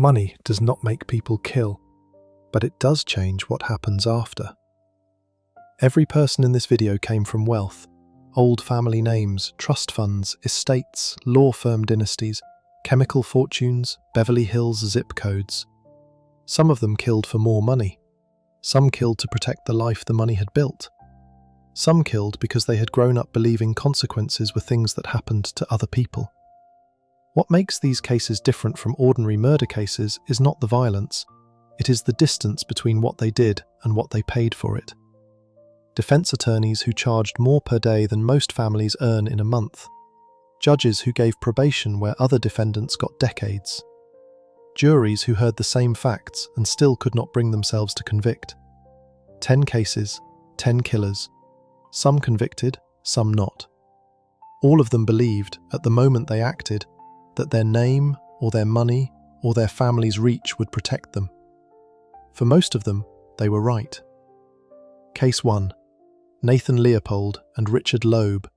Money does not make people kill, but it does change what happens after. Every person in this video came from wealth, old family names, trust funds, estates, law firm dynasties, chemical fortunes, Beverly Hills zip codes. Some of them killed for more money. Some killed to protect the life the money had built. Some killed because they had grown up believing consequences were things that happened to other people. What makes these cases different from ordinary murder cases is not the violence, it is the distance between what they did and what they paid for it. Defense attorneys who charged more per day than most families earn in a month. Judges who gave probation where other defendants got decades. Juries who heard the same facts and still could not bring themselves to convict. 10 cases, 10 killers. Some convicted, some not. All of them believed, at the moment they acted, that their name, or their money, or their family's reach would protect them. For most of them, they were right. Case 1. Nathan Leopold and Richard Loeb.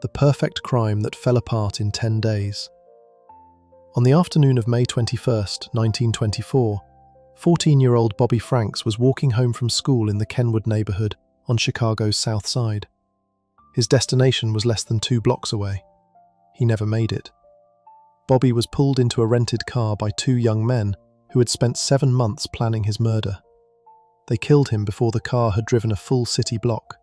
The perfect crime that fell apart in 10 days. On the afternoon of May 21st, 1924, 14-year-old Bobby Franks was walking home from school in the Kenwood neighborhood on Chicago's South Side. His destination was less than 2 blocks away. He never made it. Bobby was pulled into a rented car by 2 young men who had spent 7 months planning his murder. They killed him before the car had driven a full city block.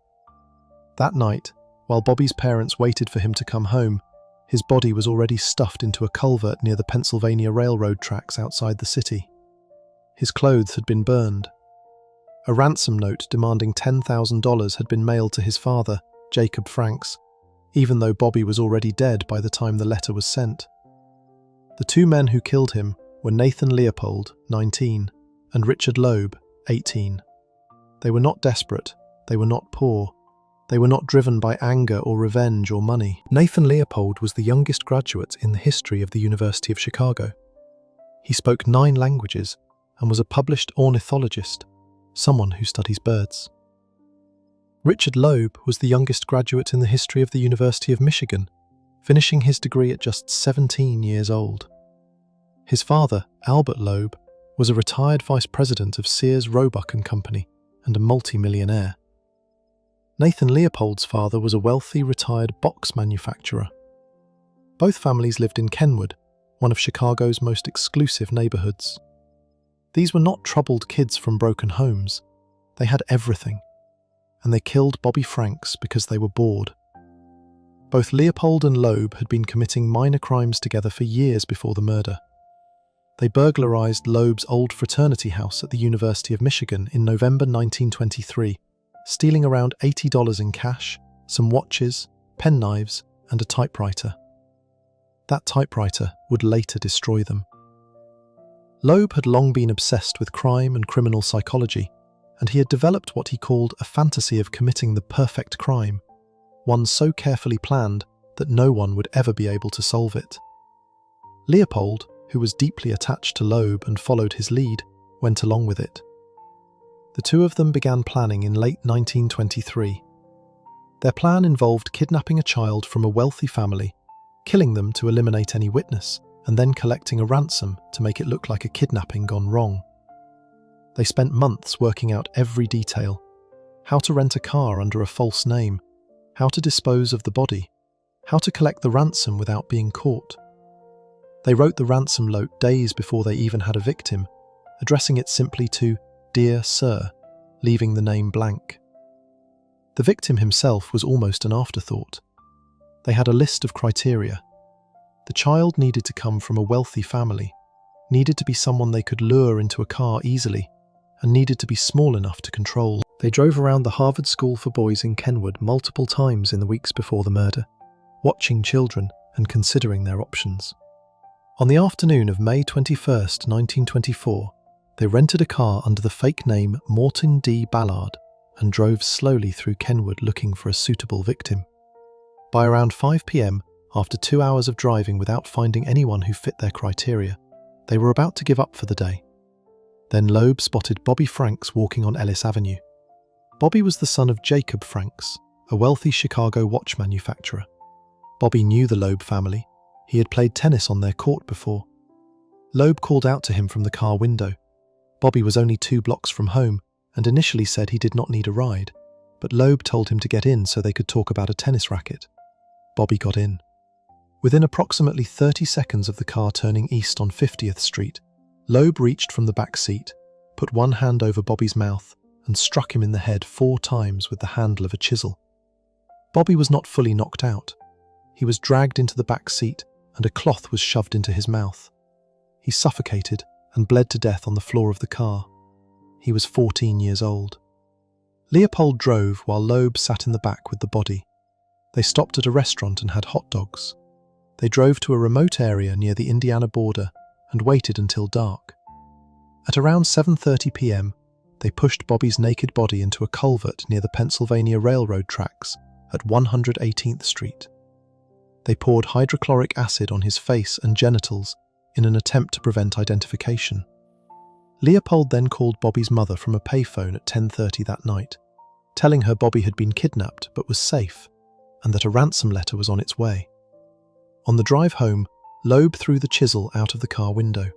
That night, while Bobby's parents waited for him to come home, his body was already stuffed into a culvert near the Pennsylvania Railroad tracks outside the city. His clothes had been burned. A ransom note demanding $10,000 had been mailed to his father, Jacob Franks, even though Bobby was already dead by the time the letter was sent. The 2 men who killed him were Nathan Leopold, 19, and Richard Loeb, 18. They were not desperate, they were not poor, they were not driven by anger or revenge or money. Nathan Leopold was the youngest graduate in the history of the University of Chicago. He spoke 9 languages and was a published ornithologist, someone who studies birds. Richard Loeb was the youngest graduate in the history of the University of Michigan, finishing his degree at just 17 years old. His father, Albert Loeb, was a retired vice president of Sears, Roebuck & Company and a multi-millionaire. Nathan Leopold's father was a wealthy, retired box manufacturer. Both families lived in Kenwood, one of Chicago's most exclusive neighborhoods. These were not troubled kids from broken homes. They had everything. And they killed Bobby Franks because they were bored. Both Leopold and Loeb had been committing minor crimes together for years before the murder. They burglarized Loeb's old fraternity house at the University of Michigan in November 1923, stealing around $80 in cash, some watches, penknives, and a typewriter. That typewriter would later destroy them. Loeb had long been obsessed with crime and criminal psychology, and he had developed what he called a fantasy of committing the perfect crime, one so carefully planned that no one would ever be able to solve it. Leopold, who was deeply attached to Loeb and followed his lead, went along with it. The 2 of them began planning in late 1923. Their plan involved kidnapping a child from a wealthy family, killing them to eliminate any witness, and then collecting a ransom to make it look like a kidnapping gone wrong. They spent months working out every detail: how to rent a car under a false name, how to dispose of the body, how to collect the ransom without being caught. They wrote the ransom note days before they even had a victim, addressing it simply to "Dear Sir," leaving the name blank. The victim himself was almost an afterthought. They had a list of criteria. The child needed to come from a wealthy family, needed to be someone they could lure into a car easily, and needed to be small enough to control. They drove around the Harvard School for Boys in Kenwood multiple times in the weeks before the murder, watching children and considering their options. On the afternoon of May 21st, 1924, they rented a car under the fake name Morton D. Ballard and drove slowly through Kenwood looking for a suitable victim. By around 5 p.m, after 2 hours of driving without finding anyone who fit their criteria, they were about to give up for the day. Then Loeb spotted Bobby Franks walking on Ellis Avenue. Bobby was the son of Jacob Franks, a wealthy Chicago watch manufacturer. Bobby knew the Loeb family. He had played tennis on their court before. Loeb called out to him from the car window. Bobby was only 2 blocks from home and initially said he did not need a ride, but Loeb told him to get in so they could talk about a tennis racket. Bobby got in. Within approximately 30 seconds of the car turning east on 50th Street, Loeb reached from the back seat, put one hand over Bobby's mouth, and struck him in the head 4 times with the handle of a chisel. Bobby was not fully knocked out. He was dragged into the back seat and a cloth was shoved into his mouth. He suffocated and bled to death on the floor of the car. He was 14 years old. Leopold drove while Loeb sat in the back with the body. They stopped at a restaurant and had hot dogs. They drove to a remote area near the Indiana border and waited until dark. At around 7:30 p.m., they pushed Bobby's naked body into a culvert near the Pennsylvania Railroad tracks at 118th Street. They poured hydrochloric acid on his face and genitals in an attempt to prevent identification. Leopold then called Bobby's mother from a payphone at 10:30 that night, telling her Bobby had been kidnapped but was safe, and that a ransom letter was on its way. On the drive home, Loeb threw the chisel out of the car window.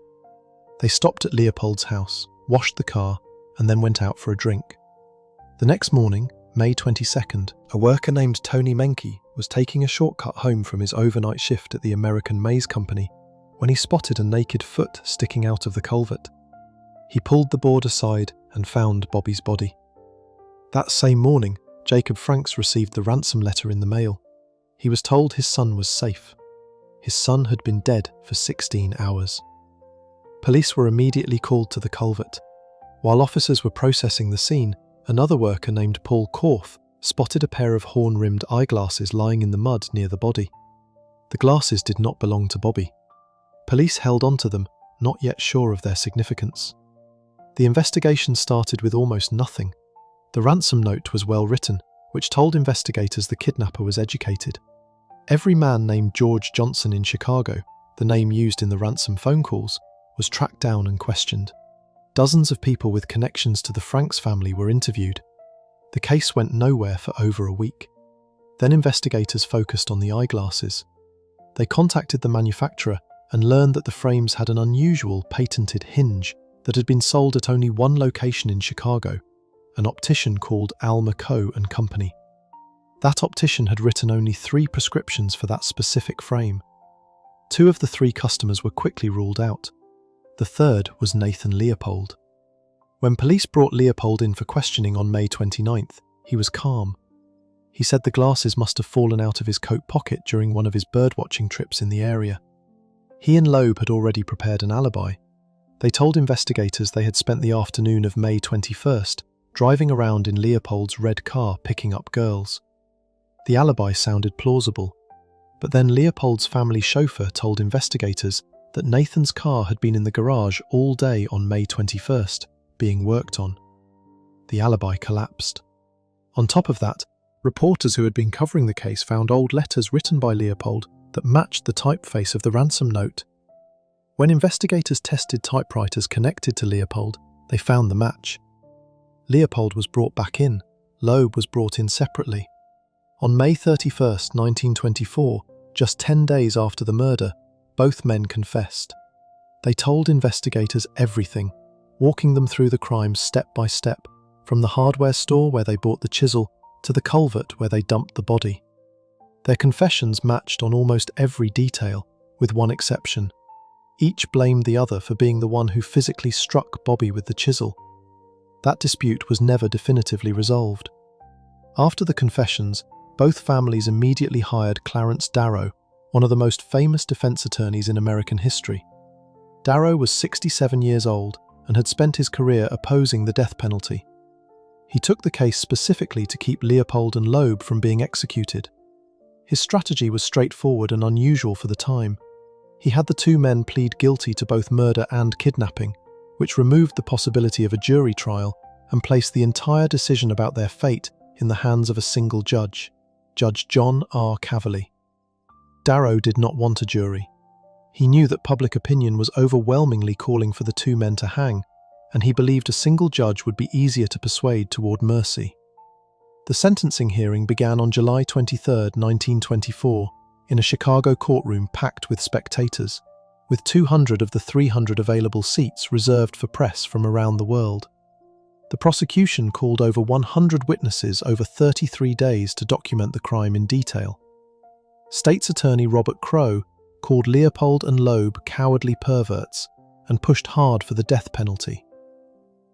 They stopped at Leopold's house, washed the car, and then went out for a drink. The next morning, May 22nd, a worker named Tony Menke was taking a shortcut home from his overnight shift at the American Maize Company when he spotted a naked foot sticking out of the culvert. He pulled the board aside and found Bobby's body. That same morning, Jacob Franks received the ransom letter in the mail. He was told his son was safe. His son had been dead for 16 hours. Police were immediately called to the culvert. While officers were processing the scene, another worker named Paul Korth spotted a pair of horn-rimmed eyeglasses lying in the mud near the body. The glasses did not belong to Bobby. Police held onto them, not yet sure of their significance. The investigation started with almost nothing. The ransom note was well written, which told investigators the kidnapper was educated. Every man named George Johnson in Chicago, the name used in the ransom phone calls, was tracked down and questioned. Dozens of people with connections to the Franks family were interviewed. The case went nowhere for over a week. Then investigators focused on the eyeglasses. They contacted the manufacturer and learned that the frames had an unusual patented hinge that had been sold at only one location in Chicago, an optician called Alma Coe and Company. That optician had written only 3 prescriptions for that specific frame. 2 of the 3 customers were quickly ruled out. The third was Nathan Leopold. When police brought Leopold in for questioning on May 29th, he was calm. He said the glasses must have fallen out of his coat pocket during one of his birdwatching trips in the area. He and Loeb had already prepared an alibi. They told investigators they had spent the afternoon of May 21st driving around in Leopold's red car picking up girls. The alibi sounded plausible, but then Leopold's family chauffeur told investigators that Nathan's car had been in the garage all day on May 21st, being worked on. The alibi collapsed. On top of that, reporters who had been covering the case found old letters written by Leopold that matched the typeface of the ransom note. When investigators tested typewriters connected to Leopold, they found the match. Leopold was brought back in. Loeb was brought in separately. On May 31st, 1924, just 10 days after the murder, both men confessed. They told investigators everything, walking them through the crimes step by step, from the hardware store where they bought the chisel to the culvert where they dumped the body. Their confessions matched on almost every detail, with one exception. Each blamed the other for being the one who physically struck Bobby with the chisel. That dispute was never definitively resolved. After the confessions, both families immediately hired Clarence Darrow, one of the most famous defense attorneys in American history. Darrow was 67 years old and had spent his career opposing the death penalty. He took the case specifically to keep Leopold and Loeb from being executed. His strategy was straightforward and unusual for the time. He had the 2 men plead guilty to both murder and kidnapping, which removed the possibility of a jury trial and placed the entire decision about their fate in the hands of a single judge, Judge John R. Cavally. Darrow did not want a jury. He knew that public opinion was overwhelmingly calling for the 2 men to hang, and he believed a single judge would be easier to persuade toward mercy. The sentencing hearing began on July 23, 1924, in a Chicago courtroom packed with spectators. with 200 of the 300 available seats reserved for press from around the world. The prosecution called over 100 witnesses over 33 days to document the crime in detail. State's Attorney Robert Crowe called Leopold and Loeb cowardly perverts and pushed hard for the death penalty.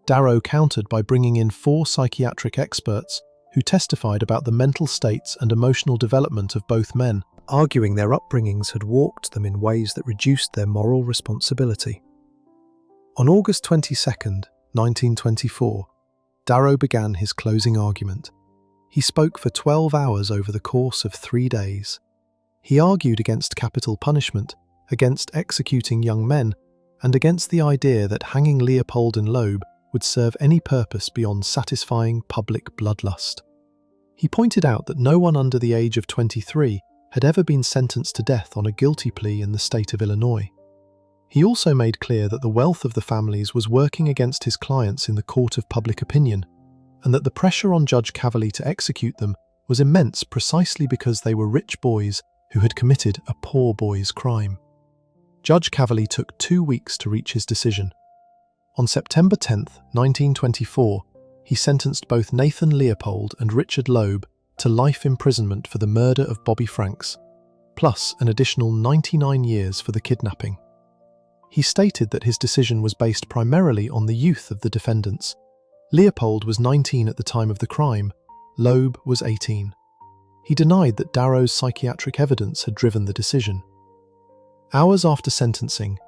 Darrow countered by bringing in 4 psychiatric experts who testified about the mental states and emotional development of both men, arguing their upbringings had warped them in ways that reduced their moral responsibility. On August 22, 1924, Darrow began his closing argument. He spoke for 12 hours over the course of 3 days. He argued against capital punishment, against executing young men, and against the idea that hanging Leopold and Loeb would serve any purpose beyond satisfying public bloodlust. He pointed out that no one under the age of 23 had ever been sentenced to death on a guilty plea in the state of Illinois. He also made clear that the wealth of the families was working against his clients in the court of public opinion, and that the pressure on Judge Cavally to execute them was immense precisely because they were rich boys who had committed a poor boy's crime. Judge Cavally took 2 weeks to reach his decision. On September 10, 1924, he sentenced both Nathan Leopold and Richard Loeb to life imprisonment for the murder of Bobby Franks, plus an additional 99 years for the kidnapping. He stated that his decision was based primarily on the youth of the defendants. Leopold was 19 at the time of the crime, Loeb was 18. He denied that Darrow's psychiatric evidence had driven the decision. Hours after sentencing,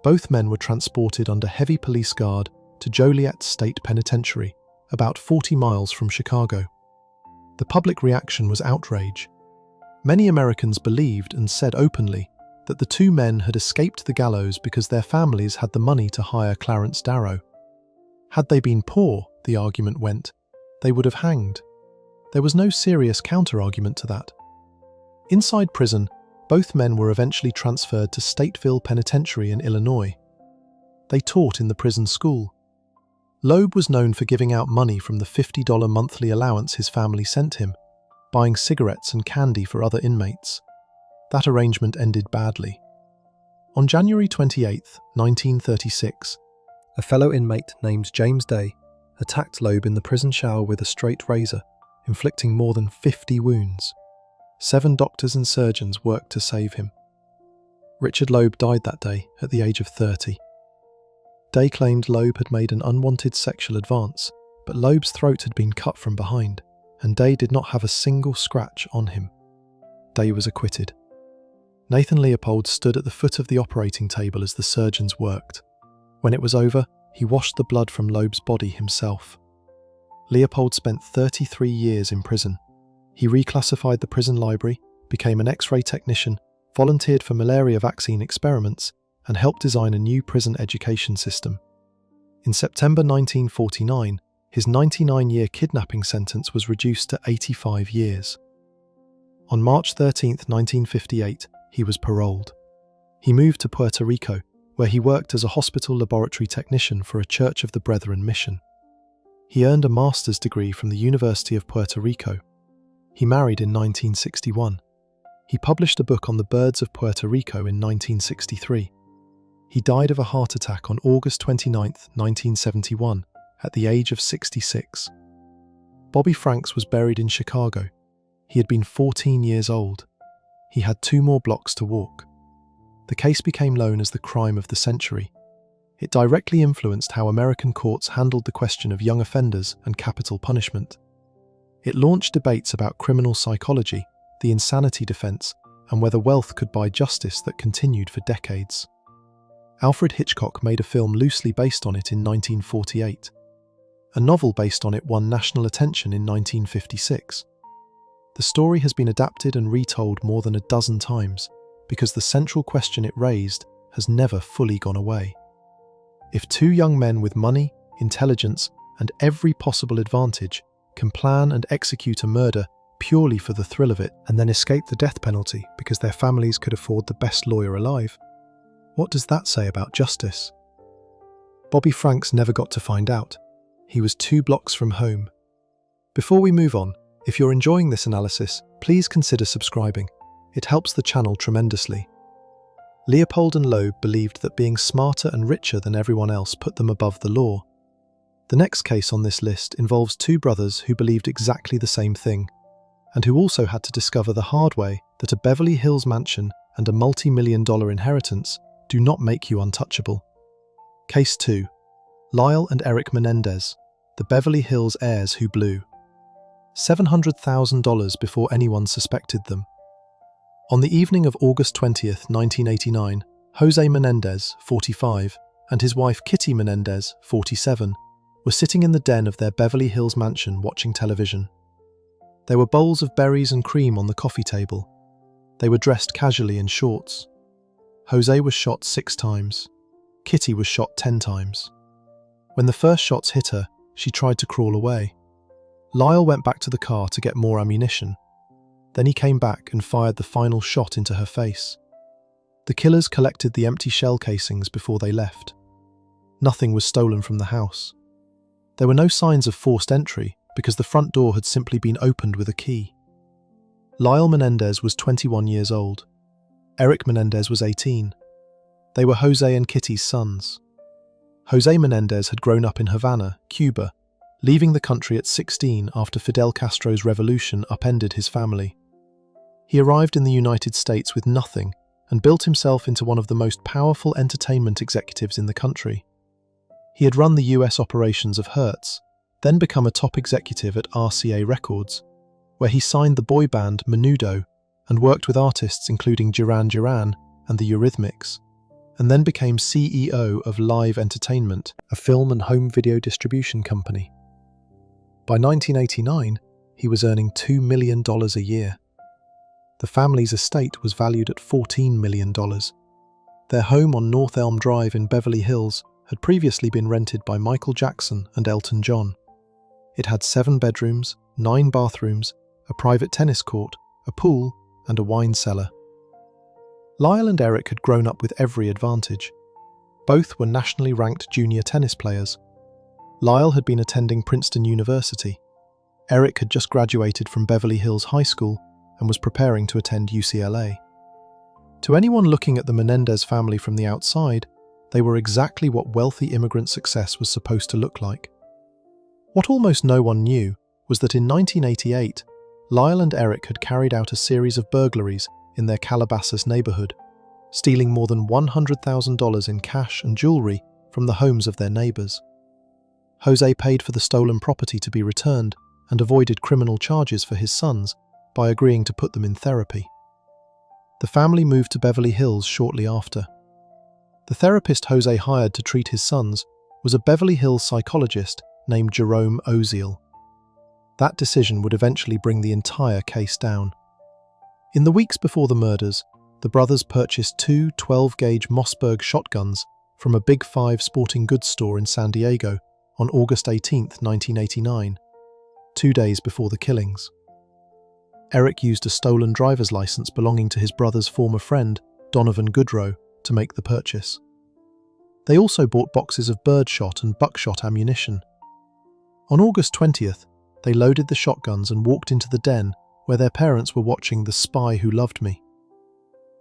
both men were transported under heavy police guard to Joliet State Penitentiary, about 40 miles from Chicago. The public reaction was outrage. Many Americans believed and said openly that the 2 men had escaped the gallows because their families had the money to hire Clarence Darrow. Had they been poor, the argument went, they would have hanged. There was no serious counter-argument to that. Inside prison, both men were eventually transferred to Stateville Penitentiary in Illinois. They taught in the prison school. Loeb was known for giving out money from the $50 monthly allowance his family sent him, buying cigarettes and candy for other inmates. That arrangement ended badly. On January 28, 1936, a fellow inmate named James Day attacked Loeb in the prison shower with a straight razor, inflicting more than 50 wounds. 7 doctors and surgeons worked to save him. Richard Loeb died that day at the age of 30. Day claimed Loeb had made an unwanted sexual advance, but Loeb's throat had been cut from behind, and Day did not have a single scratch on him. Day was acquitted. Nathan Leopold stood at the foot of the operating table as the surgeons worked. When it was over, he washed the blood from Loeb's body himself. Leopold spent 33 years in prison. He reclassified the prison library, became an X-ray technician, volunteered for malaria vaccine experiments, and helped design a new prison education system. In September 1949, his 99-year kidnapping sentence was reduced to 85 years. On March 13, 1958, he was paroled. He moved to Puerto Rico, where he worked as a hospital laboratory technician for a Church of the Brethren mission. He earned a master's degree from the University of Puerto Rico. He married in 1961. He published a book on the birds of Puerto Rico in 1963. He died of a heart attack on August 29, 1971, at the age of 66. Bobby Franks was buried in Chicago. He had been 14 years old. He had 2 more blocks to walk. The case became known as the crime of the century. It directly influenced how American courts handled the question of young offenders and capital punishment. It launched debates about criminal psychology, the insanity defense, and whether wealth could buy justice that continued for decades. Alfred Hitchcock made a film loosely based on it in 1948. A novel based on it won national attention in 1956. The story has been adapted and retold more than a dozen times because the central question it raised has never fully gone away. If 2 young men with money, intelligence, and every possible advantage can plan and execute a murder purely for the thrill of it and then escape the death penalty because their families could afford the best lawyer alive, what does that say about justice? Bobby Franks never got to find out. He was 2 blocks from home. Before we move on, if you're enjoying this analysis, please consider subscribing. It helps the channel tremendously. Leopold and Loeb believed that being smarter and richer than everyone else put them above the law. The next case on this list involves two brothers who believed exactly the same thing, and who also had to discover the hard way that a Beverly Hills mansion and a multi-million-dollar inheritance do not make you untouchable. Case 2. Lyle and Eric Menendez, the Beverly Hills heirs who blew $700,000 before anyone suspected them. On the evening of August 20th, 1989, Jose Menendez, 45, and his wife Kitty Menendez, 47, were sitting in the den of their Beverly Hills mansion watching television. There were bowls of berries and cream on the coffee table. They were dressed casually in shorts. Jose was shot 6 times. Kitty was shot 10 times. When the first shots hit her, she tried to crawl away. Lyle went back to the car to get more ammunition. Then he came back and fired the final shot into her face. The killers collected the empty shell casings before they left. Nothing was stolen from the house. There were no signs of forced entry because the front door had simply been opened with a key. Lyle Menendez was 21 years old. Eric Menendez was 18. They were Jose and Kitty's sons. Jose Menendez had grown up in Havana, Cuba, leaving the country at 16 after Fidel Castro's revolution upended his family. He arrived in the United States with nothing and built himself into one of the most powerful entertainment executives in the country. He had run the US operations of Hertz, then become a top executive at RCA Records, where he signed the boy band Murdaugh and worked with artists including Duran Duran and the Eurythmics, and then became CEO of Live Entertainment, a film and home video distribution company. By 1989, he was earning $2 million a year. The family's estate was valued at $14 million. Their home on North Elm Drive in Beverly Hills had previously been rented by Michael Jackson and Elton John. It had 7 bedrooms, 9 bathrooms, a private tennis court, a pool, and a wine cellar. Lyle and Eric had grown up with every advantage. Both were nationally ranked junior tennis players. Lyle had been attending Princeton University. Eric had just graduated from Beverly Hills High School and was preparing to attend UCLA. To anyone looking at the Menendez family from the outside, they were exactly what wealthy immigrant success was supposed to look like. What almost no one knew was that in 1988, Lyle and Eric had carried out a series of burglaries in their Calabasas neighborhood, stealing more than $100,000 in cash and jewelry from the homes of their neighbors. Jose paid for the stolen property to be returned and avoided criminal charges for his sons by agreeing to put them in therapy. The family moved to Beverly Hills shortly after. The therapist Jose hired to treat his sons was a Beverly Hills psychologist named Jerome Oziel. That decision would eventually bring the entire case down. In the weeks before the murders, the brothers purchased 2 12-gauge Mossberg shotguns from a Big 5 sporting goods store in San Diego on August 18, 1989, 2 days before the killings. Eric used a stolen driver's license belonging to his brother's former friend, Donovan Goodrow, to make the purchase. They also bought boxes of birdshot and buckshot ammunition. On August 20th, they loaded the shotguns and walked into the den where their parents were watching The Spy Who Loved Me.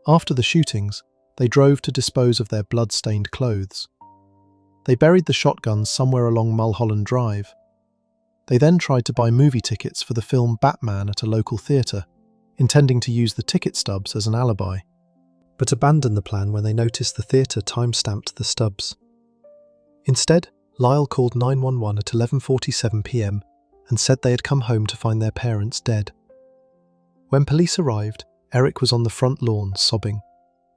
After the shootings, they drove to dispose of their blood-stained clothes. They buried the shotguns somewhere along Mulholland Drive. They then tried to buy movie tickets for the film Batman at a local theatre, intending to use the ticket stubs as an alibi, but abandoned the plan when they noticed the theatre time-stamped the stubs. Instead, Lyle called 911 at 11:47 p.m. and said they had come home to find their parents dead. When police arrived, Eric was on the front lawn, sobbing.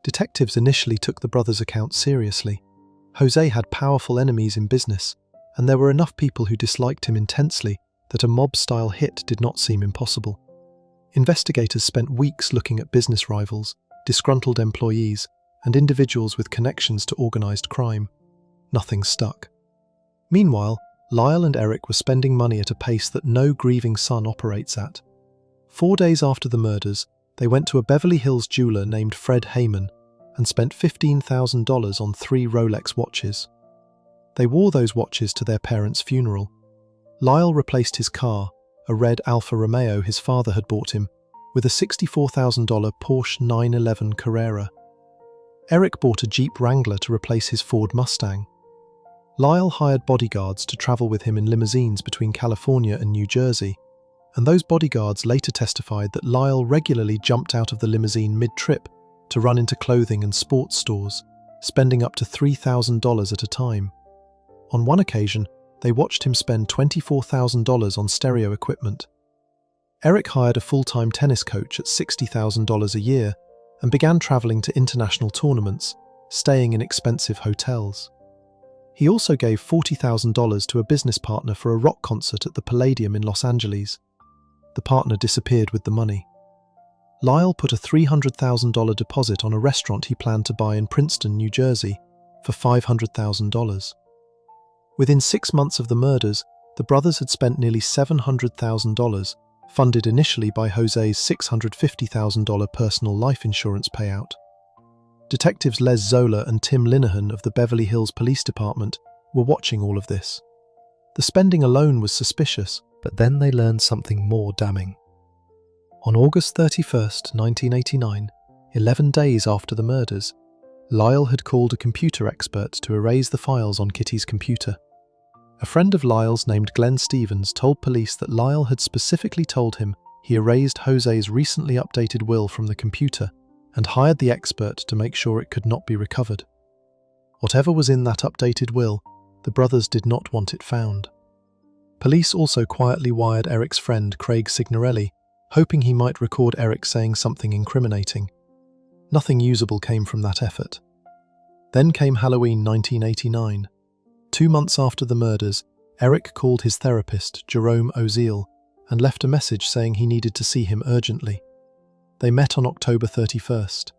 Detectives initially took the brothers' account seriously. Jose had powerful enemies in business, and there were enough people who disliked him intensely that a mob-style hit did not seem impossible. Investigators spent weeks looking at business rivals, disgruntled employees, and individuals with connections to organised crime. Nothing stuck. Meanwhile, Lyle and Eric were spending money at a pace that no grieving son operates at. 4 days after the murders, they went to a Beverly Hills jeweler named Fred Heyman and spent $15,000 on 3 Rolex watches. They wore those watches to their parents' funeral. Lyle replaced his car, a red Alfa Romeo his father had bought him, with a $64,000 Porsche 911 Carrera. Eric bought a Jeep Wrangler to replace his Ford Mustang. Lyle hired bodyguards to travel with him in limousines between California and New Jersey, and those bodyguards later testified that Lyle regularly jumped out of the limousine mid-trip to run into clothing and sports stores, spending up to $3,000 at a time. On one occasion, they watched him spend $24,000 on stereo equipment. Eric hired a full-time tennis coach at $60,000 a year and began traveling to international tournaments, staying in expensive hotels. He also gave $40,000 to a business partner for a rock concert at the Palladium in Los Angeles. The partner disappeared with the money. Lyle put a $300,000 deposit on a restaurant he planned to buy in Princeton, New Jersey, for $500,000. Within 6 months of the murders, the brothers had spent nearly $700,000, funded initially by Jose's $650,000 personal life insurance payout. Detectives Les Zola and Tim Linehan of the Beverly Hills Police Department were watching all of this. The spending alone was suspicious, but then they learned something more damning. On August 31st, 1989, 11 days after the murders, Lyle had called a computer expert to erase the files on Kitty's computer. A friend of Lyle's named Glenn Stevens told police that Lyle had specifically told him he erased Jose's recently updated will from the computer and hired the expert to make sure it could not be recovered. Whatever was in that updated will, the brothers did not want it found. Police also quietly wired Eric's friend Craig Signorelli, hoping he might record Eric saying something incriminating. Nothing usable came from that effort. Then came Halloween 1989. 2 months after the murders, Eric called his therapist, Jerome Oziel, and left a message saying he needed to see him urgently. They met on October 31st.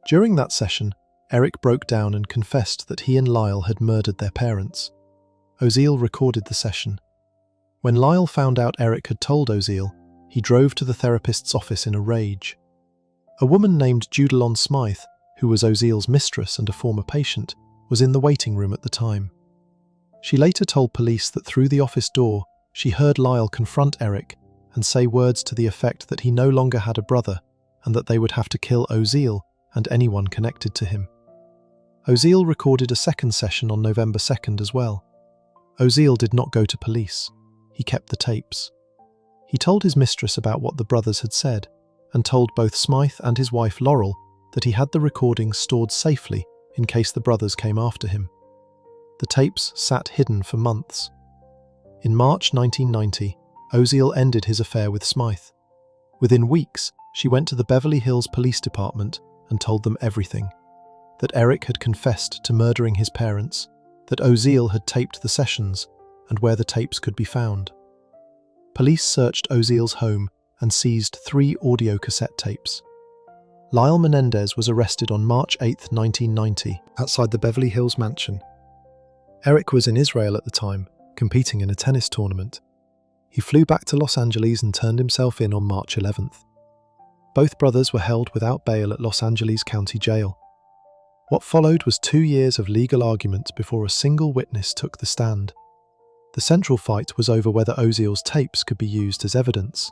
During that session, Eric broke down and confessed that he and Lyle had murdered their parents. Oziel recorded the session. When Lyle found out Eric had told Oziel, he drove to the therapist's office in a rage. A woman named Judalon Smythe, who was Oziel's mistress and a former patient, was in the waiting room at the time. She later told police that through the office door, she heard Lyle confront Eric and say words to the effect that he no longer had a brother and that they would have to kill Oziel and anyone connected to him. Oziel recorded a second session on November 2nd as well. Oziel did not go to police. He kept the tapes. He told his mistress about what the brothers had said and told both Smythe and his wife Laurel that he had the recordings stored safely in case the brothers came after him. The tapes sat hidden for months. In March 1990, Oziel ended his affair with Smythe. Within weeks, she went to the Beverly Hills Police Department and told them everything. That Eric had confessed to murdering his parents, that Oziel had taped the sessions, and where the tapes could be found. Police searched Oziel's home and seized 3 audio cassette tapes. Lyle Menendez was arrested on March 8, 1990, outside the Beverly Hills mansion. Eric was in Israel at the time, competing in a tennis tournament. He flew back to Los Angeles and turned himself in on March 11th. Both brothers were held without bail at Los Angeles County Jail. What followed was 2 years of legal argument before a single witness took the stand. The central fight was over whether Oziel's tapes could be used as evidence.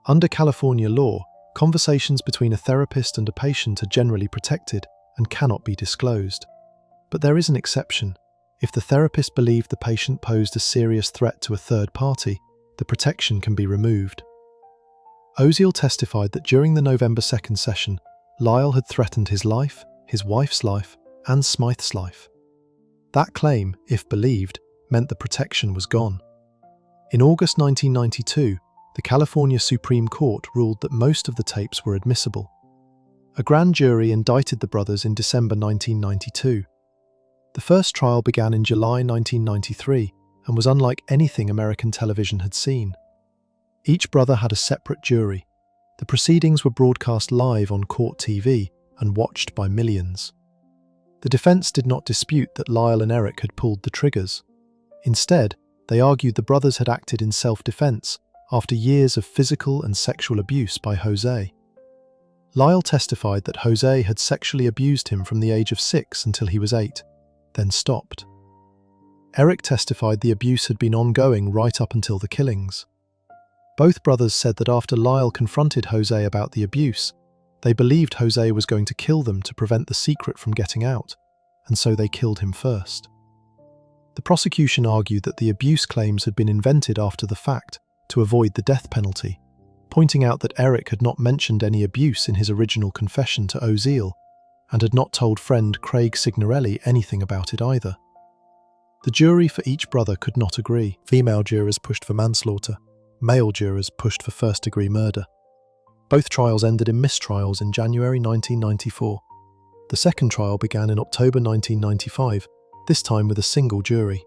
Under California law, conversations between a therapist and a patient are generally protected and cannot be disclosed. But there is an exception. If the therapist believed the patient posed a serious threat to a third party, the protection can be removed. Oziel testified that during the November 2nd session, Lyle had threatened his life, his wife's life, and Smythe's life. That claim, if believed, meant the protection was gone. In August 1992, the California Supreme Court ruled that most of the tapes were admissible. A grand jury indicted the brothers in December 1992. The first trial began in July 1993 and was unlike anything American television had seen. Each brother had a separate jury. The proceedings were broadcast live on court TV and watched by millions. The defense did not dispute that Lyle and Eric had pulled the triggers. Instead, they argued the brothers had acted in self-defense after years of physical and sexual abuse by Jose. Lyle testified that Jose had sexually abused him from the age of 6 until he was 8, then stopped. Eric testified the abuse had been ongoing right up until the killings. Both brothers said that after Lyle confronted Jose about the abuse, They believed Jose was going to kill them to prevent the secret from getting out, and so they killed him first. The prosecution argued that the abuse claims had been invented after the fact to avoid the death penalty, pointing out that Eric had not mentioned any abuse in his original confession to Oziel and had not told friend Craig Signorelli anything about it either. The jury for each brother could not agree. Female jurors pushed for manslaughter, male jurors pushed for first-degree murder. Both trials ended in mistrials in January 1994. The second trial began in October 1995, this time with a single jury.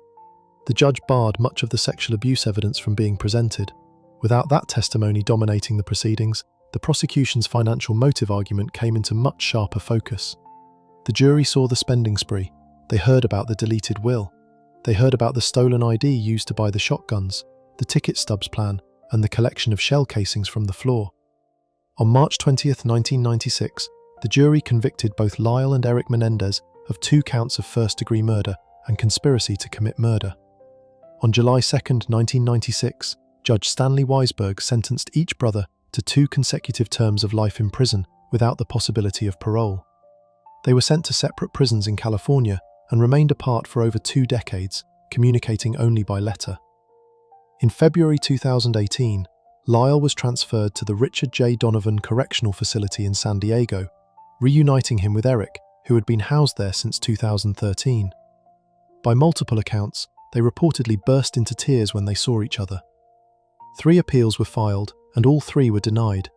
The judge barred much of the sexual abuse evidence from being presented. Without that testimony dominating the proceedings, the prosecution's financial motive argument came into much sharper focus. The jury saw the spending spree. They heard about the deleted will. They heard about the stolen ID used to buy the shotguns, the ticket stubs plan, and the collection of shell casings from the floor. On March 20, 1996, the jury convicted both Lyle and Eric Menendez of 2 counts of first-degree murder and conspiracy to commit murder. On July 2, 1996, Judge Stanley Weisberg sentenced each brother to 2 consecutive terms of life in prison without the possibility of parole. They were sent to separate prisons in California and remained apart for over 2 decades, communicating only by letter. In February 2018, Lyle was transferred to the Richard J. Donovan Correctional Facility in San Diego, reuniting him with Eric, who had been housed there since 2013. By multiple accounts, they reportedly burst into tears when they saw each other. 3 appeals were filed, and all 3 were denied,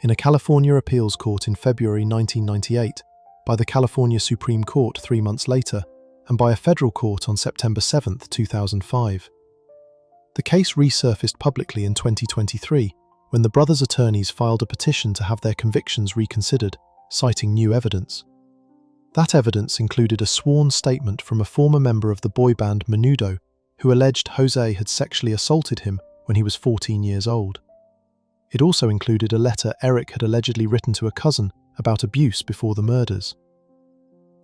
in a California appeals court in February 1998, by the California Supreme Court 3 months later, and by a federal court on September 7, 2005. The case resurfaced publicly in 2023, when the brothers' attorneys filed a petition to have their convictions reconsidered, citing new evidence. That evidence included a sworn statement from a former member of the boy band Murdaugh, who alleged Jose had sexually assaulted him when he was 14 years old. It also included a letter Eric had allegedly written to a cousin about abuse before the murders.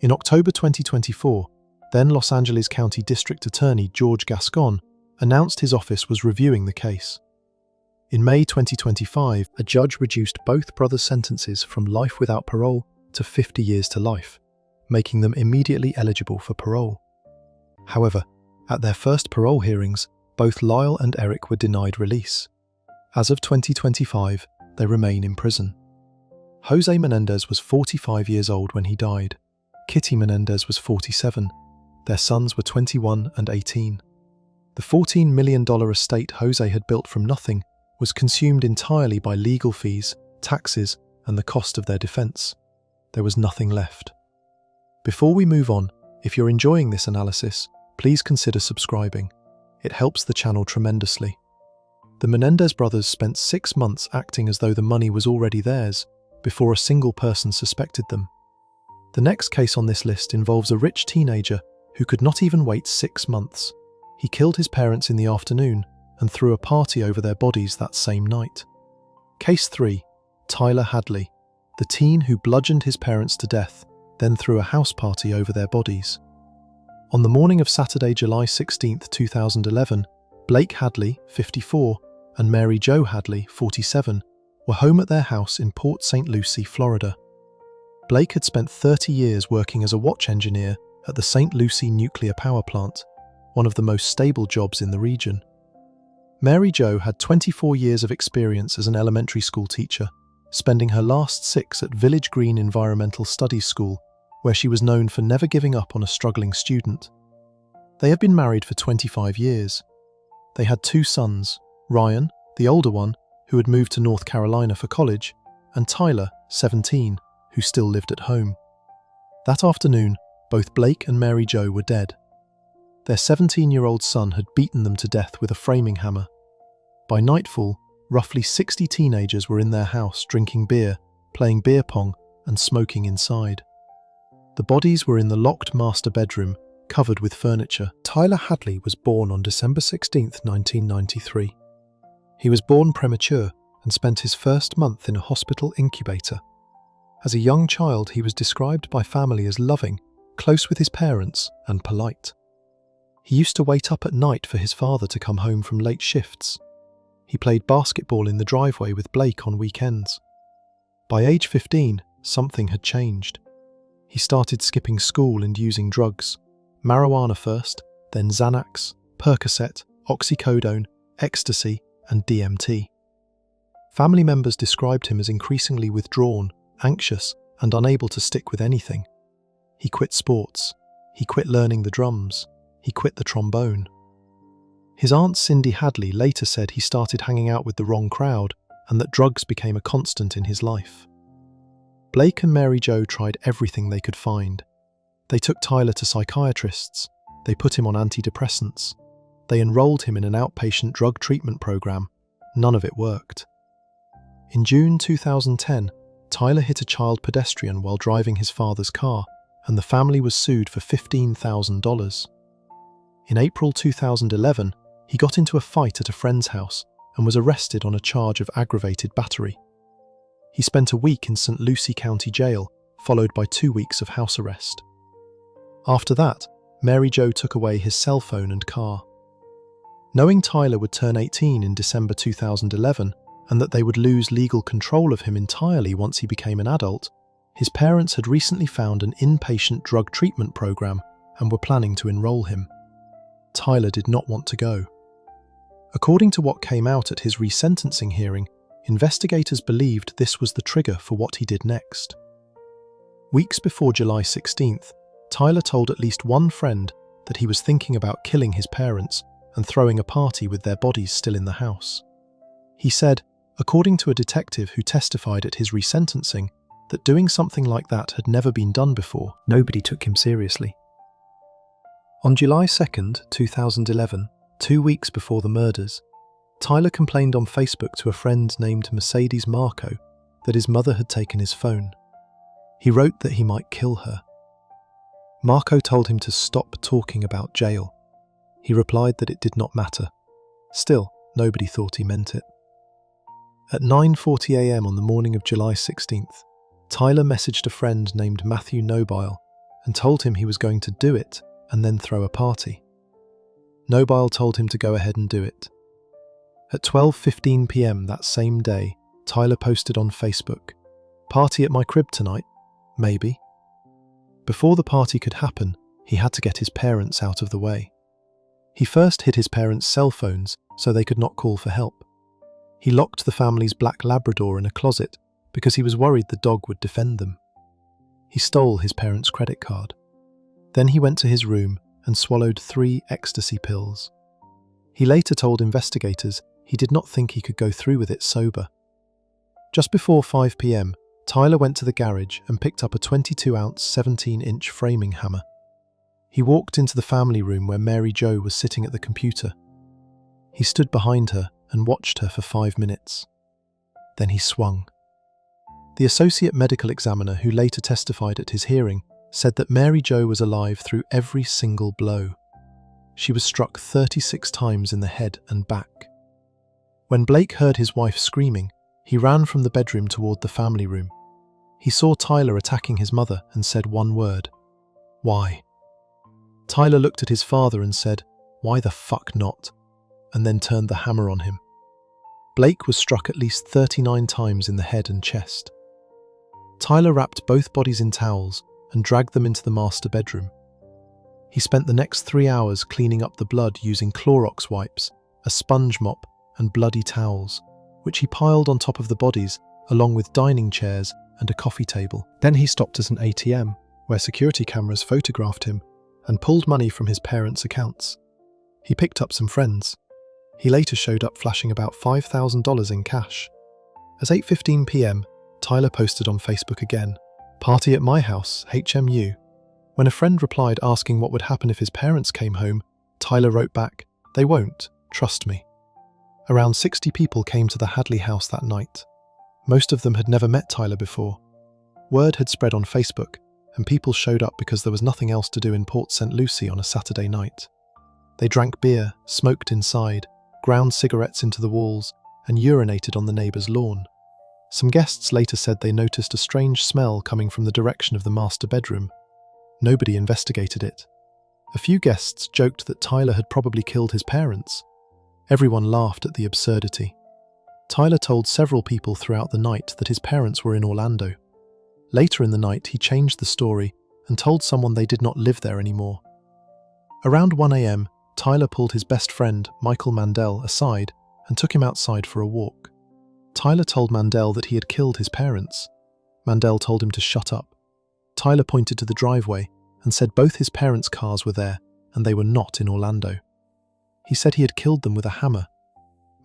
In October 2024, then Los Angeles County District Attorney George Gascon announced his office was reviewing the case. In May 2025, a judge reduced both brothers' sentences from life without parole to 50 years to life, making them immediately eligible for parole. However, at their first parole hearings, both Lyle and Eric were denied release. As of 2025, they remain in prison. Jose Menendez was 45 years old when he died. Kitty Menendez was 47. Their sons were 21 and 18. The $14 million estate Jose had built from nothing was consumed entirely by legal fees, taxes, and the cost of their defense. There was nothing left. Before we move on, if you're enjoying this analysis, please consider subscribing. It helps the channel tremendously. The Menendez brothers spent 6 months acting as though the money was already theirs, before a single person suspected them. The next case on this list involves a rich teenager who could not even wait 6 months. He killed his parents in the afternoon and threw a party over their bodies that same night. Case 3. Tyler Hadley, the teen who bludgeoned his parents to death, then threw a house party over their bodies. On the morning of Saturday, July 16, 2011, Blake Hadley, 54, and Mary Jo Hadley, 47, were home at their house in Port St. Lucie, Florida. Blake had spent 30 years working as a watch engineer at the St. Lucie nuclear power plant, one of the most stable jobs in the region. Mary Jo had 24 years of experience as an elementary school teacher, spending her last 6 at Village Green Environmental Studies School, where she was known for never giving up on a struggling student. They had been married for 25 years. They had 2 sons, Ryan, the older one, who had moved to North Carolina for college, and Tyler, 17, who still lived at home. That afternoon, both Blake and Mary Jo were dead. Their 17-year-old son had beaten them to death with a framing hammer. By nightfall, roughly 60 teenagers were in their house drinking beer, playing beer pong, and smoking inside. The bodies were in the locked master bedroom, covered with furniture. Tyler Hadley was born on December 16, 1993. He was born premature and spent his first month in a hospital incubator. As a young child, he was described by family as loving, close with his parents, and polite. He used to wait up at night for his father to come home from late shifts. He played basketball in the driveway with Blake on weekends. By age 15, something had changed. He started skipping school and using drugs. Marijuana first, then Xanax, Percocet, oxycodone, ecstasy, and DMT. Family members described him as increasingly withdrawn, anxious, and unable to stick with anything. He quit sports. He quit learning the drums. He quit the trombone. His aunt Cindy Hadley later said he started hanging out with the wrong crowd and that drugs became a constant in his life. Blake and Mary Jo tried everything they could find. They took Tyler to psychiatrists. They put him on antidepressants. They enrolled him in an outpatient drug treatment program. None of it worked. In June 2010, Tyler hit a child pedestrian while driving his father's car, and the family was sued for $15,000. In April 2011, he got into a fight at a friend's house and was arrested on a charge of aggravated battery. He spent a week in St. Lucie County Jail, followed by 2 weeks of house arrest. After that, Mary Jo took away his cell phone and car. Knowing Tyler would turn 18 in December 2011 and that they would lose legal control of him entirely once he became an adult, his parents had recently found an inpatient drug treatment program and were planning to enroll him. Tyler did not want to go. According to what came out at his resentencing hearing, investigators believed this was the trigger for what he did next. Weeks before July 16th, Tyler told at least one friend that he was thinking about killing his parents and throwing a party with their bodies still in the house. He said, according to a detective who testified at his resentencing, that doing something like that had never been done before. Nobody took him seriously. On July 2nd, 2011, 2 weeks before the murders, Tyler complained on Facebook to a friend named Mercedes Marco that his mother had taken his phone. He wrote that he might kill her. Marco told him to stop talking about jail. He replied that it did not matter. Still, nobody thought he meant it. At 9:40 a.m. on the morning of July 16th, Tyler messaged a friend named Matthew Nobile and told him he was going to do it and then throw a party. Nobile told him to go ahead and do it. At 12:15 p.m. that same day, Tyler posted on Facebook, "Party at my crib tonight? Maybe." Before the party could happen, he had to get his parents out of the way. He first hid his parents' cell phones so they could not call for help. He locked the family's black Labrador in a closet because he was worried the dog would defend them. He stole his parents' credit card. Then he went to his room and swallowed 3 ecstasy pills. He later told investigators he did not think he could go through with it sober. Just before 5 p.m, Tyler went to the garage and picked up a 22-ounce 17-inch framing hammer. He walked into the family room where Mary Jo was sitting at the computer. He stood behind her and watched her for 5 minutes. Then he swung. The associate medical examiner who later testified at his hearing said that Mary Jo was alive through every single blow. She was struck 36 times in the head and back. When Blake heard his wife screaming, he ran from the bedroom toward the family room. He saw Tyler attacking his mother and said one word: "Why?" Tyler looked at his father and said, "Why the fuck not?" and then turned the hammer on him. Blake was struck at least 39 times in the head and chest. Tyler wrapped both bodies in towels and dragged them into the master bedroom. He spent the next 3 hours cleaning up the blood using Clorox wipes, a sponge mop, and bloody towels, which he piled on top of the bodies, along with dining chairs and a coffee table. Then he stopped at an ATM, where security cameras photographed him, and pulled money from his parents' accounts. He picked up some friends. He later showed up flashing about $5,000 in cash. At 8:15 p.m, Tyler posted on Facebook again, "Party at my house, HMU." When a friend replied asking what would happen if his parents came home, Tyler wrote back, "They won't, trust me." Around 60 people came to the Hadley house that night. Most of them had never met Tyler before. Word had spread on Facebook, and people showed up because there was nothing else to do in Port St. Lucie on a Saturday night. They drank beer, smoked inside, ground cigarettes into the walls, and urinated on the neighbour's lawn. Some guests later said they noticed a strange smell coming from the direction of the master bedroom. Nobody investigated it. A few guests joked that Tyler had probably killed his parents. Everyone laughed at the absurdity. Tyler told several people throughout the night that his parents were in Orlando. Later in the night, he changed the story and told someone they did not live there anymore. Around 1 a.m., Tyler pulled his best friend, Michael Mandel, aside and took him outside for a walk. Tyler told Mandel that he had killed his parents. Mandel told him to shut up. Tyler pointed to the driveway and said both his parents' cars were there and they were not in Orlando. He said he had killed them with a hammer.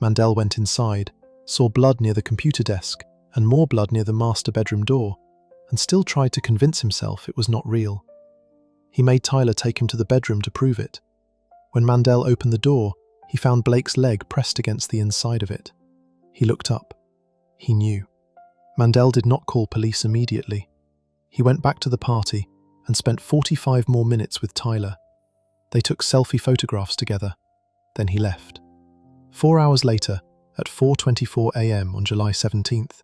Mandel went inside, saw blood near the computer desk and more blood near the master bedroom door, and still tried to convince himself it was not real. He made Tyler take him to the bedroom to prove it. When Mandel opened the door, he found Blake's leg pressed against the inside of it. He looked up. He knew. Mandel did not call police immediately. He went back to the party and spent 45 more minutes with Tyler. They took selfie photographs together. Then he left. 4 hours later, at 4:24 a.m. on July 17th,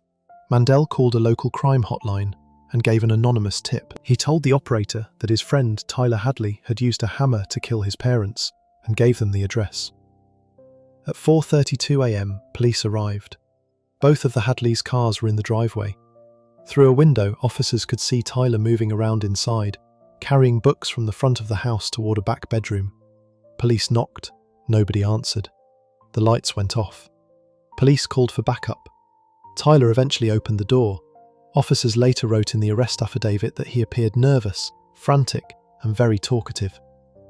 Mandel called a local crime hotline and gave an anonymous tip. He told the operator that his friend Tyler Hadley had used a hammer to kill his parents and gave them the address. At 4:32 a.m, police arrived. Both of the Hadleys' cars were in the driveway. Through a window, officers could see Tyler moving around inside, carrying books from the front of the house toward a back bedroom. Police knocked. Nobody answered. The lights went off. Police called for backup. Tyler eventually opened the door. Officers later wrote in the arrest affidavit that he appeared nervous, frantic, and very talkative.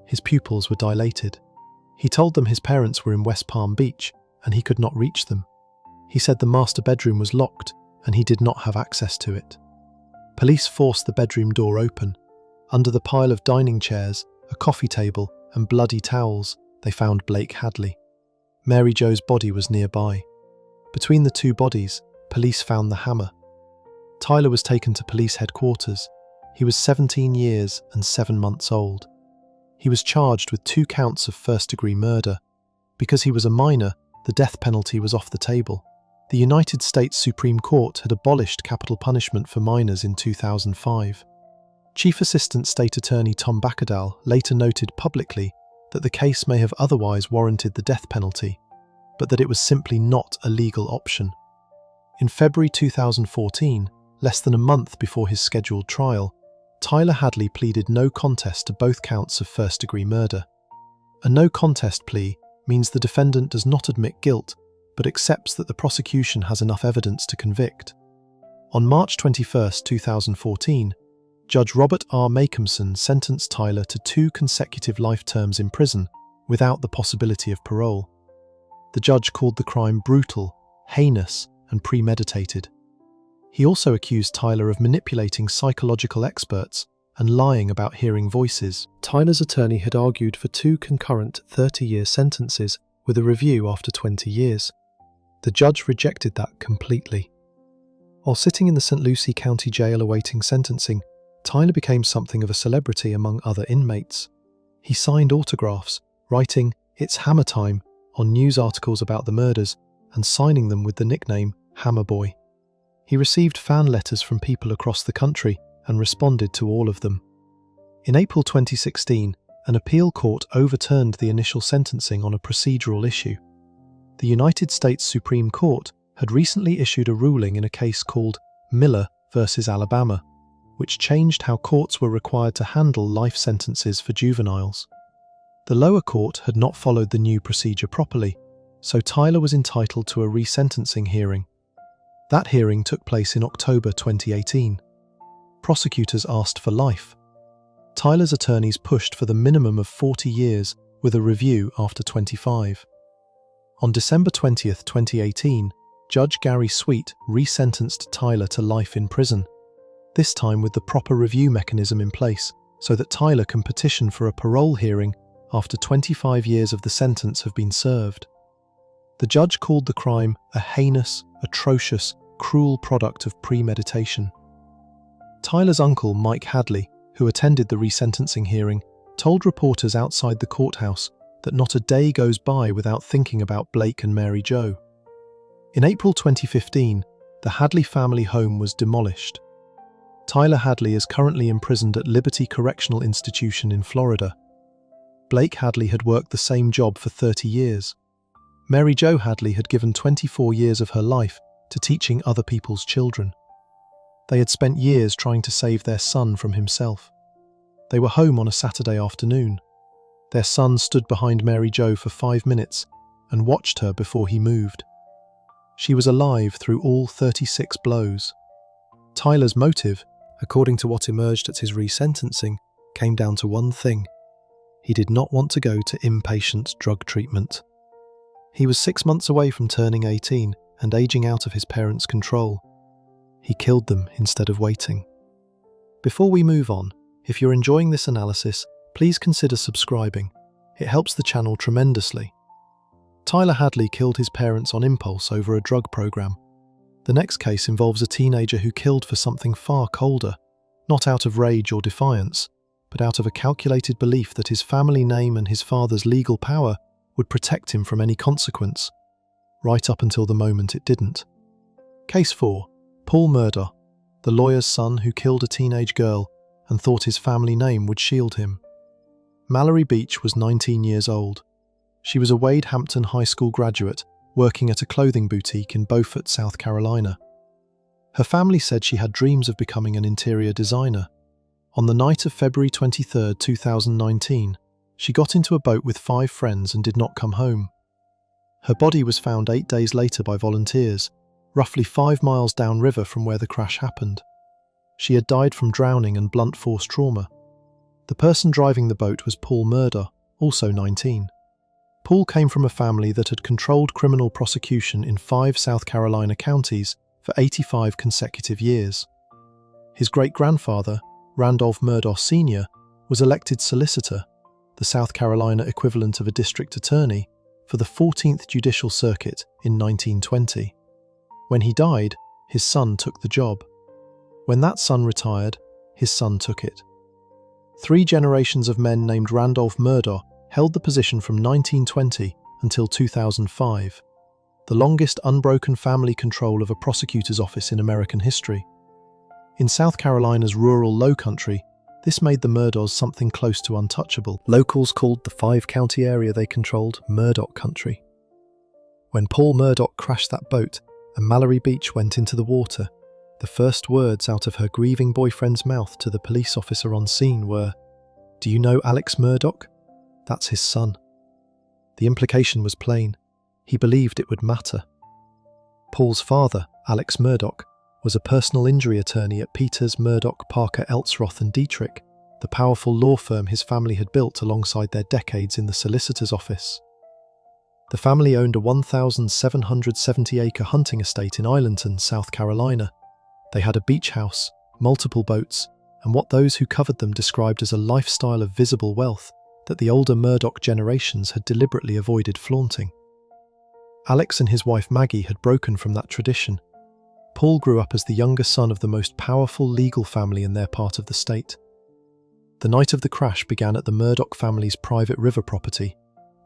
His pupils were dilated. He told them his parents were in West Palm Beach and he could not reach them. He said the master bedroom was locked and he did not have access to it. Police forced the bedroom door open. Under the pile of dining chairs, a coffee table, and bloody towels, they found Blake Hadley. Mary Jo's body was nearby. Between the two bodies, police found the hammer. Tyler was taken to police headquarters. He was 17 years and 7 months old. He was charged with 2 counts of first-degree murder. Because he was a minor, the death penalty was off the table. The United States Supreme Court had abolished capital punishment for minors in 2005. Chief Assistant State Attorney Tom Bakadal later noted publicly that the case may have otherwise warranted the death penalty, but that it was simply not a legal option. In February 2014, less than a month before his scheduled trial, Tyler Hadley pleaded no contest to both counts of first-degree murder. A no contest plea means the defendant does not admit guilt, but accepts that the prosecution has enough evidence to convict. On March 21, 2014, Judge Robert R. Makomson sentenced Tyler to 2 consecutive life terms in prison without the possibility of parole. The judge called the crime brutal, heinous, and premeditated. He also accused Tyler of manipulating psychological experts and lying about hearing voices. Tyler's attorney had argued for 2 concurrent 30-year sentences with a review after 20 years. The judge rejected that completely. While sitting in the St. Lucie County Jail awaiting sentencing, Tyler became something of a celebrity among other inmates. He signed autographs, writing "It's Hammer Time" on news articles about the murders and signing them with the nickname Hammer Boy. He received fan letters from people across the country and responded to all of them. In April 2016, an appeal court overturned the initial sentencing on a procedural issue. The United States Supreme Court had recently issued a ruling in a case called Miller v. Alabama, which changed how courts were required to handle life sentences for juveniles. The lower court had not followed the new procedure properly, so Tyler was entitled to a resentencing hearing. That hearing took place in October 2018. Prosecutors asked for life. Tyler's attorneys pushed for the minimum of 40 years with a review after 25. On December 20, 2018, Judge Gary Sweet resentenced Tyler to life in prison, this time with the proper review mechanism in place so that Tyler can petition for a parole hearing after 25 years of the sentence have been served. The judge called the crime a heinous, atrocious, cruel product of premeditation. Tyler's uncle, Mike Hadley, who attended the resentencing hearing, told reporters outside the courthouse that not a day goes by without thinking about Blake and Mary Jo. In April 2015, the Hadley family home was demolished. Tyler Hadley is currently imprisoned at Liberty Correctional Institution in Florida. Blake Hadley had worked the same job for 30 years. Mary Jo Hadley had given 24 years of her life to teaching other people's children. They had spent years trying to save their son from himself. They were home on a Saturday afternoon. Their son stood behind Mary Jo for 5 minutes and watched her before he moved. She was alive through all 36 blows. Tyler's motive, according to what emerged at his resentencing, came down to one thing. He did not want to go to inpatient drug treatment. He was 6 months away from turning 18 and aging out of his parents' control. He killed them instead of waiting. Before we move on, if you're enjoying this analysis, please consider subscribing. It helps the channel tremendously. Tyler Hadley killed his parents on impulse over a drug program. The next case involves a teenager who killed for something far colder, not out of rage or defiance, but out of a calculated belief that his family name and his father's legal power would protect him from any consequence, right up until the moment it didn't. Case 4. Paul Murdaugh, the lawyer's son who killed a teenage girl and thought his family name would shield him. Mallory Beach was 19 years old. She was a Wade Hampton High School graduate working at a clothing boutique in Beaufort, South Carolina. Her family said she had dreams of becoming an interior designer. On the night of February 23, 2019, she got into a boat with 5 friends and did not come home. Her body was found 8 days later by volunteers, roughly 5 miles downriver from where the crash happened. She had died from drowning and blunt force trauma. The person driving the boat was Paul Murdaugh, also 19. Paul came from a family that had controlled criminal prosecution in 5 South Carolina counties for 85 consecutive years. His great-grandfather, Randolph Murdaugh Sr., was elected solicitor, the South Carolina equivalent of a district attorney, for the 14th Judicial Circuit in 1920. When he died, his son took the job. When that son retired, his son took it. 3 generations of men named Randolph Murdaugh held the position from 1920 until 2005, the longest unbroken family control of a prosecutor's office in American history. In South Carolina's rural Lowcountry, this made the Murdaughs something close to untouchable. Locals called the 5-county area they controlled Murdaugh Country. When Paul Murdaugh crashed that boat and Mallory Beach went into the water, the first words out of her grieving boyfriend's mouth to the police officer on scene were, "Do you know Alex Murdaugh? That's his son." The implication was plain. He believed it would matter. Paul's father, Alex Murdaugh, was a personal injury attorney at Peters, Murdaugh, Parker, Elsroth and Dietrich, the powerful law firm his family had built alongside their decades in the solicitor's office. The family owned a 1,770-acre hunting estate in Islandton, South Carolina. They had a beach house, multiple boats, and what those who covered them described as a lifestyle of visible wealth that the older Murdaugh generations had deliberately avoided flaunting. Alex and his wife Maggie had broken from that tradition. Paul grew up as the younger son of the most powerful legal family in their part of the state. The night of the crash began at the Murdaugh family's private river property,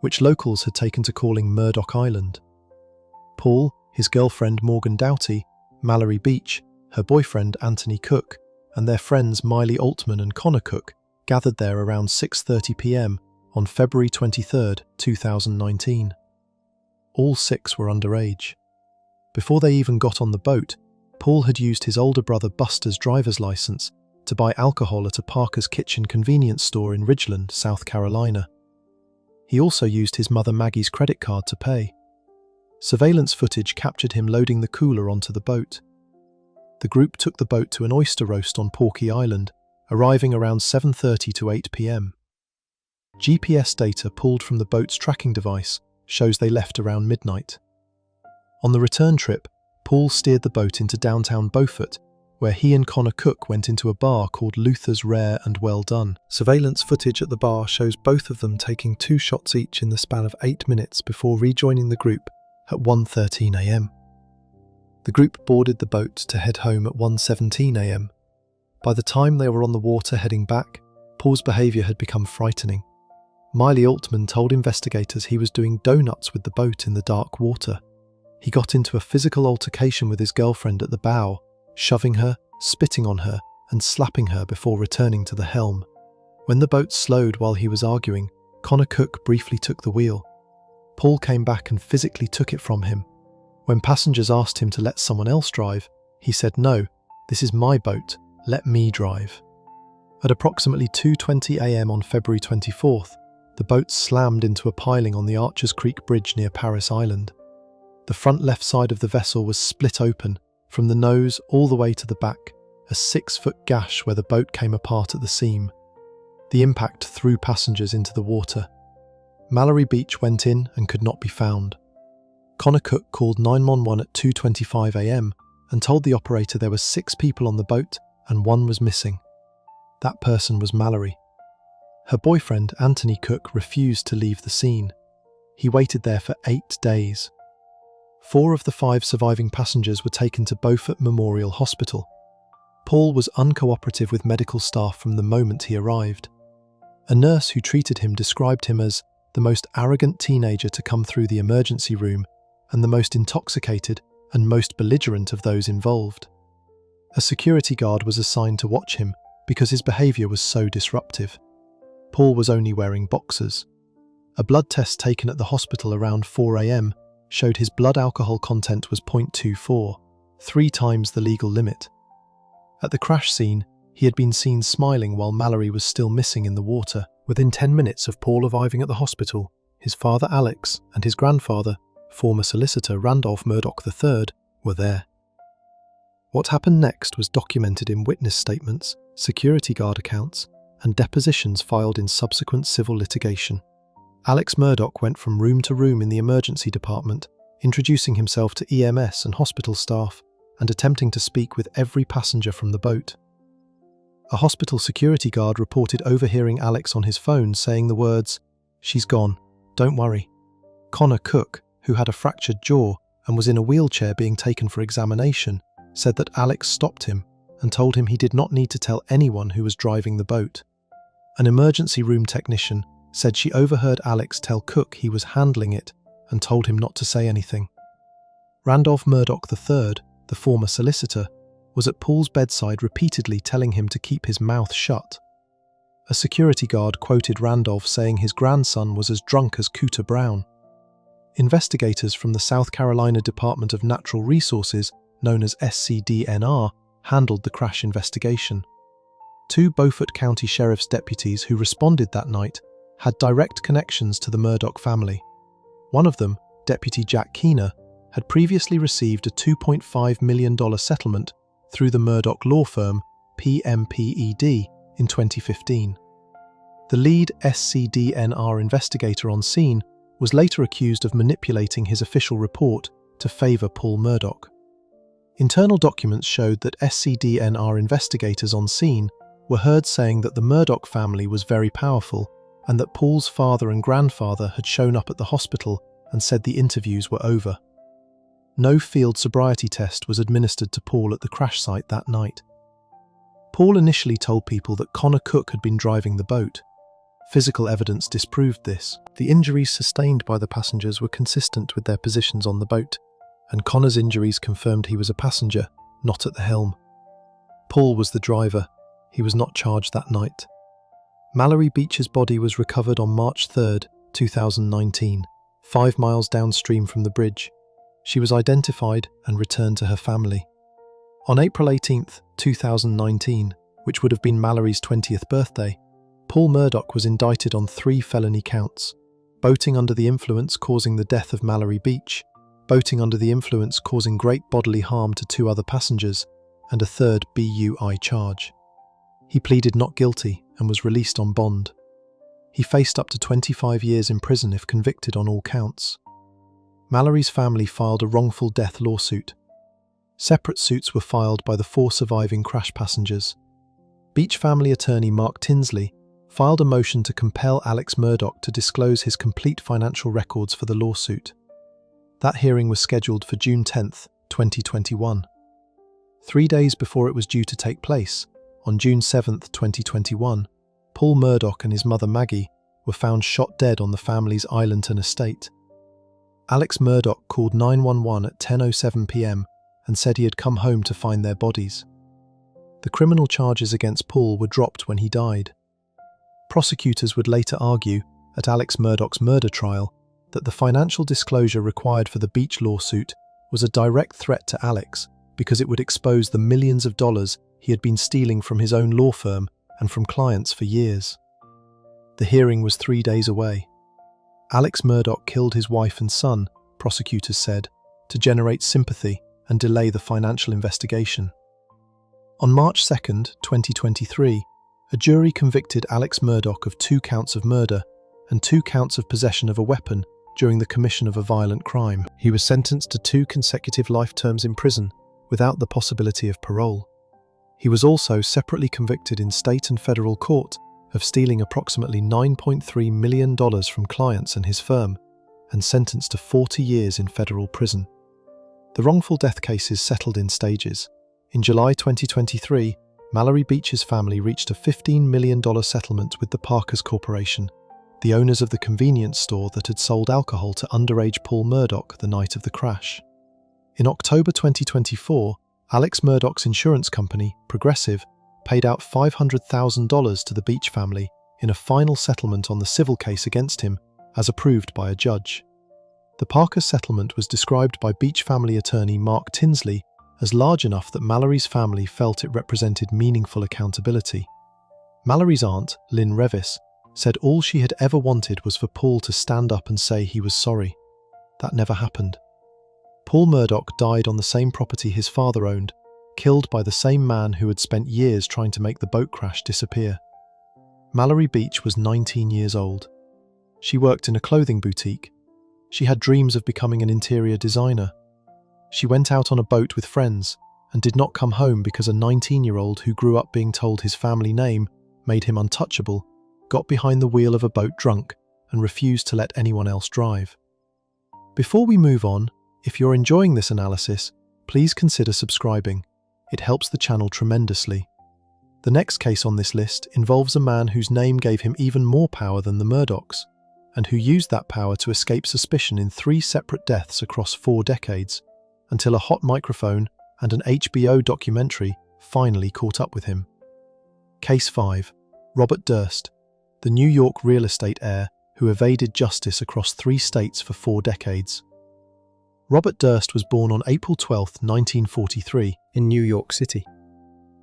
which locals had taken to calling Murdaugh Island. Paul, his girlfriend Morgan Doughty, Mallory Beach, her boyfriend Anthony Cook, and their friends Miley Altman and Connor Cook gathered there around 6:30 p.m. on February 23, 2019. All 6 were underage. Before they even got on the boat, Paul had used his older brother Buster's driver's license to buy alcohol at a Parker's Kitchen convenience store in Ridgeland, South Carolina. He also used his mother Maggie's credit card to pay. Surveillance footage captured him loading the cooler onto the boat. The group took the boat to an oyster roast on Porky Island, arriving around 7:30 to 8 p.m. GPS data pulled from the boat's tracking device shows they left around midnight. On the return trip, Paul steered the boat into downtown Beaufort, where he and Connor Cook went into a bar called Luther's Rare and Well Done. Surveillance footage at the bar shows both of them taking 2 shots each in the span of 8 minutes before rejoining the group at 1:13 a.m. The group boarded the boat to head home at 1:17 a.m. By the time they were on the water heading back, Paul's behaviour had become frightening. Miley Altman told investigators he was doing donuts with the boat in the dark water. He got into a physical altercation with his girlfriend at the bow, shoving her, spitting on her, and slapping her before returning to the helm. When the boat slowed while he was arguing, Connor Cook briefly took the wheel. Paul came back and physically took it from him. When passengers asked him to let someone else drive, he said, "No, this is my boat, let me drive." At approximately 2:20 a.m. on February 24th, the boat slammed into a piling on the Archers Creek Bridge near Paris Island. The front left side of the vessel was split open, from the nose all the way to the back, a 6-foot gash where the boat came apart at the seam. The impact threw passengers into the water. Mallory Beach went in and could not be found. Connor Cook called 911 at 2:25 a.m. and told the operator there were 6 people on the boat and 1 was missing. That person was Mallory. Her boyfriend, Anthony Cook, refused to leave the scene. He waited there for 8 days. 4 of the 5 surviving passengers were taken to Beaufort Memorial Hospital. Paul was uncooperative with medical staff from the moment he arrived. A nurse who treated him described him as the most arrogant teenager to come through the emergency room and the most intoxicated and most belligerent of those involved. A security guard was assigned to watch him because his behaviour was so disruptive. Paul was only wearing boxers. A blood test taken at the hospital around 4 a.m. showed his blood alcohol content was 0.24, 3 times the legal limit. At the crash scene, he had been seen smiling while Mallory was still missing in the water. Within 10 minutes of Paul arriving at the hospital, his father Alex and his grandfather, former solicitor Randolph Murdaugh III, were there. What happened next was documented in witness statements, security guard accounts, and depositions filed in subsequent civil litigation. Alex Murdaugh went from room to room in the emergency department, introducing himself to EMS and hospital staff, and attempting to speak with every passenger from the boat. A hospital security guard reported overhearing Alex on his phone saying the words, "She's gone, don't worry." Connor Cook, who had a fractured jaw and was in a wheelchair being taken for examination, said that Alex stopped him and told him he did not need to tell anyone who was driving the boat. An emergency room technician said she overheard Alex tell Cook he was handling it and told him not to say anything. Randolph Murdaugh III, the former solicitor, was at Paul's bedside repeatedly telling him to keep his mouth shut. A security guard quoted Randolph saying his grandson was as drunk as Cooter Brown. Investigators from the South Carolina Department of Natural Resources, known as SCDNR, handled the crash investigation. 2 Beaufort County Sheriff's deputies who responded that night had direct connections to the Murdaugh family. One of them, Deputy Jack Keener, had previously received a $2.5 million settlement through the Murdaugh law firm PMPED in 2015. The lead SCDNR investigator on scene was later accused of manipulating his official report to favour Paul Murdaugh. Internal documents showed that SCDNR investigators on scene were heard saying that the Murdaugh family was very powerful and that Paul's father and grandfather had shown up at the hospital and said the interviews were over. No field sobriety test was administered to Paul at the crash site that night. Paul initially told people that Connor Cook had been driving the boat. Physical evidence disproved this. The injuries sustained by the passengers were consistent with their positions on the boat, and Connor's injuries confirmed he was a passenger, not at the helm. Paul was the driver. He was not charged that night. Mallory Beach's body was recovered on March 3, 2019, 5 miles downstream from the bridge. She was identified and returned to her family. On April 18, 2019, which would have been Mallory's 20th birthday, Paul Murdaugh was indicted on 3 felony counts: boating under the influence causing the death of Mallory Beach, boating under the influence causing great bodily harm to 2 other passengers, and a 3rd BUI charge. He pleaded not guilty and was released on bond. He faced up to 25 years in prison if convicted on all counts. Mallory's family filed a wrongful death lawsuit. Separate suits were filed by the 4 surviving crash passengers. Beach family attorney Mark Tinsley filed a motion to compel Alex Murdaugh to disclose his complete financial records for the lawsuit. That hearing was scheduled for June 10, 2021. 3 days before it was due to take place, on June 7, 2021, Paul Murdaugh and his mother Maggie were found shot dead on the family's Islington estate. Alex Murdaugh called 911 at 10:07 p.m. and said he had come home to find their bodies. The criminal charges against Paul were dropped when he died. Prosecutors would later argue, at Alex Murdaugh's murder trial, that the financial disclosure required for the Beach lawsuit was a direct threat to Alex because it would expose the millions of dollars he had been stealing from his own law firm and from clients for years. The hearing was 3 days away. Alex Murdaugh killed his wife and son, prosecutors said, to generate sympathy and delay the financial investigation. On March 2, 2023, a jury convicted Alex Murdaugh of 2 counts of murder and 2 counts of possession of a weapon during the commission of a violent crime. He was sentenced to 2 consecutive life terms in prison without the possibility of parole. He was also separately convicted in state and federal court of stealing approximately $9.3 million from clients and his firm, and sentenced to 40 years in federal prison. The wrongful death cases settled in stages. In July 2023, Mallory Beach's family reached a $15 million settlement with the Parkers Corporation, the owners of the convenience store that had sold alcohol to underage Paul Murdaugh the night of the crash. In October 2024, Alex Murdaugh's insurance company, Progressive, paid out $500,000 to the Beach family in a final settlement on the civil case against him, as approved by a judge. The Parker settlement was described by Beach family attorney Mark Tinsley as large enough that Mallory's family felt it represented meaningful accountability. Mallory's aunt, Lynn Revis, said all she had ever wanted was for Paul to stand up and say he was sorry. That never happened. Paul Murdaugh died on the same property his father owned, killed by the same man who had spent years trying to make the boat crash disappear. Mallory Beach was 19 years old. She worked in a clothing boutique. She had dreams of becoming an interior designer. She went out on a boat with friends and did not come home because a 19-year-old who grew up being told his family name made him untouchable, got behind the wheel of a boat drunk and refused to let anyone else drive. Before we move on, if you're enjoying this analysis, please consider subscribing. It helps the channel tremendously. The next case on this list involves a man whose name gave him even more power than the Murdaughs, and who used that power to escape suspicion in 3 separate deaths across 4 decades, until a hot microphone and an HBO documentary finally caught up with him. Case 5. Robert Durst, the New York real estate heir who evaded justice across 3 states for 4 decades. Robert Durst was born on April 12, 1943, in New York City.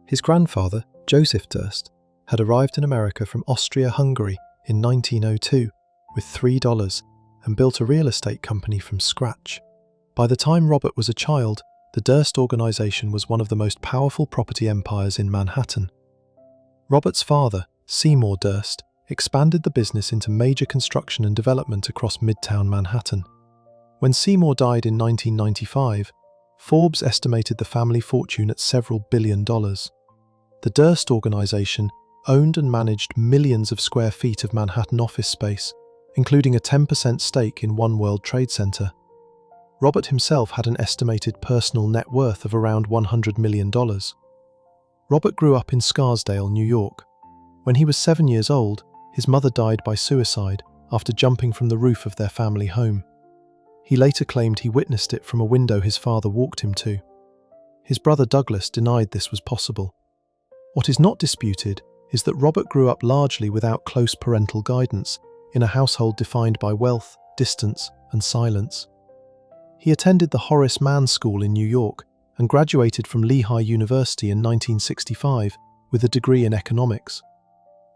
His grandfather, Joseph Durst, had arrived in America from Austria-Hungary in 1902 with $3 and built a real estate company from scratch. By the time Robert was a child, the Durst organization was one of the most powerful property empires in Manhattan. Robert's father, Seymour Durst, expanded the business into major construction and development across Midtown Manhattan. When Seymour died in 1995, Forbes estimated the family fortune at several $1 billion. The Durst organization owned and managed millions of square feet of Manhattan office space, including a 10% stake in One World Trade Center. Robert himself had an estimated personal net worth of around $100 million. Robert grew up in Scarsdale, New York. When he was 7 years old, his mother died by suicide after jumping from the roof of their family home. He later claimed he witnessed it from a window his father walked him to. His brother Douglas denied this was possible. What is not disputed is that Robert grew up largely without close parental guidance, in a household defined by wealth, distance, and silence. He attended the Horace Mann School in New York and graduated from Lehigh University in 1965 with a degree in economics.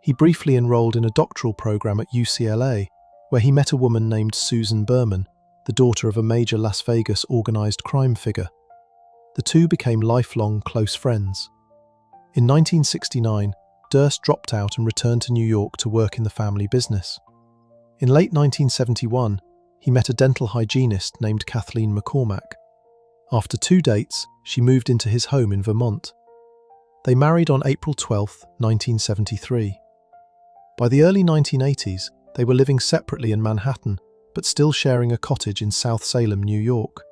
He briefly enrolled in a doctoral program at UCLA, where he met a woman named Susan Berman, the daughter of a major Las Vegas organized crime figure. The two became lifelong close friends. In 1969, Durst dropped out and returned to New York to work in the family business. In late 1971, he met a dental hygienist named Kathleen McCormack. After 2 dates, she moved into his home in Vermont. They married on April 12, 1973. By the early 1980s, they were living separately in Manhattan, but still sharing a cottage in South Salem, New York.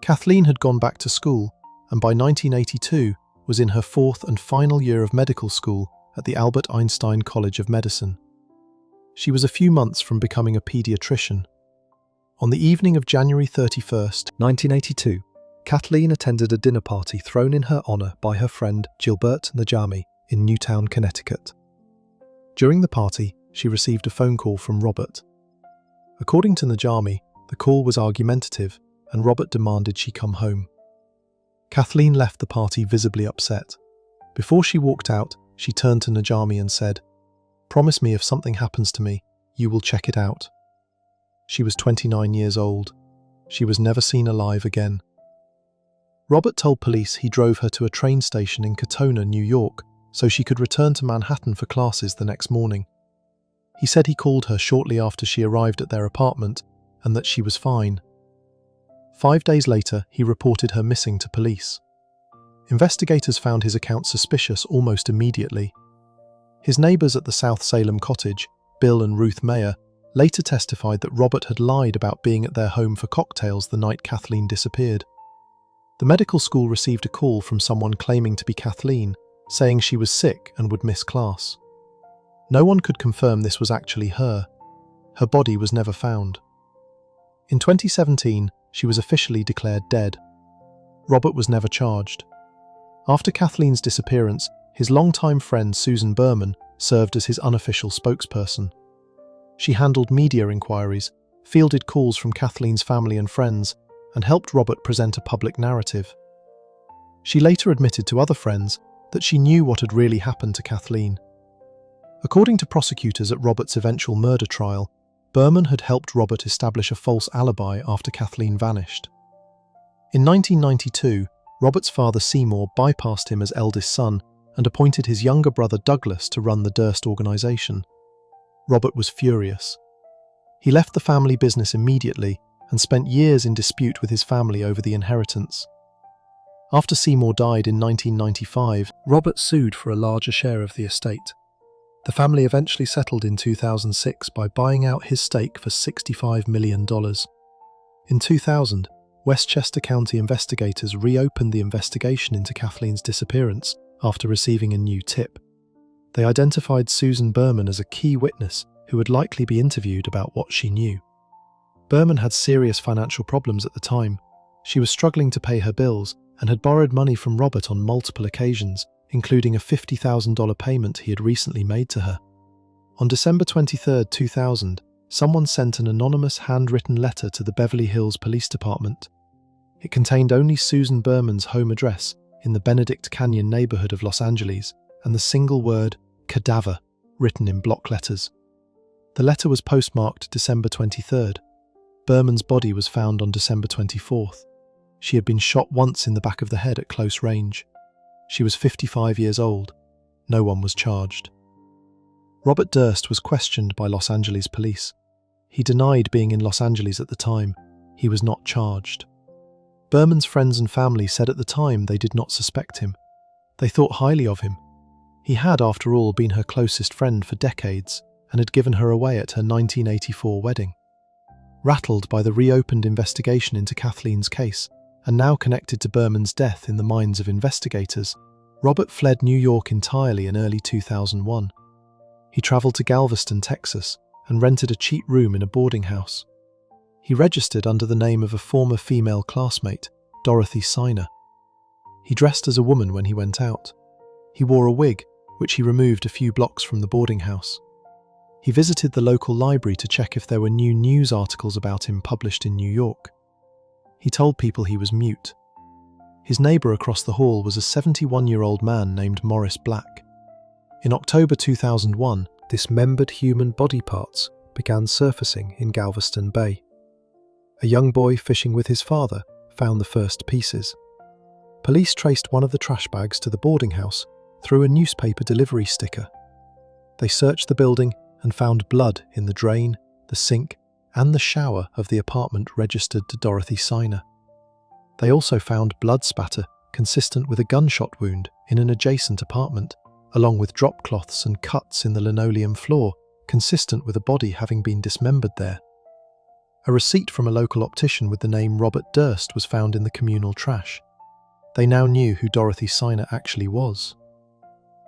Kathleen had gone back to school, and by 1982 was in her 4th and final year of medical school at the Albert Einstein College of Medicine. She was a few months from becoming a pediatrician. On the evening of January 31, 1982, Kathleen attended a dinner party thrown in her honor by her friend Gilbert Najami in Newtown, Connecticut. During the party, she received a phone call from Robert. According to Najami, the call was argumentative and Robert demanded she come home. Kathleen left the party visibly upset. Before she walked out, she turned to Najami and said, "Promise me if something happens to me, you will check it out." She was 29 years old. She was never seen alive again. Robert told police he drove her to a train station in Katona, New York, so she could return to Manhattan for classes the next morning. He said he called her shortly after she arrived at their apartment and that she was fine. 5 days later, he reported her missing to police. Investigators found his account suspicious almost immediately. His neighbours at the South Salem cottage, Bill and Ruth Mayer, later testified that Robert had lied about being at their home for cocktails the night Kathleen disappeared. The medical school received a call from someone claiming to be Kathleen, saying she was sick and would miss class. No one could confirm this was actually her. Her body was never found. In 2017, she was officially declared dead. Robert was never charged. After Kathleen's disappearance, his longtime friend Susan Berman served as his unofficial spokesperson. She handled media inquiries, fielded calls from Kathleen's family and friends, and helped Robert present a public narrative. She later admitted to other friends that she knew what had really happened to Kathleen. According to prosecutors at Robert's eventual murder trial, Berman had helped Robert establish a false alibi after Kathleen vanished. In 1992, Robert's father Seymour bypassed him as eldest son and appointed his younger brother Douglas to run the Durst organization. Robert was furious. He left the family business immediately and spent years in dispute with his family over the inheritance. After Seymour died in 1995, Robert sued for a larger share of the estate. The family eventually settled in 2006 by buying out his stake for $65 million. In 2000, Westchester County investigators reopened the investigation into Kathleen's disappearance after receiving a new tip. They identified Susan Berman as a key witness who would likely be interviewed about what she knew. Berman had serious financial problems at the time. She was struggling to pay her bills and had borrowed money from Robert on multiple occasions, including a $50,000 payment he had recently made to her. On December 23, 2000, someone sent an anonymous handwritten letter to the Beverly Hills Police Department. It contained only Susan Berman's home address in the Benedict Canyon neighborhood of Los Angeles and the single word, cadaver, written in block letters. The letter was postmarked December 23rd. Berman's body was found on December 24th. She had been shot once in the back of the head at close range. She was 55 years old. No one was charged. Robert Durst was questioned by Los Angeles police. He denied being in Los Angeles at the time. He was not charged. Berman's friends and family said at the time they did not suspect him. They thought highly of him. He had, after all, been her closest friend for decades and had given her away at her 1984 wedding. Rattled by the reopened investigation into Kathleen's case, and now connected to Berman's death in the minds of investigators, Robert fled New York entirely in early 2001. He travelled to Galveston, Texas, and rented a cheap room in a boarding house. He registered under the name of a former female classmate, Dorothy Siner. He dressed as a woman when he went out. He wore a wig, which he removed a few blocks from the boarding house. He visited the local library to check if there were new news articles about him published in New York. He told people he was mute. His neighbour across the hall was a 71-year-old man named Morris Black. In October 2001, dismembered human body parts began surfacing in Galveston Bay. A young boy fishing with his father found the first pieces. Police traced one of the trash bags to the boarding house through a newspaper delivery sticker. They searched the building and found blood in the drain, the sink, and the shower of the apartment registered to Dorothy Siner. They also found blood spatter consistent with a gunshot wound in an adjacent apartment, along with drop cloths and cuts in the linoleum floor, consistent with a body having been dismembered there. A receipt from a local optician with the name Robert Durst was found in the communal trash. They now knew who Dorothy Siner actually was.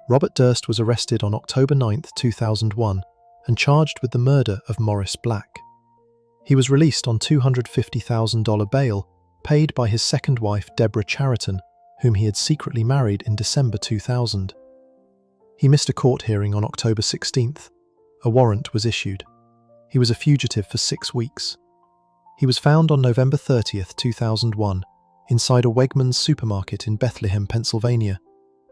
Robert Durst was arrested on October 9, 2001, and charged with the murder of Morris Black. He was released on $250,000 bail paid by his second wife Deborah Chariton, whom he had secretly married in December 2000. He missed a court hearing on October 16th. A warrant was issued. He was a fugitive for 6 weeks. He was found on November 30th, 2001, inside a Wegmans supermarket in Bethlehem, Pennsylvania,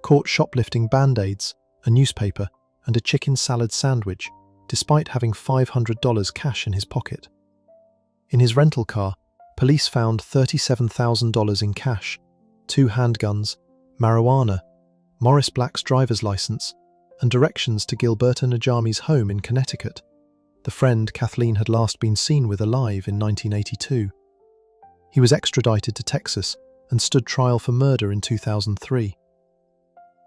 caught shoplifting Band-Aids, a newspaper, and a chicken salad sandwich, despite having $500 cash in his pocket. In his rental car, police found $37,000 in cash, 2 handguns, marijuana, Morris Black's driver's license, and directions to Gilberta Najami's home in Connecticut, the friend Kathleen had last been seen with alive in 1982. He was extradited to Texas and stood trial for murder in 2003.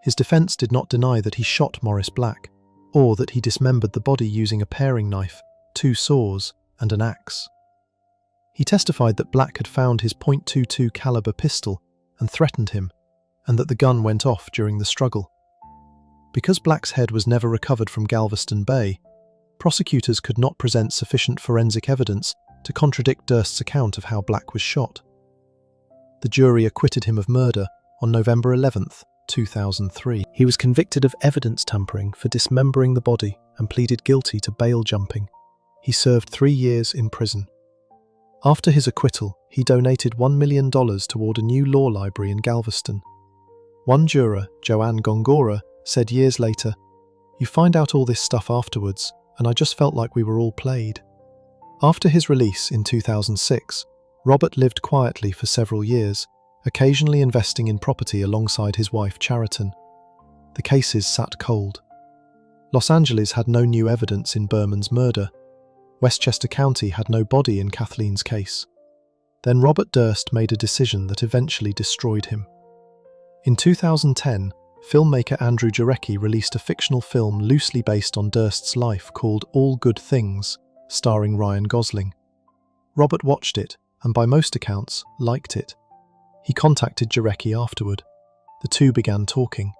His defense did not deny that he shot Morris Black, or that he dismembered the body using a paring knife, 2 saws, and an axe. He testified that Black had found his .22 caliber pistol and threatened him, and that the gun went off during the struggle. Because Black's head was never recovered from Galveston Bay, prosecutors could not present sufficient forensic evidence to contradict Durst's account of how Black was shot. The jury acquitted him of murder on November 11th, 2003. He was convicted of evidence tampering for dismembering the body and pleaded guilty to bail jumping. He served 3 years in prison. After his acquittal, he donated $1 million toward a new law library in Galveston. One juror, Joanne Gongora, said years later, "You find out all this stuff afterwards, and I just felt like we were all played." After his release in 2006, Robert lived quietly for several years, occasionally investing in property alongside his wife Chariton. The cases sat cold. Los Angeles had no new evidence in Berman's murder. Westchester County had no body in Kathleen's case. Then Robert Durst made a decision that eventually destroyed him. In 2010, filmmaker Andrew Jarecki released a fictional film loosely based on Durst's life called All Good Things, starring Ryan Gosling. Robert watched it, and by most accounts, liked it. He contacted Jarecki afterward. The two began talking.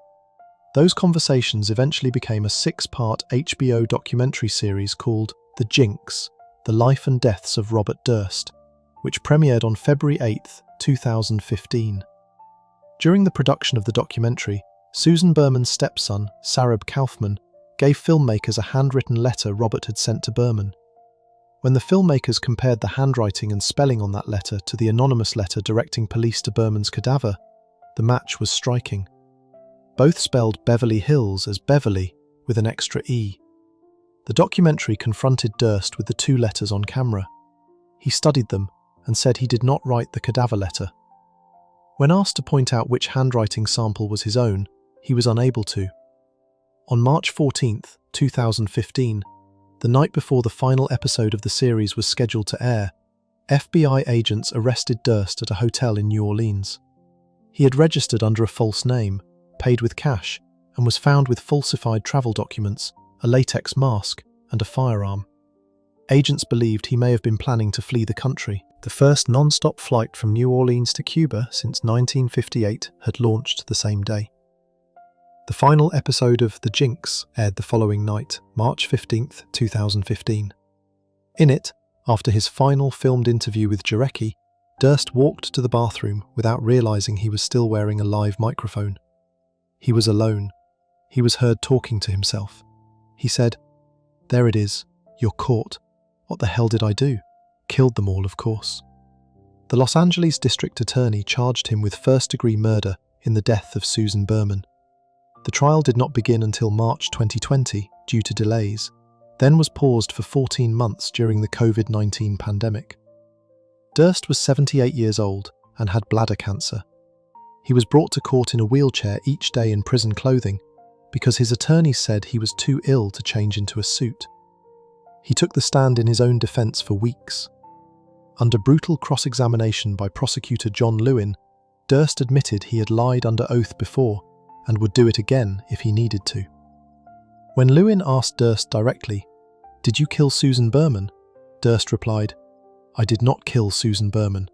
Those conversations eventually became a 6-part HBO documentary series called The Jinx, The Life and Deaths of Robert Durst, which premiered on February 8, 2015. During the production of the documentary, Susan Berman's stepson, Sarab Kaufman, gave filmmakers a handwritten letter Robert had sent to Berman. When the filmmakers compared the handwriting and spelling on that letter to the anonymous letter directing police to Berman's cadaver, the match was striking. Both spelled Beverly Hills as Beverly with an extra E. The documentary confronted Durst with the 2 letters on camera. He studied them and said he did not write the cadaver letter. When asked to point out which handwriting sample was his own, he was unable to. On March 14, 2015, the night before the final episode of the series was scheduled to air, FBI agents arrested Durst at a hotel in New Orleans. He had registered under a false name, paid with cash, and was found with falsified travel documents, a latex mask, and a firearm. Agents believed he may have been planning to flee the country. The first non-stop flight from New Orleans to Cuba since 1958 had launched the same day. The final episode of The Jinx aired the following night, March 15, 2015. In it, after his final filmed interview with Jarecki, Durst walked to the bathroom without realizing he was still wearing a live microphone. He was alone. He was heard talking to himself. He said, "There it is. You're caught. What the hell did I do? Killed them all, of course." The Los Angeles District Attorney charged him with first-degree murder in the death of Susan Berman. The trial did not begin until March 2020 due to delays, then was paused for 14 months during the COVID-19 pandemic. Durst was 78 years old and had bladder cancer. He was brought to court in a wheelchair each day in prison clothing because his attorneys said he was too ill to change into a suit. He took the stand in his own defense for weeks. Under brutal cross-examination by prosecutor John Lewin, Durst admitted he had lied under oath before and would do it again if he needed to. When Lewin asked Durst directly, "Did you kill Susan Berman?" Durst replied, "I did not kill Susan Berman,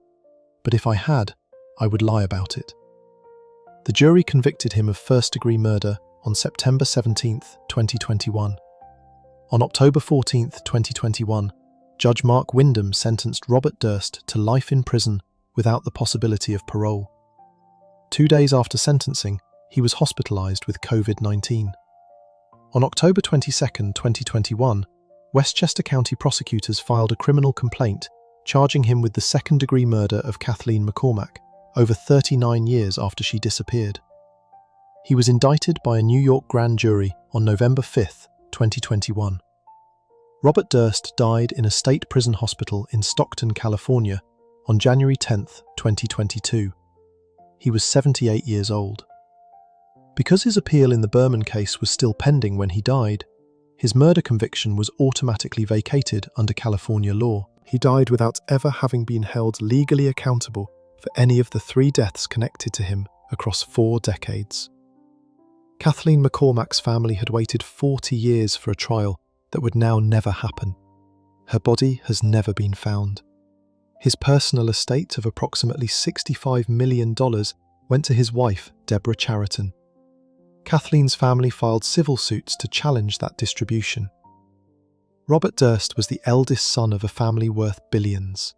but if I had, I would lie about it." The jury convicted him of first-degree murder on September 17, 2021. On October 14, 2021, Judge Mark Wyndham sentenced Robert Durst to life in prison without the possibility of parole. 2 days after sentencing, he was hospitalized with COVID-19. On October 22, 2021, Westchester County prosecutors filed a criminal complaint charging him with the second-degree murder of Kathleen McCormack over 39 years after she disappeared. He was indicted by a New York grand jury on November 5, 2021. Robert Durst died in a state prison hospital in Stockton, California, on January 10, 2022. He was 78 years old. Because his appeal in the Berman case was still pending when he died, his murder conviction was automatically vacated under California law. He died without ever having been held legally accountable for any of the 3 deaths connected to him across 4 decades. Kathleen McCormack's family had waited 40 years for a trial that would now never happen. Her body has never been found. His personal estate of approximately $65 million went to his wife, Deborah Chariton. Kathleen's family filed civil suits to challenge that distribution. Robert Durst was the eldest son of a family worth billions.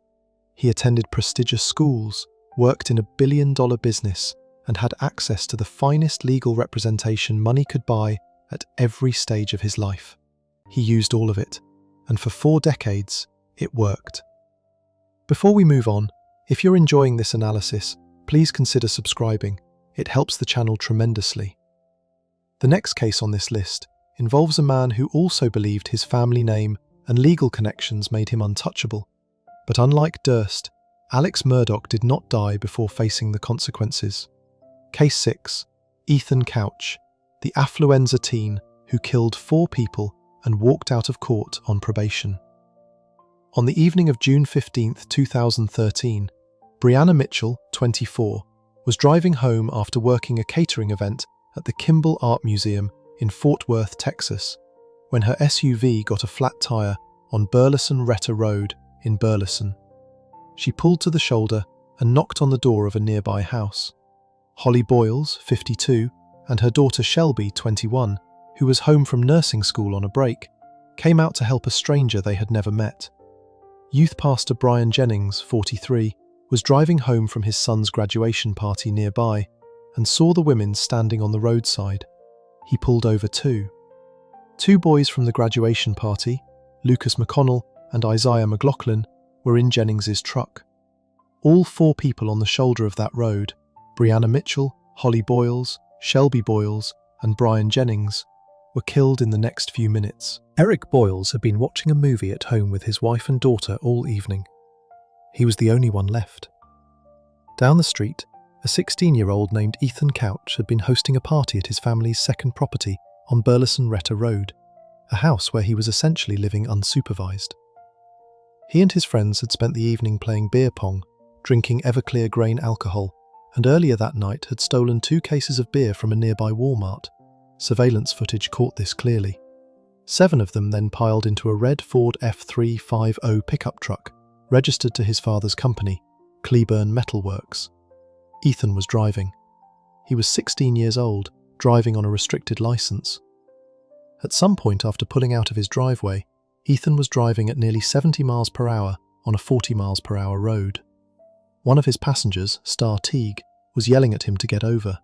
He attended prestigious schools, worked in a billion-dollar business, and had access to the finest legal representation money could buy at every stage of his life. He used all of it, and for 4 decades, it worked. Before we move on, if you're enjoying this analysis, please consider subscribing. It helps the channel tremendously. The next case on this list involves a man who also believed his family name and legal connections made him untouchable. But unlike Durst, Alex Murdaugh did not die before facing the consequences. Case 6. Ethan Couch, the affluenza teen who killed 4 people and walked out of court on probation. On the evening of June 15, 2013, Brianna Mitchell, 24, was driving home after working a catering event at the Kimball Art Museum in Fort Worth, Texas, when her SUV got a flat tire on Burleson-Retta Road in Burleson. She pulled to the shoulder and knocked on the door of a nearby house. Holly Boyles, 52, and her daughter Shelby, 21, who was home from nursing school on a break, came out to help a stranger they had never met. Youth pastor Brian Jennings, 43, was driving home from his son's graduation party nearby and saw the women standing on the roadside. He pulled over too. 2 boys from the graduation party, Lucas McConnell and Isaiah McLaughlin, were in Jennings's truck. All 4 people on the shoulder of that road, Brianna Mitchell, Holly Boyles, Shelby Boyles, and Brian Jennings, were killed in the next few minutes. Eric Boyles had been watching a movie at home with his wife and daughter all evening. He was the only one left. Down the street, a 16-year-old named Ethan Couch had been hosting a party at his family's second property on Burleson-Retta Road, a house where he was essentially living unsupervised. He and his friends had spent the evening playing beer pong, drinking Everclear grain alcohol, and earlier that night had stolen 2 cases of beer from a nearby Walmart. Surveillance footage caught this clearly. 7 of them then piled into a red Ford F350 pickup truck, registered to his father's company, Cleburne Metal Works. Ethan was driving. He was 16 years old, driving on a restricted license. At some point after pulling out of his driveway, Ethan was driving at nearly 70 miles per hour on a 40 miles per hour road. One of his passengers, Star Teague, was yelling at him to get over.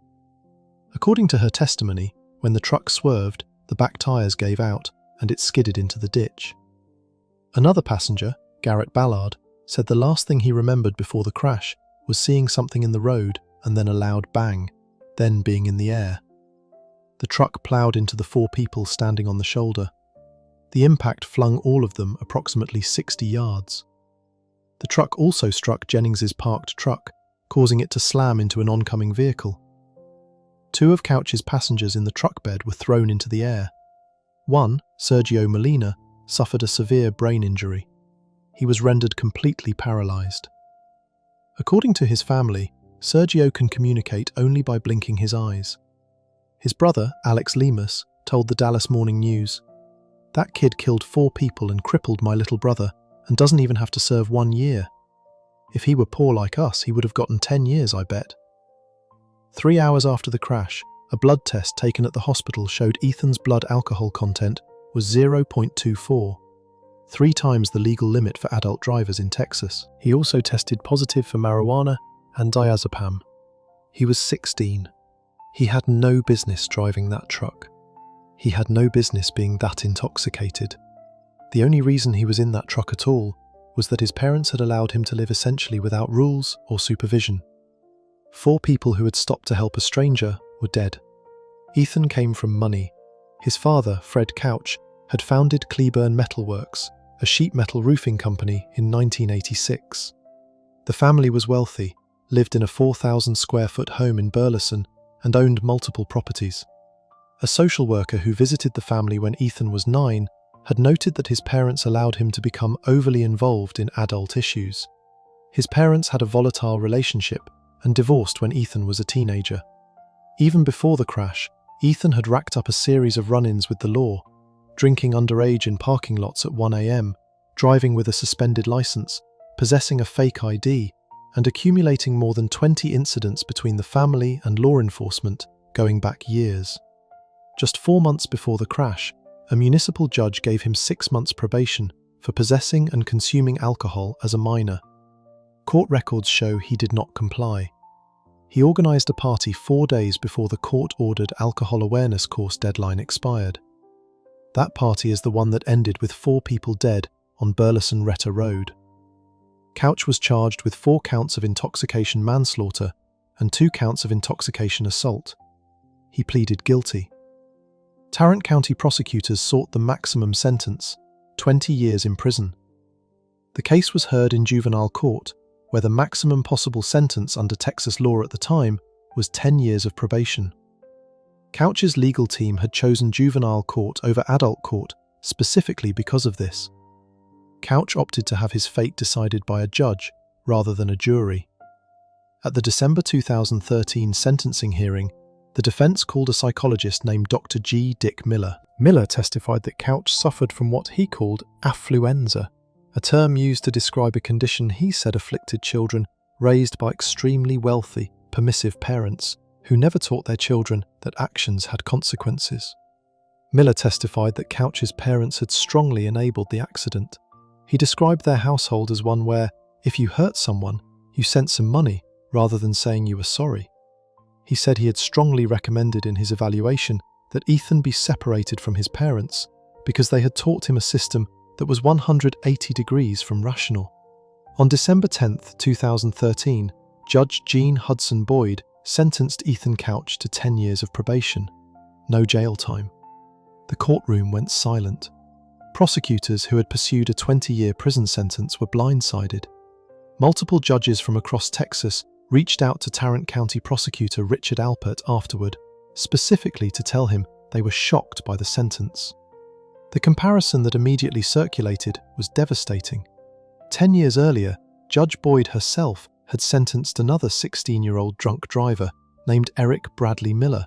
According to her testimony, when the truck swerved, the back tyres gave out and it skidded into the ditch. Another passenger, Garrett Ballard, said the last thing he remembered before the crash was seeing something in the road and then a loud bang, then being in the air. The truck ploughed into the 4 people standing on the shoulder. The impact flung all of them approximately 60 yards. The truck also struck Jennings's parked truck, causing it to slam into an oncoming vehicle. 2 of Couch's passengers in the truck bed were thrown into the air. One, Sergio Molina, suffered a severe brain injury. He was rendered completely paralysed. According to his family, Sergio can communicate only by blinking his eyes. His brother, Alex Lemus, told the Dallas Morning News, "That kid killed 4 people and crippled my little brother and doesn't even have to serve 1 year. If he were poor like us, he would have gotten 10 years, I bet." 3 hours after the crash, a blood test taken at the hospital showed Ethan's blood alcohol content was 0.24, 3 times the legal limit for adult drivers in Texas. He also tested positive for marijuana and diazepam. He was 16. He had no business driving that truck. He had no business being that intoxicated. The only reason he was in that truck at all was that his parents had allowed him to live essentially without rules or supervision. 4 people who had stopped to help a stranger were dead. Ethan came from money. His father, Fred Couch, had founded Cleburne Metalworks, a sheet metal roofing company, in 1986. The family was wealthy, lived in a 4,000 square foot home in Burleson, and owned multiple properties. A social worker who visited the family when Ethan was 9 had noted that his parents allowed him to become overly involved in adult issues. His parents had a volatile relationship and divorced when Ethan was a teenager. Even before the crash, Ethan had racked up a series of run-ins with the law, drinking underage in parking lots at 1 a.m, driving with a suspended license, possessing a fake ID, and accumulating more than 20 incidents between the family and law enforcement going back years. Just 4 months before the crash, a municipal judge gave him 6 months probation for possessing and consuming alcohol as a minor. Court records show he did not comply. He organised a party 4 days before the court-ordered alcohol awareness course deadline expired. That party is the one that ended with 4 people dead on Burleson-Retta Road. Couch was charged with 4 counts of intoxication manslaughter and 2 counts of intoxication assault. He pleaded guilty. Tarrant County prosecutors sought the maximum sentence, 20 years in prison. The case was heard in juvenile court, where the maximum possible sentence under Texas law at the time was 10 years of probation. Couch's legal team had chosen juvenile court over adult court specifically because of this. Couch opted to have his fate decided by a judge rather than a jury. At the December 2013 sentencing hearing, the defense called a psychologist named Dr. G. Dick Miller. Miller testified that Couch suffered from what he called affluenza, a term used to describe a condition he said afflicted children raised by extremely wealthy, permissive parents who never taught their children that actions had consequences. Miller testified that Couch's parents had strongly enabled the accident. He described their household as one where, if you hurt someone, you sent some money rather than saying you were sorry. He said he had strongly recommended in his evaluation that Ethan be separated from his parents because they had taught him a system that was 180 degrees from rational. On December 10, 2013, Judge Gene Hudson Boyd sentenced Ethan Couch to 10 years of probation, no jail time. The courtroom went silent. Prosecutors who had pursued a 20-year prison sentence were blindsided. Multiple judges from across Texas reached out to Tarrant County prosecutor Richard Alpert afterward, specifically to tell him they were shocked by the sentence. The comparison that immediately circulated was devastating. 10 years earlier, Judge Boyd herself had sentenced another 16-year-old drunk driver named Eric Bradley Miller,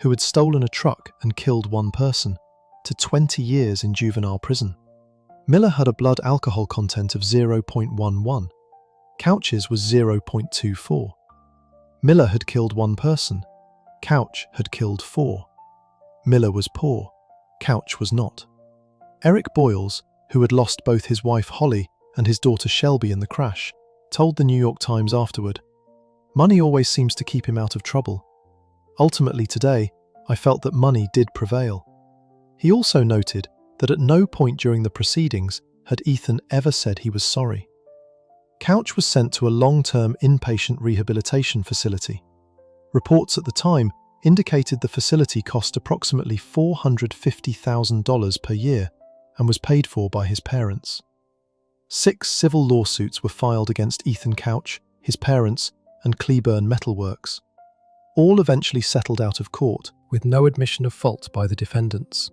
who had stolen a truck and killed 1 person, to 20 years in juvenile prison. Miller had a blood alcohol content of 0.11. Couch's was 0.24. Miller had killed 1 person. Couch had killed 4. Miller was poor. Couch was not. Eric Boyles, who had lost both his wife Holly and his daughter Shelby in the crash, told the New York Times afterward, "Money always seems to keep him out of trouble. Ultimately today, I felt that money did prevail." He also noted that at no point during the proceedings had Ethan ever said he was sorry. Couch was sent to a long-term inpatient rehabilitation facility. Reports at the time indicated the facility cost approximately $450,000 per year and was paid for by his parents. 6 civil lawsuits were filed against Ethan Couch, his parents, and Cleburne Metalworks. All eventually settled out of court, with no admission of fault by the defendants.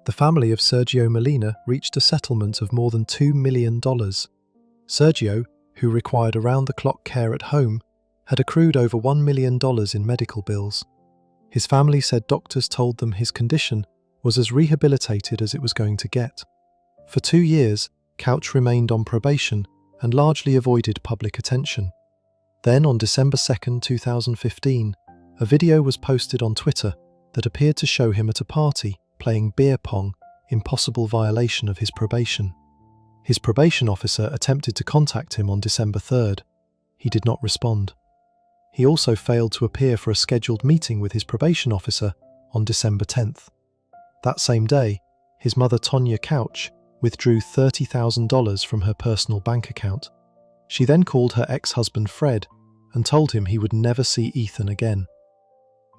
The family of Sergio Molina reached a settlement of more than $2 million. Sergio, who required around-the-clock care at home, had accrued over $1 million in medical bills. His family said doctors told them his condition was as rehabilitated as it was going to get. For 2 years, Couch remained on probation and largely avoided public attention. Then, on December 2, 2015, a video was posted on Twitter that appeared to show him at a party playing beer pong in possible violation of his probation. His probation officer attempted to contact him on December 3rd. He did not respond. He also failed to appear for a scheduled meeting with his probation officer on December 10th. That same day, his mother Tonya Couch withdrew $30,000 from her personal bank account. She then called her ex-husband Fred and told him he would never see Ethan again.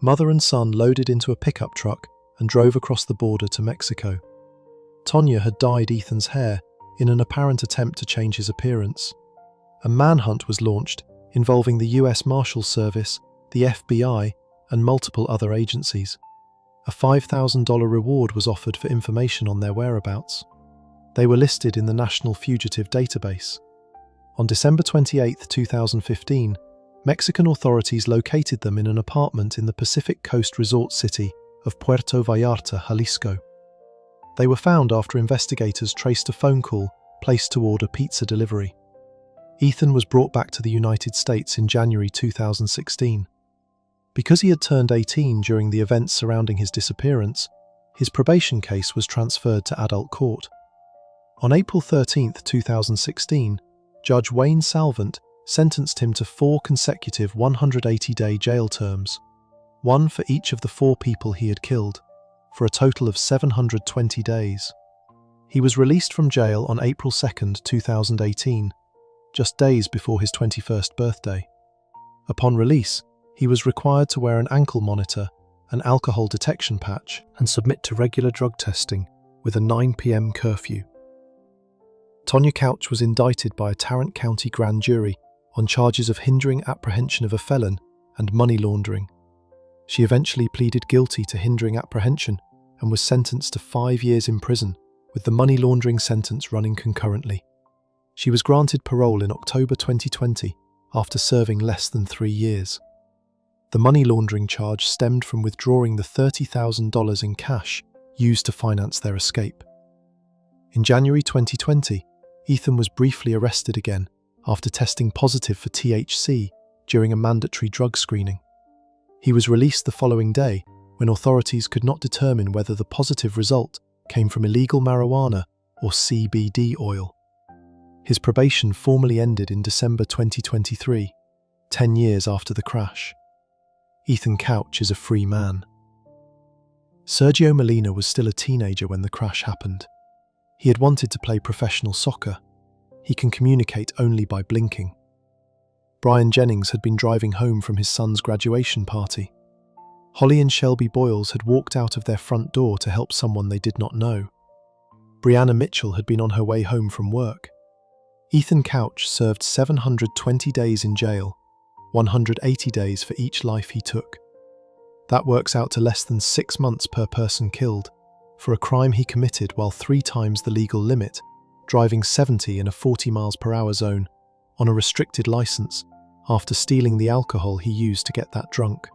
Mother and son loaded into a pickup truck and drove across the border to Mexico. Tonya had dyed Ethan's hair in an apparent attempt to change his appearance. A manhunt was launched involving the US Marshals Service, the FBI, and multiple other agencies. A $5,000 reward was offered for information on their whereabouts. They were listed in the National Fugitive Database. On December 28, 2015, Mexican authorities located them in an apartment in the Pacific Coast resort city of Puerto Vallarta, Jalisco. They were found after investigators traced a phone call placed to order pizza delivery. Ethan was brought back to the United States in January 2016. Because he had turned 18 during the events surrounding his disappearance, his probation case was transferred to adult court. On April 13, 2016, Judge Wayne Salvant sentenced him to 4 consecutive 180-day jail terms, one for each of the 4 people he had killed, for a total of 720 days. He was released from jail on April 2, 2018, just days before his 21st birthday. Upon release, he was required to wear an ankle monitor, an alcohol detection patch, and submit to regular drug testing with a 9 p.m. curfew. Tonya Couch was indicted by a Tarrant County grand jury on charges of hindering apprehension of a felon and money laundering. She eventually pleaded guilty to hindering apprehension and was sentenced to 5 years in prison, with the money laundering sentence running concurrently. She was granted parole in October 2020 after serving less than 3 years. The money laundering charge stemmed from withdrawing the $30,000 in cash used to finance their escape. In January 2020, Ethan was briefly arrested again after testing positive for THC during a mandatory drug screening. He was released the following day when authorities could not determine whether the positive result came from illegal marijuana or CBD oil. His probation formally ended in December 2023, 10 years after the crash. Ethan Couch is a free man. Sergio Molina was still a teenager when the crash happened. He had wanted to play professional soccer. He can communicate only by blinking. Brian Jennings had been driving home from his son's graduation party. Holly and Shelby Boyles had walked out of their front door to help someone they did not know. Brianna Mitchell had been on her way home from work. Ethan Couch served 720 days in jail, 180 days for each life he took. That works out to less than 6 months per person killed, for a crime he committed while 3 times the legal limit, driving 70 in a 40 miles per hour zone, on a restricted license, after stealing the alcohol he used to get that drunk.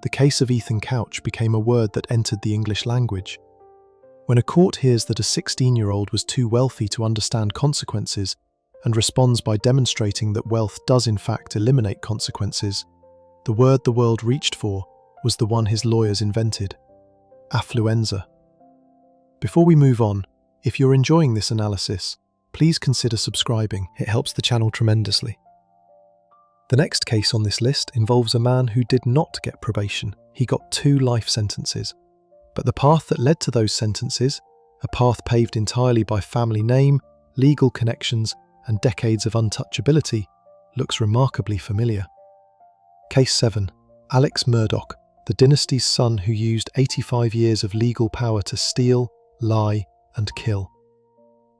The case of Ethan Couch became a word that entered the English language. When a court hears that a 16-year-old was too wealthy to understand consequences and responds by demonstrating that wealth does in fact eliminate consequences, the word the world reached for was the one his lawyers invented: affluenza. Before we move on, if you're enjoying this analysis, please consider subscribing. It helps the channel tremendously. The next case on this list involves a man who did not get probation. He got 2 life sentences. But the path that led to those sentences, a path paved entirely by family name, legal connections, and decades of untouchability, looks remarkably familiar. Case 7. Alex Murdaugh, the dynasty's son who used 85 years of legal power to steal, lie, and kill.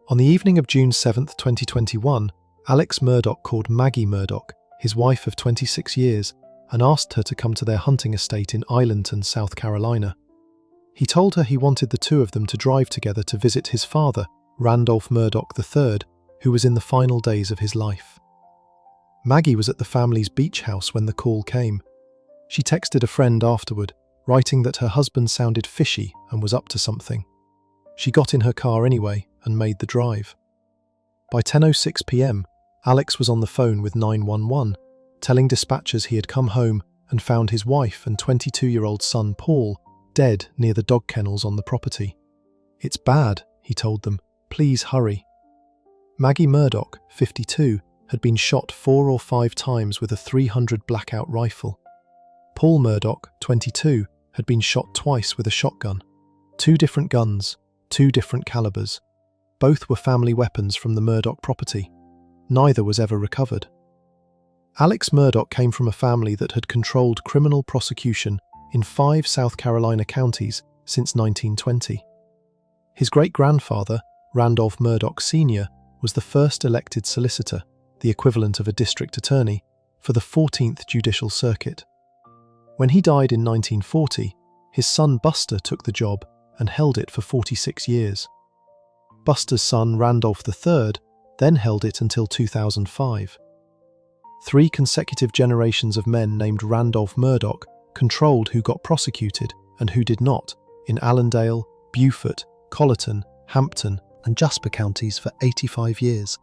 On the evening of June 7, 2021, Alex Murdaugh called Maggie Murdaugh, his wife of 26 years, and asked her to come to their hunting estate in Islandton, South Carolina. He told her he wanted the 2 of them to drive together to visit his father, Randolph Murdaugh III, who was in the final days of his life. Maggie was at the family's beach house when the call came. She texted a friend afterward, writing that her husband sounded fishy and was up to something. She got in her car anyway and made the drive. By 10:06 p.m, Alex was on the phone with 911, telling dispatchers he had come home and found his wife and 22-year-old son Paul dead near the dog kennels on the property. "It's bad," he told them. "Please hurry." Maggie Murdaugh, 52, had been shot 4 or 5 times with a .300 blackout rifle. Paul Murdaugh, 22, had been shot twice with a shotgun. 2 different guns, 2 different calibers. Both were family weapons from the Murdaugh property. Neither was ever recovered. Alex Murdaugh came from a family that had controlled criminal prosecution in 5 South Carolina counties since 1920. His great-grandfather, Randolph Murdaugh Sr., was the first elected solicitor, the equivalent of a district attorney, for the 14th Judicial Circuit. When he died in 1940, his son Buster took the job and held it for 46 years. Buster's son, Randolph III, then held it until 2005. 3 consecutive generations of men named Randolph Murdaugh controlled who got prosecuted and who did not in Allendale, Beaufort, Colleton, Hampton, and Jasper counties for 85 years,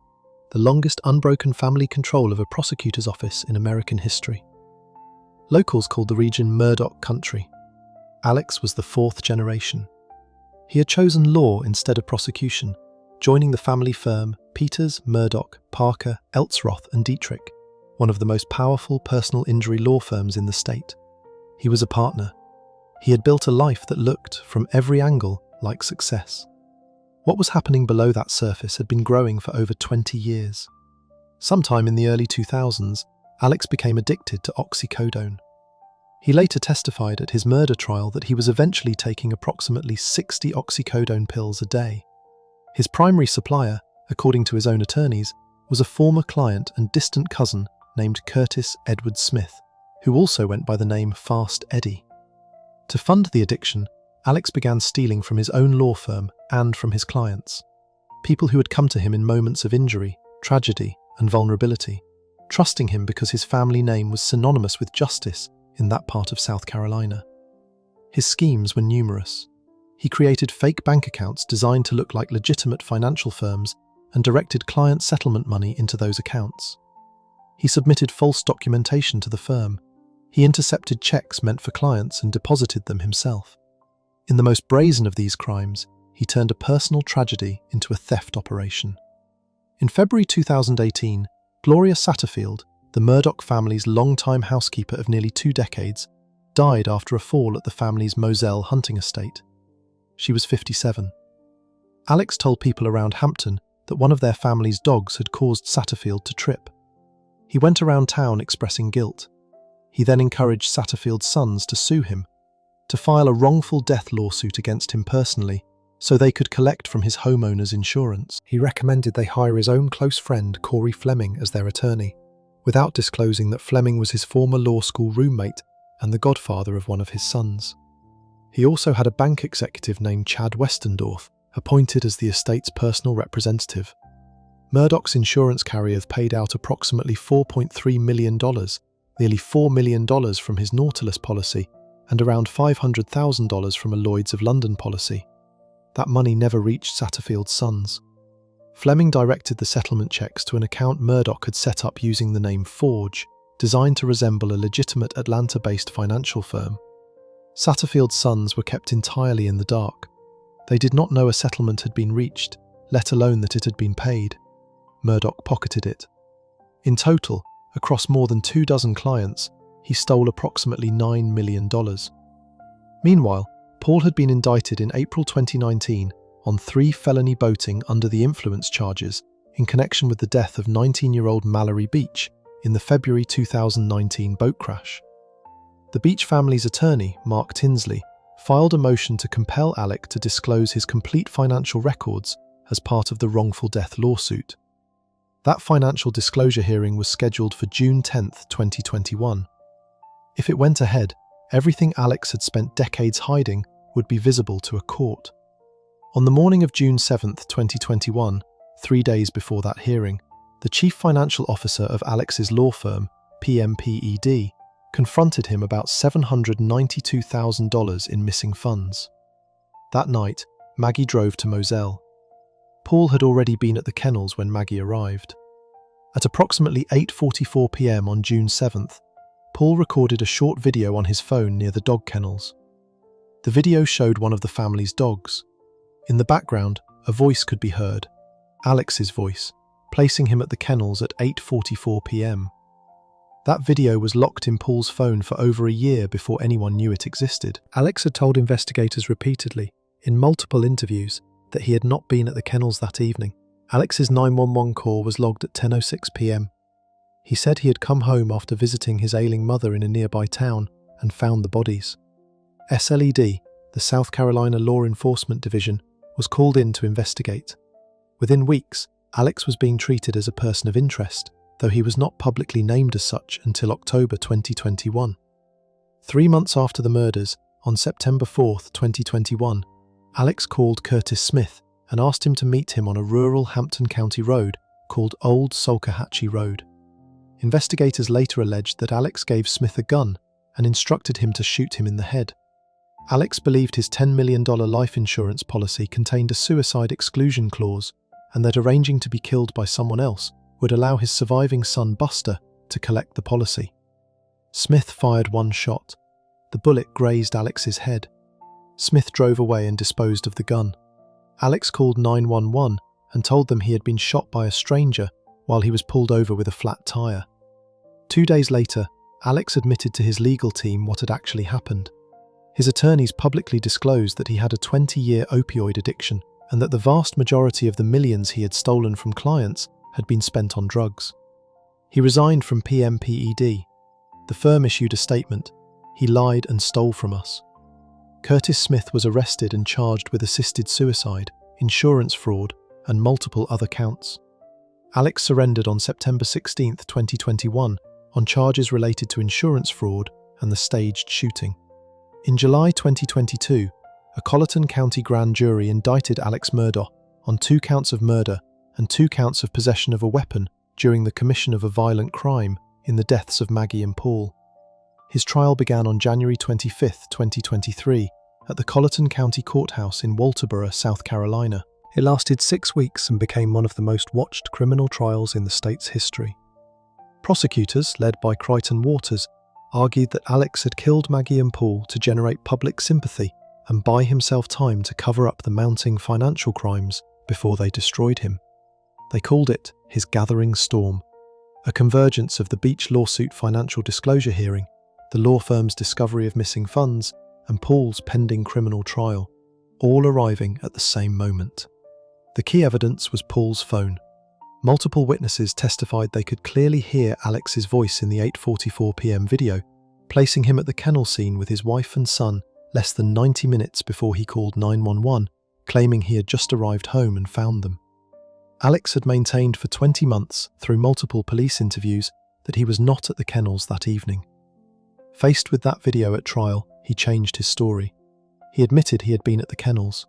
the longest unbroken family control of a prosecutor's office in American history. Locals called the region Murdaugh Country. Alex was the 4th generation. He had chosen law instead of prosecution, joining the family firm Peters, Murdaugh, Parker, Eltzroth and Dietrich, one of the most powerful personal injury law firms in the state. He was a partner. He had built a life that looked, from every angle, like success. What was happening below that surface had been growing for over 20 years. Sometime in the early 2000s, Alex became addicted to oxycodone. He later testified at his murder trial that he was eventually taking approximately 60 oxycodone pills a day. His primary supplier, according to his own attorneys, was a former client and distant cousin named Curtis Edward Smith, who also went by the name Fast Eddie. To fund the addiction, Alex began stealing from his own law firm and from his clients, people who had come to him in moments of injury, tragedy, and vulnerability, trusting him because his family name was synonymous with justice in that part of South Carolina. His schemes were numerous. He created fake bank accounts designed to look like legitimate financial firms and directed client settlement money into those accounts. He submitted false documentation to the firm. He intercepted checks meant for clients and deposited them himself. In the most brazen of these crimes, he turned a personal tragedy into a theft operation. In February 2018, Gloria Satterfield, the Murdaugh family's longtime housekeeper of nearly 2 decades, died after a fall at the family's Moselle hunting estate. She was 57. Alex told people around Hampton that one of their family's dogs had caused Satterfield to trip. He went around town expressing guilt. He then encouraged Satterfield's sons to sue him, to file a wrongful death lawsuit against him personally, so they could collect from his homeowner's insurance. He recommended they hire his own close friend Corey Fleming as their attorney, without disclosing that Fleming was his former law school roommate and the godfather of one of his sons. He also had a bank executive named Chad Westendorf appointed as the estate's personal representative. Murdaugh's insurance carrier paid out approximately $4.3 million, nearly $4 million from his Nautilus policy, and around $500,000 from a Lloyd's of London policy. That money never reached Satterfield's sons. Fleming directed the settlement checks to an account Murdaugh had set up using the name Forge, designed to resemble a legitimate Atlanta-based financial firm. Satterfield's sons were kept entirely in the dark. They did not know a settlement had been reached, let alone that it had been paid. Murdaugh pocketed it. In total, across more than 24 clients, he stole approximately $9 million. Meanwhile, Paul had been indicted in April 2019 on 3 felony boating under the influence charges in connection with the death of 19-year-old Mallory Beach in the February 2019 boat crash. The Beach family's attorney, Mark Tinsley, filed a motion to compel Alec to disclose his complete financial records as part of the wrongful death lawsuit. That financial disclosure hearing was scheduled for June 10, 2021. If it went ahead, everything Alex had spent decades hiding would be visible to a court. On the morning of June 7, 2021, 3 days before that hearing, the chief financial officer of Alex's law firm, PMPED, confronted him about $792,000 in missing funds. That night, Maggie drove to Moselle. Paul had already been at the kennels when Maggie arrived. At approximately 8:44 p.m. on June 7th, Paul recorded a short video on his phone near the dog kennels. The video showed one of the family's dogs. In the background, a voice could be heard, Alex's voice, placing him at the kennels at 8:44 p.m. That video was locked in Paul's phone for over a year before anyone knew it existed. Alex had told investigators repeatedly, in multiple interviews, that he had not been at the kennels that evening. Alex's 911 call was logged at 10:06 p.m. He said he had come home after visiting his ailing mother in a nearby town and found the bodies. SLED, the South Carolina Law Enforcement Division, was called in to investigate. Within weeks, Alex was being treated as a person of interest, though he was not publicly named as such until October 2021. 3 months after the murders, on September 4, 2021, Alex called Curtis Smith and asked him to meet him on a rural Hampton County road called Old Salkehatchie Road. Investigators later alleged that Alex gave Smith a gun and instructed him to shoot him in the head. Alex believed his $10 million life insurance policy contained a suicide exclusion clause and that arranging to be killed by someone else would allow his surviving son Buster to collect the policy. Smith fired one shot. The bullet grazed Alex's head. Smith drove away and disposed of the gun. Alex called 911 and told them he had been shot by a stranger while he was pulled over with a flat tire. 2 days later, Alex admitted to his legal team what had actually happened. His attorneys publicly disclosed that he had a 20-year opioid addiction and that the vast majority of the millions he had stolen from clients had been spent on drugs. He resigned from PMPED. The firm issued a statement, "He lied and stole from us." Curtis Smith was arrested and charged with assisted suicide, insurance fraud, and multiple other counts. Alex surrendered on September 16, 2021, on charges related to insurance fraud and the staged shooting. In July 2022, a Colleton County grand jury indicted Alex Murdaugh on 2 counts of murder and 2 counts of possession of a weapon during the commission of a violent crime in the deaths of Maggie and Paul. His trial began on January 25, 2023, at the Colleton County Courthouse in Walterboro, South Carolina. It lasted 6 weeks and became one of the most watched criminal trials in the state's history. Prosecutors, led by Crichton Waters, argued that Alex had killed Maggie and Paul to generate public sympathy and buy himself time to cover up the mounting financial crimes before they destroyed him. They called it his gathering storm, a convergence of the Beach lawsuit financial disclosure hearing, the law firm's discovery of missing funds, and Paul's pending criminal trial, all arriving at the same moment. The key evidence was Paul's phone. Multiple witnesses testified they could clearly hear Alex's voice in the 8:44 p.m. video, placing him at the kennel scene with his wife and son less than 90 minutes before he called 911, claiming he had just arrived home and found them. Alex had maintained for 20 months, through multiple police interviews, that he was not at the kennels that evening. Faced with that video at trial, he changed his story. He admitted he had been at the kennels.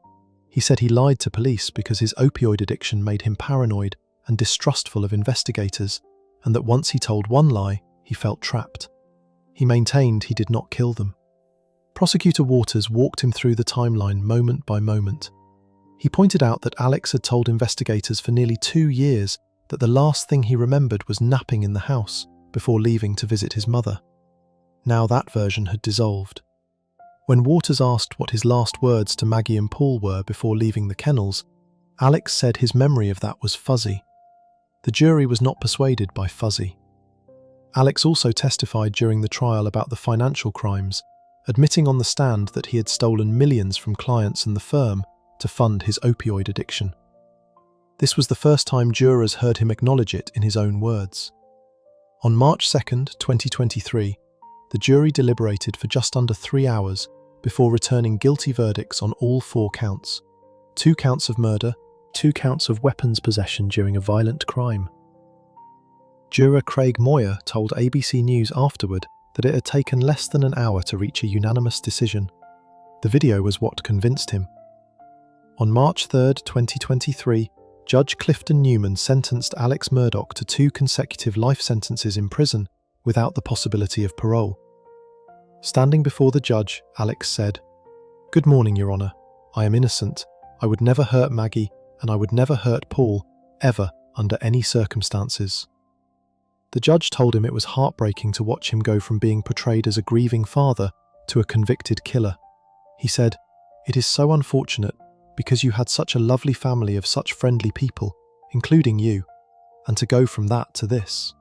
He said he lied to police because his opioid addiction made him paranoid and distrustful of investigators, and that once he told one lie, he felt trapped. He maintained he did not kill them. Prosecutor Waters walked him through the timeline moment by moment. He pointed out that Alex had told investigators for nearly 2 years that the last thing he remembered was napping in the house before leaving to visit his mother. Now that version had dissolved. When Waters asked what his last words to Maggie and Paul were before leaving the kennels, Alex said his memory of that was fuzzy. The jury was not persuaded by fuzzy. Alex also testified during the trial about the financial crimes, admitting on the stand that he had stolen millions from clients and the firm to fund his opioid addiction. This was the first time jurors heard him acknowledge it in his own words. On March 2, 2023, the jury deliberated for just under 3 hours before returning guilty verdicts on all 4 counts: 2 counts of murder, 2 counts of weapons possession during a violent crime. Juror Craig Moyer told ABC News afterward that it had taken less than an hour to reach a unanimous decision. The video was what convinced him. On March 3, 2023, Judge Clifton Newman sentenced Alex Murdaugh to 2 consecutive life sentences in prison without the possibility of parole. Standing before the judge, Alex said, "Good morning, Your Honor. I am innocent. I would never hurt Maggie, and I would never hurt Paul, ever, under any circumstances." The judge told him it was heartbreaking to watch him go from being portrayed as a grieving father to a convicted killer. He said, "It is so unfortunate because you had such a lovely family of such friendly people, including you, and to go from that to this."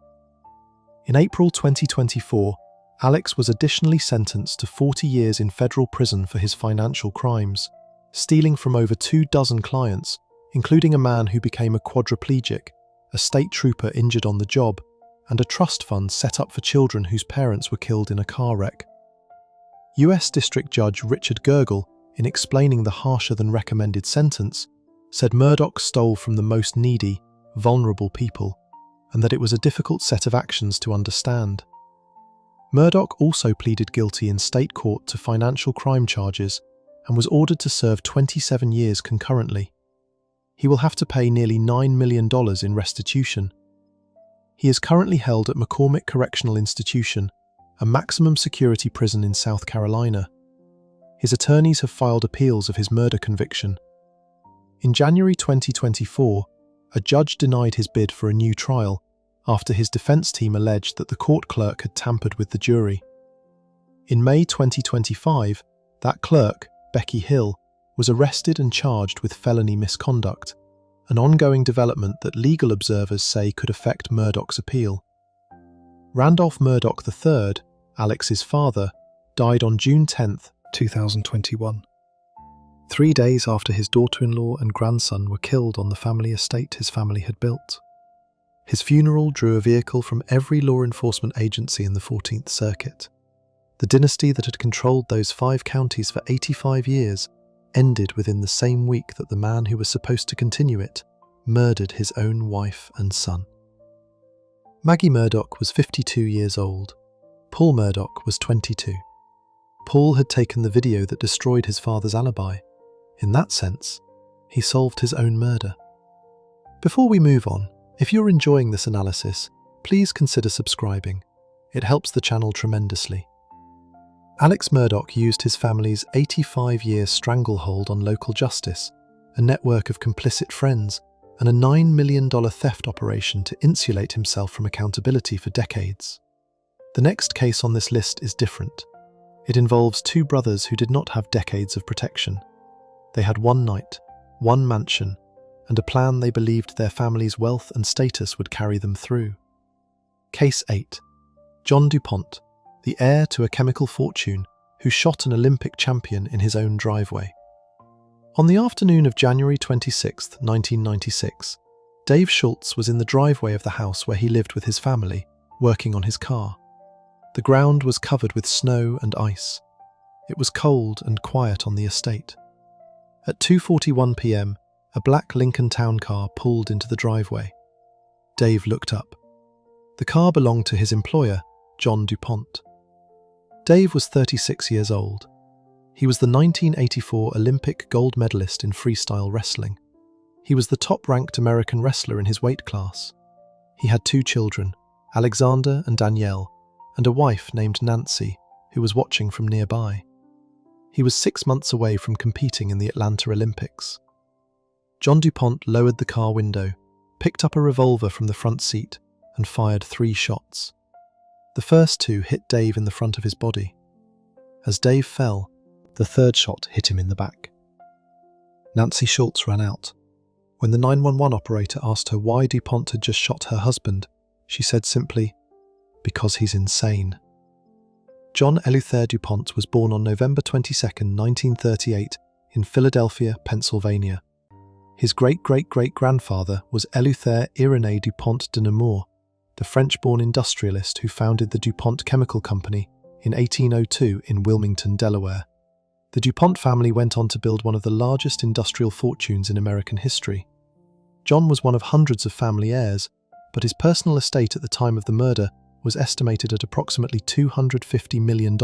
In April 2024, Alex was additionally sentenced to 40 years in federal prison for his financial crimes. stealing from over 24 clients, including a man who became a quadriplegic, a state trooper injured on the job, and a trust fund set up for children whose parents were killed in a car wreck. US District Judge Richard Gergel, in explaining the harsher-than-recommended sentence, said Murdaugh stole from the most needy, vulnerable people, and that it was a difficult set of actions to understand. Murdaugh also pleaded guilty in state court to financial crime charges and was ordered to serve 27 years concurrently. He will have to pay nearly $9 million in restitution. He is currently held at McCormick Correctional Institution, a maximum security prison in South Carolina. His attorneys have filed appeals of his murder conviction. In January 2024, a judge denied his bid for a new trial after his defense team alleged that the court clerk had tampered with the jury. In May 2025, that clerk, Becky Hill, was arrested and charged with felony misconduct, an ongoing development that legal observers say could affect Murdaugh's appeal. Randolph Murdaugh III, Alex's father, died on June 10, 2021. 3 days after his daughter-in-law and grandson were killed on the family estate his family had built. His funeral drew a vehicle from every law enforcement agency in the 14th Circuit. The dynasty that had controlled those 5 counties for 85 years ended within the same week that the man who was supposed to continue it murdered his own wife and son. Maggie Murdaugh was 52 years old. Paul Murdaugh was 22. Paul had taken the video that destroyed his father's alibi. In that sense, he solved his own murder. Before we move on, if you're enjoying this analysis, please consider subscribing. It helps the channel tremendously. Alex Murdaugh used his family's 85-year stranglehold on local justice, a network of complicit friends, and a $9 million theft operation to insulate himself from accountability for decades. The next case on this list is different. It involves 2 brothers who did not have decades of protection. They had one night, one mansion, and a plan they believed their family's wealth and status would carry them through. Case 8. John DuPont, the heir to a chemical fortune who shot an Olympic champion in his own driveway. On the afternoon of January 26, 1996, Dave Schultz was in the driveway of the house where he lived with his family, working on his car. The ground was covered with snow and ice. It was cold and quiet on the estate. At 2:41 p.m, a black Lincoln Town car pulled into the driveway. Dave looked up. The car belonged to his employer, John DuPont. Dave was 36 years old. He was the 1984 Olympic gold medalist in freestyle wrestling. He was the top-ranked American wrestler in his weight class. He had 2 children, Alexander and Danielle, and a wife named Nancy, who was watching from nearby. He was 6 months away from competing in the Atlanta Olympics. John DuPont lowered the car window, picked up a revolver from the front seat, and fired 3 shots. The first 2 hit Dave in the front of his body. As Dave fell, the 3rd shot hit him in the back. Nancy Schultz ran out. When the 911 operator asked her why DuPont had just shot her husband, she said simply, "Because he's insane." John Eleuthère DuPont was born on November 22, 1938, in Philadelphia, Pennsylvania. His great-great-great-grandfather was Eleuthère Irénée DuPont de Nemours, the French-born industrialist who founded the DuPont Chemical Company in 1802 in Wilmington, Delaware. The DuPont family went on to build one of the largest industrial fortunes in American history. John was one of hundreds of family heirs, but his personal estate at the time of the murder was estimated at approximately $250 million.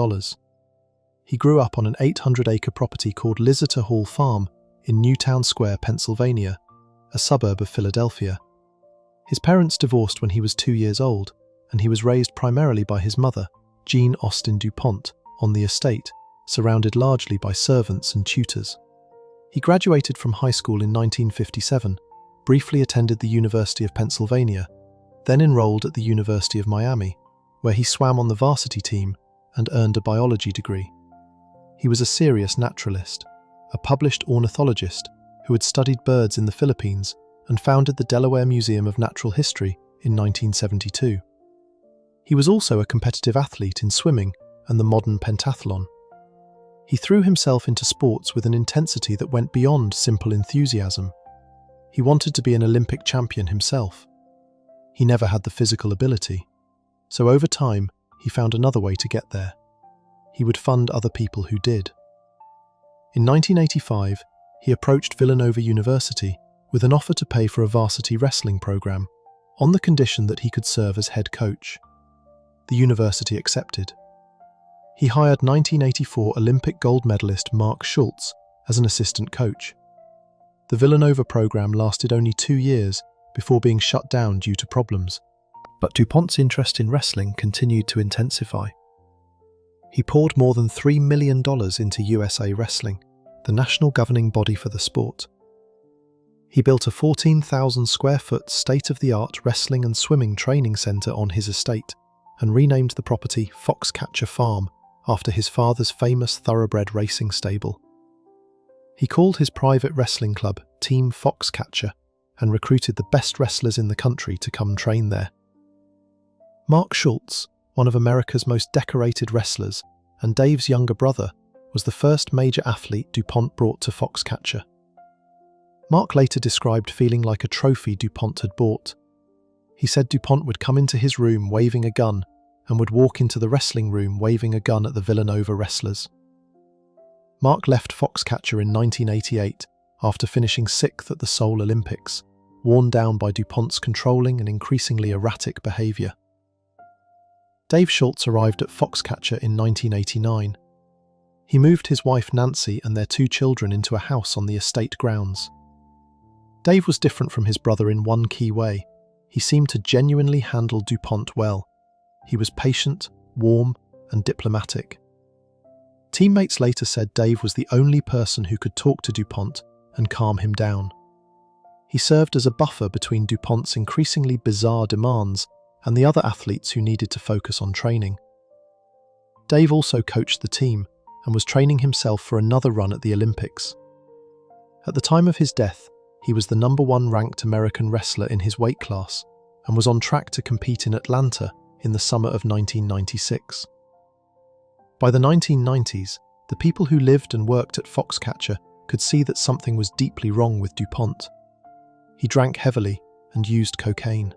He grew up on an 800-acre property called Liseter Hall Farm in Newtown Square, Pennsylvania, a suburb of Philadelphia. His parents divorced when he was 2 years old, and he was raised primarily by his mother, Jean Austin DuPont, on the estate, surrounded largely by servants and tutors. He graduated from high school in 1957, briefly attended the University of Pennsylvania, then enrolled at the University of Miami, where he swam on the varsity team and earned a biology degree. He was a serious naturalist, a published ornithologist who had studied birds in the Philippines and founded the Delaware Museum of Natural History in 1972. He was also a competitive athlete in swimming and the modern pentathlon. He threw himself into sports with an intensity that went beyond simple enthusiasm. He wanted to be an Olympic champion himself. He never had the physical ability, so over time, he found another way to get there. He would fund other people who did. In 1985, he approached Villanova University with an offer to pay for a varsity wrestling program, on the condition that he could serve as head coach. The university accepted. He hired 1984 Olympic gold medalist Mark Schultz as an assistant coach. The Villanova program lasted only 2 years before being shut down due to problems, but DuPont's interest in wrestling continued to intensify. He poured more than $3 million into USA Wrestling, the national governing body for the sport. He built a 14,000 square foot state-of-the-art wrestling and swimming training center on his estate and renamed the property Foxcatcher Farm after his father's famous thoroughbred racing stable. He called his private wrestling club Team Foxcatcher and recruited the best wrestlers in the country to come train there. Mark Schultz, one of America's most decorated wrestlers, and Dave's younger brother, was the first major athlete DuPont brought to Foxcatcher. Mark later described feeling like a trophy DuPont had bought. He said DuPont would come into his room waving a gun and would walk into the wrestling room waving a gun at the Villanova wrestlers. Mark left Foxcatcher in 1988 after finishing 6th at the Seoul Olympics, worn down by DuPont's controlling and increasingly erratic behaviour. Dave Schultz arrived at Foxcatcher in 1989. He moved his wife Nancy and their 2 children into a house on the estate grounds. Dave was different from his brother in one key way. He seemed to genuinely handle DuPont well. He was patient, warm, and diplomatic. Teammates later said Dave was the only person who could talk to DuPont and calm him down. He served as a buffer between DuPont's increasingly bizarre demands and the other athletes who needed to focus on training. Dave also coached the team and was training himself for another run at the Olympics. At the time of his death, he was the #1 ranked American wrestler in his weight class and was on track to compete in Atlanta in the summer of 1996. By the 1990s, the people who lived and worked at Foxcatcher could see that something was deeply wrong with DuPont. He drank heavily and used cocaine.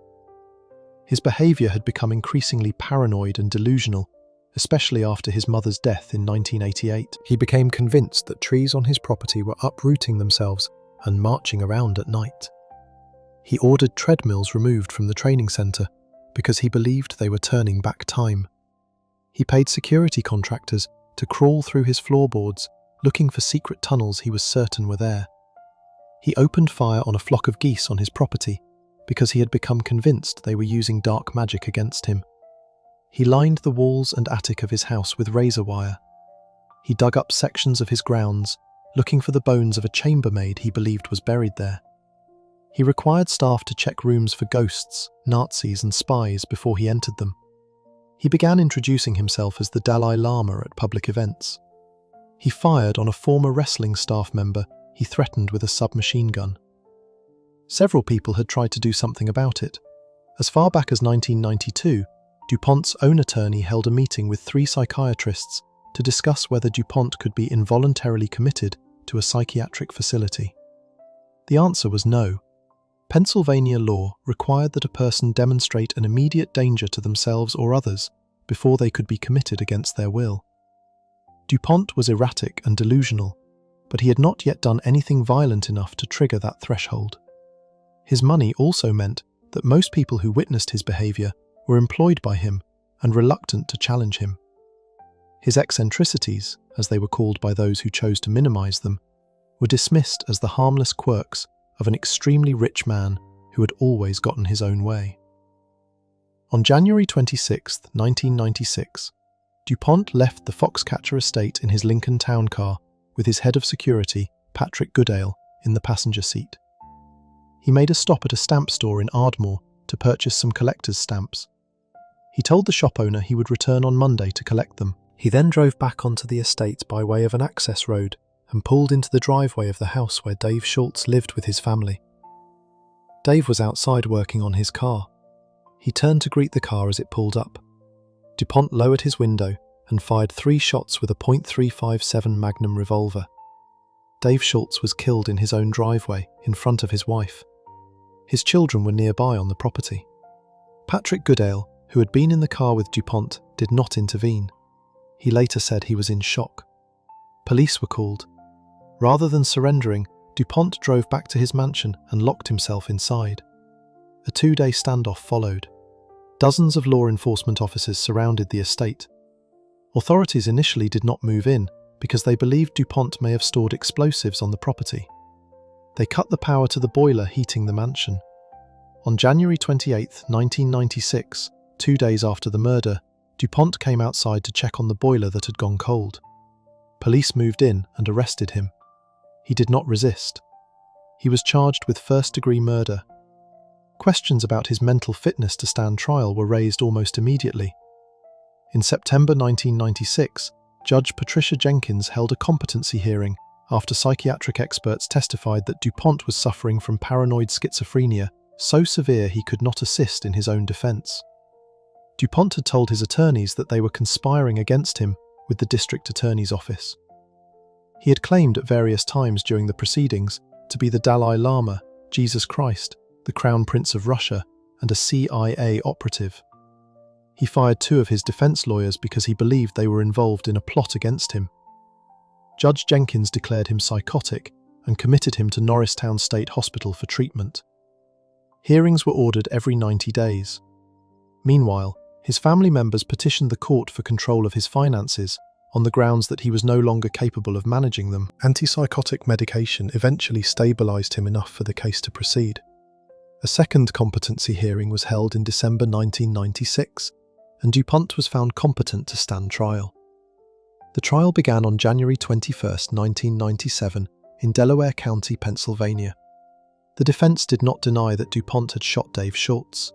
His behaviour had become increasingly paranoid and delusional, especially after his mother's death in 1988. He became convinced that trees on his property were uprooting themselves and marching around at night. He ordered treadmills removed from the training centre because he believed they were turning back time. He paid security contractors to crawl through his floorboards, looking for secret tunnels he was certain were there. He opened fire on a flock of geese on his property because he had become convinced they were using dark magic against him. He lined the walls and attic of his house with razor wire. He dug up sections of his grounds, looking for the bones of a chambermaid he believed was buried there. He required staff to check rooms for ghosts, Nazis and spies before he entered them. He began introducing himself as the Dalai Lama at public events. He fired on a former wrestling staff member he threatened with a submachine gun. Several people had tried to do something about it. As far back as 1992, DuPont's own attorney held a meeting with 3 psychiatrists to discuss whether DuPont could be involuntarily committed to a psychiatric facility. The answer was no. Pennsylvania law required that a person demonstrate an immediate danger to themselves or others before they could be committed against their will. DuPont was erratic and delusional, but he had not yet done anything violent enough to trigger that threshold. His money also meant that most people who witnessed his behaviour were employed by him and reluctant to challenge him. His eccentricities, as they were called by those who chose to minimise them, were dismissed as the harmless quirks of an extremely rich man who had always gotten his own way. On January 26, 1996, DuPont left the Foxcatcher estate in his Lincoln town car with his head of security, Patrick Goodale, in the passenger seat. He made a stop at a stamp store in Ardmore to purchase some collector's stamps. He told the shop owner he would return on Monday to collect them. He then drove back onto the estate by way of an access road and pulled into the driveway of the house where Dave Schultz lived with his family. Dave was outside working on his car. He turned to greet the car as it pulled up. DuPont lowered his window and fired 3 shots with a .357 Magnum revolver. Dave Schultz was killed in his own driveway, in front of his wife. His children were nearby on the property. Patrick Goodale, who had been in the car with DuPont, did not intervene. He later said he was in shock. Police were called. Rather than surrendering, DuPont drove back to his mansion and locked himself inside. A 2-day standoff followed. Dozens of law enforcement officers surrounded the estate. Authorities initially did not move in because they believed DuPont may have stored explosives on the property. They cut the power to the boiler heating the mansion. On January 28, 1996, 2 days after the murder, DuPont came outside to check on the boiler that had gone cold. Police moved in and arrested him. He did not resist. He was charged with first-degree murder. Questions about his mental fitness to stand trial were raised almost immediately. In September 1996, Judge Patricia Jenkins held a competency hearing after psychiatric experts testified that DuPont was suffering from paranoid schizophrenia so severe he could not assist in his own defense. DuPont had told his attorneys that they were conspiring against him with the district attorney's office. He had claimed at various times during the proceedings to be the Dalai Lama, Jesus Christ, the Crown Prince of Russia, and a CIA operative. He fired 2 of his defense lawyers because he believed they were involved in a plot against him. Judge Jenkins declared him psychotic and committed him to Norristown State Hospital for treatment. Hearings were ordered every 90 days. Meanwhile, his family members petitioned the court for control of his finances on the grounds that he was no longer capable of managing them. Antipsychotic medication eventually stabilized him enough for the case to proceed. A second competency hearing was held in December 1996, and DuPont was found competent to stand trial. The trial began on January 21, 1997, in Delaware County, Pennsylvania. The defense did not deny that DuPont had shot Dave Schultz.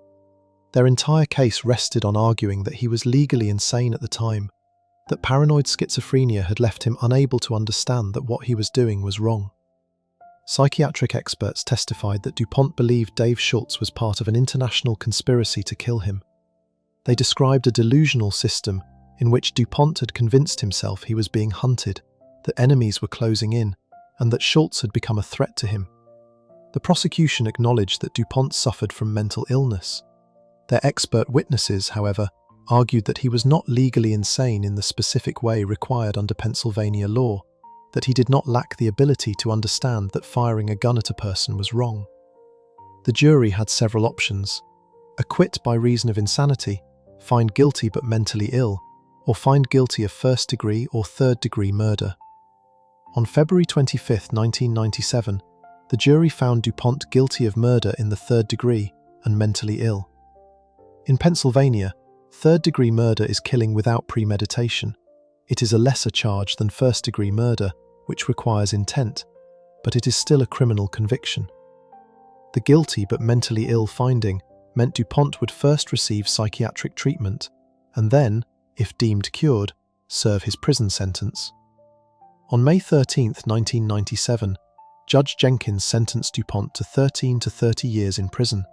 Their entire case rested on arguing that he was legally insane at the time, that paranoid schizophrenia had left him unable to understand that what he was doing was wrong. Psychiatric experts testified that DuPont believed Dave Schultz was part of an international conspiracy to kill him. They described a delusional system in which DuPont had convinced himself he was being hunted, that enemies were closing in, and that Schultz had become a threat to him. The prosecution acknowledged that DuPont suffered from mental illness. Their expert witnesses, however, argued that he was not legally insane in the specific way required under Pennsylvania law, that he did not lack the ability to understand that firing a gun at a person was wrong. The jury had several options: acquit by reason of insanity, find guilty but mentally ill, or find guilty of first-degree or third-degree murder. On February 25, 1997, the jury found DuPont guilty of murder in the third degree and mentally ill. In Pennsylvania, third-degree murder is killing without premeditation. It is a lesser charge than first-degree murder, which requires intent, but it is still a criminal conviction. The guilty but mentally ill finding meant DuPont would first receive psychiatric treatment, and then, if deemed cured, serve his prison sentence. On May 13, 1997, Judge Jenkins sentenced DuPont to 13 to 30 years in prison.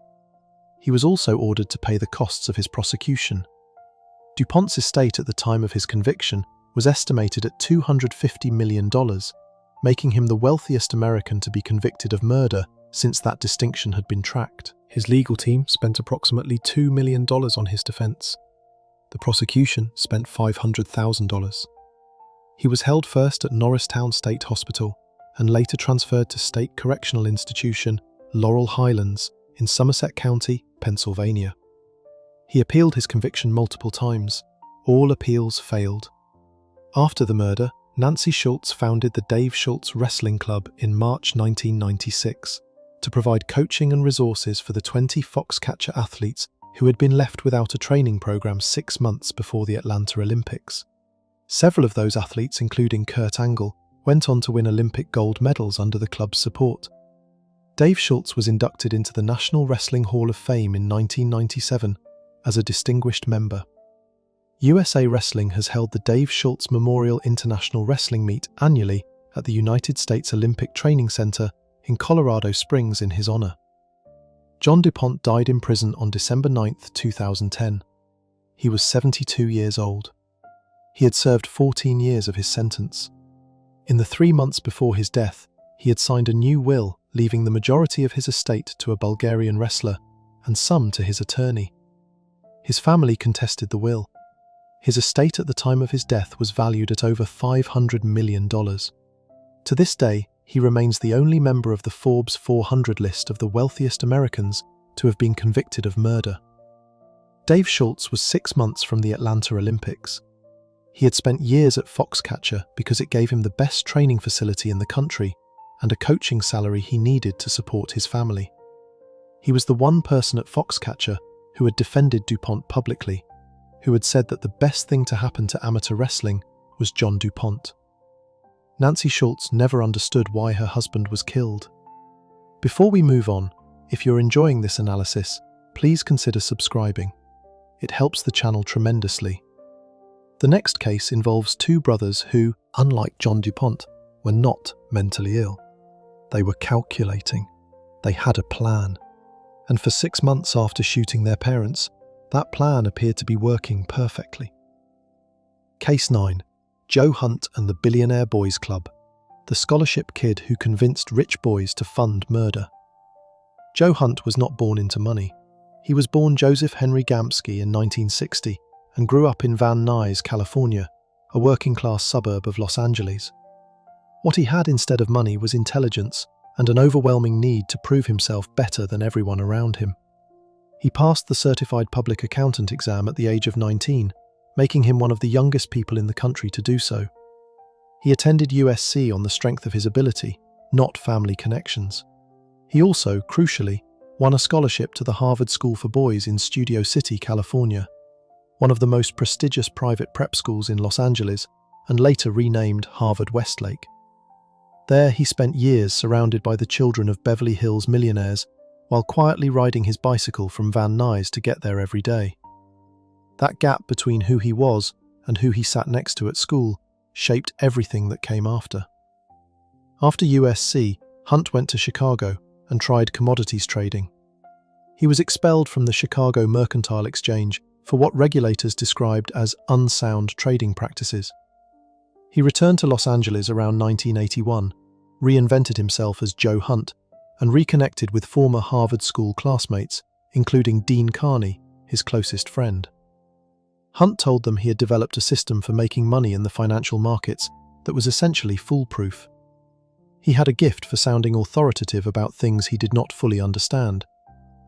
He was also ordered to pay the costs of his prosecution. DuPont's estate at the time of his conviction was estimated at $250 million, making him the wealthiest American to be convicted of murder since that distinction had been tracked. His legal team spent approximately $2 million on his defense. The prosecution spent $500,000. He was held first at Norristown State Hospital and later transferred to State Correctional Institution, Laurel Highlands, in Somerset County, Pennsylvania. He appealed his conviction multiple times. All appeals failed. After the murder, Nancy Schultz founded the Dave Schultz Wrestling Club in March 1996 to provide coaching and resources for the 20 Foxcatcher athletes who had been left without a training program 6 months before the Atlanta Olympics. Several of those athletes, including Kurt Angle, went on to win Olympic gold medals under the club's support. Dave Schultz was inducted into the National Wrestling Hall of Fame in 1997 as a distinguished member. USA Wrestling has held the Dave Schultz Memorial International Wrestling Meet annually at the United States Olympic Training Center in Colorado Springs in his honor. John DuPont died in prison on December 9, 2010. He was 72 years old. He had served 14 years of his sentence. In the 3 months before his death, he had signed a new will, leaving the majority of his estate to a Bulgarian wrestler and some to his attorney. His family contested the will. His estate at the time of his death was valued at over $500 million. To this day, he remains the only member of the Forbes 400 list of the wealthiest Americans to have been convicted of murder. Dave Schultz was 6 months from the Atlanta Olympics. He had spent years at Foxcatcher because it gave him the best training facility in the country and a coaching salary he needed to support his family. He was the one person at Foxcatcher who had defended DuPont publicly, who had said that the best thing to happen to amateur wrestling was John DuPont. Nancy Schultz never understood why her husband was killed. Before we move on, if you're enjoying this analysis, please consider subscribing. It helps the channel tremendously. The next case involves 2 brothers who, unlike John DuPont, were not mentally ill. They were calculating. They had a plan. And for 6 months after shooting their parents, that plan appeared to be working perfectly. Case 9. Joe Hunt and the Billionaire Boys Club, the scholarship kid who convinced rich boys to fund murder. Joe Hunt was not born into money. He was born Joseph Henry Gamsky in 1960 and grew up in Van Nuys, California, a working-class suburb of Los Angeles. What he had instead of money was intelligence and an overwhelming need to prove himself better than everyone around him. He passed the Certified Public Accountant exam at the age of 19, making him one of the youngest people in the country to do so. He attended USC on the strength of his ability, not family connections. He also, crucially, won a scholarship to the Harvard School for Boys in Studio City, California, one of the most prestigious private prep schools in Los Angeles, and later renamed Harvard Westlake. There he spent years surrounded by the children of Beverly Hills millionaires, while quietly riding his bicycle from Van Nuys to get there every day. That gap between who he was and who he sat next to at school shaped everything that came after. After USC, Hunt went to Chicago and tried commodities trading. He was expelled from the Chicago Mercantile Exchange for what regulators described as unsound trading practices. He returned to Los Angeles around 1981, reinvented himself as Joe Hunt, and reconnected with former Harvard School classmates, including Dean Carney, his closest friend. Hunt told them he had developed a system for making money in the financial markets that was essentially foolproof. He had a gift for sounding authoritative about things he did not fully understand,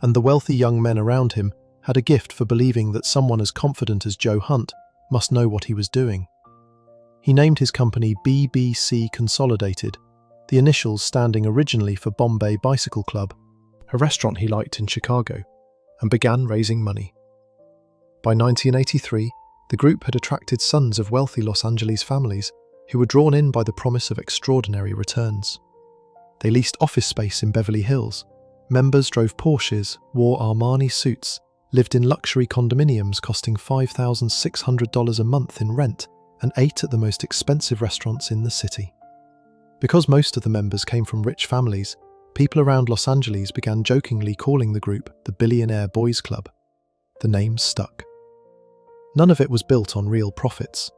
and the wealthy young men around him had a gift for believing that someone as confident as Joe Hunt must know what he was doing. He named his company BBC Consolidated, the initials standing originally for Bombay Bicycle Club, a restaurant he liked in Chicago, and began raising money. By 1983, the group had attracted sons of wealthy Los Angeles families who were drawn in by the promise of extraordinary returns. They leased office space in Beverly Hills. Members drove Porsches, wore Armani suits, lived in luxury condominiums costing $5,600 a month in rent, and ate at the most expensive restaurants in the city. Because most of the members came from rich families, people around Los Angeles began jokingly calling the group the Billionaire Boys Club. The name stuck. None of it was built on real profits.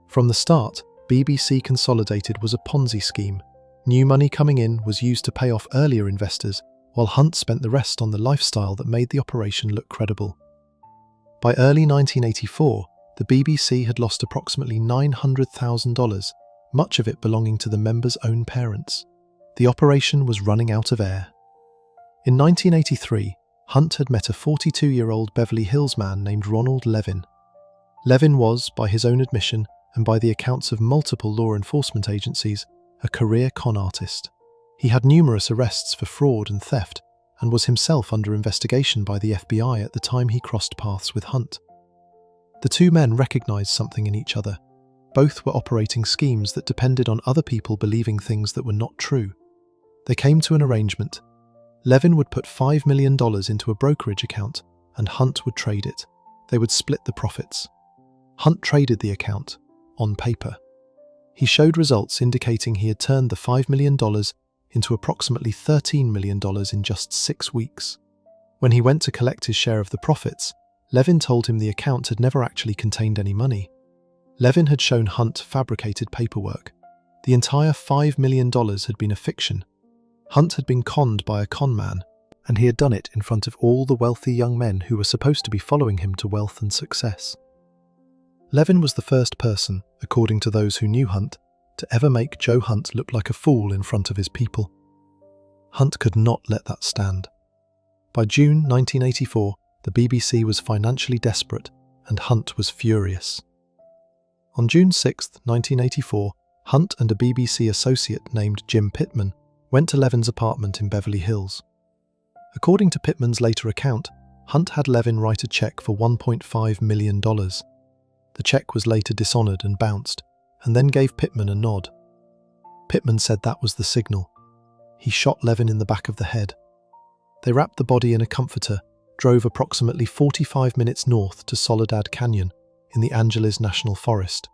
From the start, BBC Consolidated was a Ponzi scheme. New money coming in was used to pay off earlier investors, while Hunt spent the rest on the lifestyle that made the operation look credible. By early 1984, the BBC had lost approximately $900,000, much of it belonging to the members' own parents. The operation was running out of air. In 1983, Hunt had met a 42-year-old Beverly Hills man named Ronald Levin. Levin was, by his own admission, and by the accounts of multiple law enforcement agencies, a career con artist. He had numerous arrests for fraud and theft, and was himself under investigation by the FBI at the time he crossed paths with Hunt. The two men recognized something in each other. Both were operating schemes that depended on other people believing things that were not true. They came to an arrangement. Levin would put $5 million into a brokerage account, and Hunt would trade it. They would split the profits. Hunt traded the account, on paper. He showed results indicating he had turned the $5 million into approximately $13 million in just 6 weeks. When he went to collect his share of the profits, Levin told him the account had never actually contained any money. Levin had shown Hunt fabricated paperwork. The entire $5 million had been a fiction. Hunt had been conned by a con man, and he had done it in front of all the wealthy young men who were supposed to be following him to wealth and success. Levin was the first person, according to those who knew Hunt, to ever make Joe Hunt look like a fool in front of his people. Hunt could not let that stand. By June 1984, the BBC was financially desperate, and Hunt was furious. On June 6, 1984, Hunt and a BBC associate named Jim Pittman went to Levin's apartment in Beverly Hills. According to Pittman's later account, Hunt had Levin write a check for $1.5 million. The check was later dishonoured and bounced, and then gave Pittman a nod. Pittman said that was the signal. He shot Levin in the back of the head. They wrapped the body in a comforter, drove approximately 45 minutes north to Soledad Canyon in the Angeles National Forest,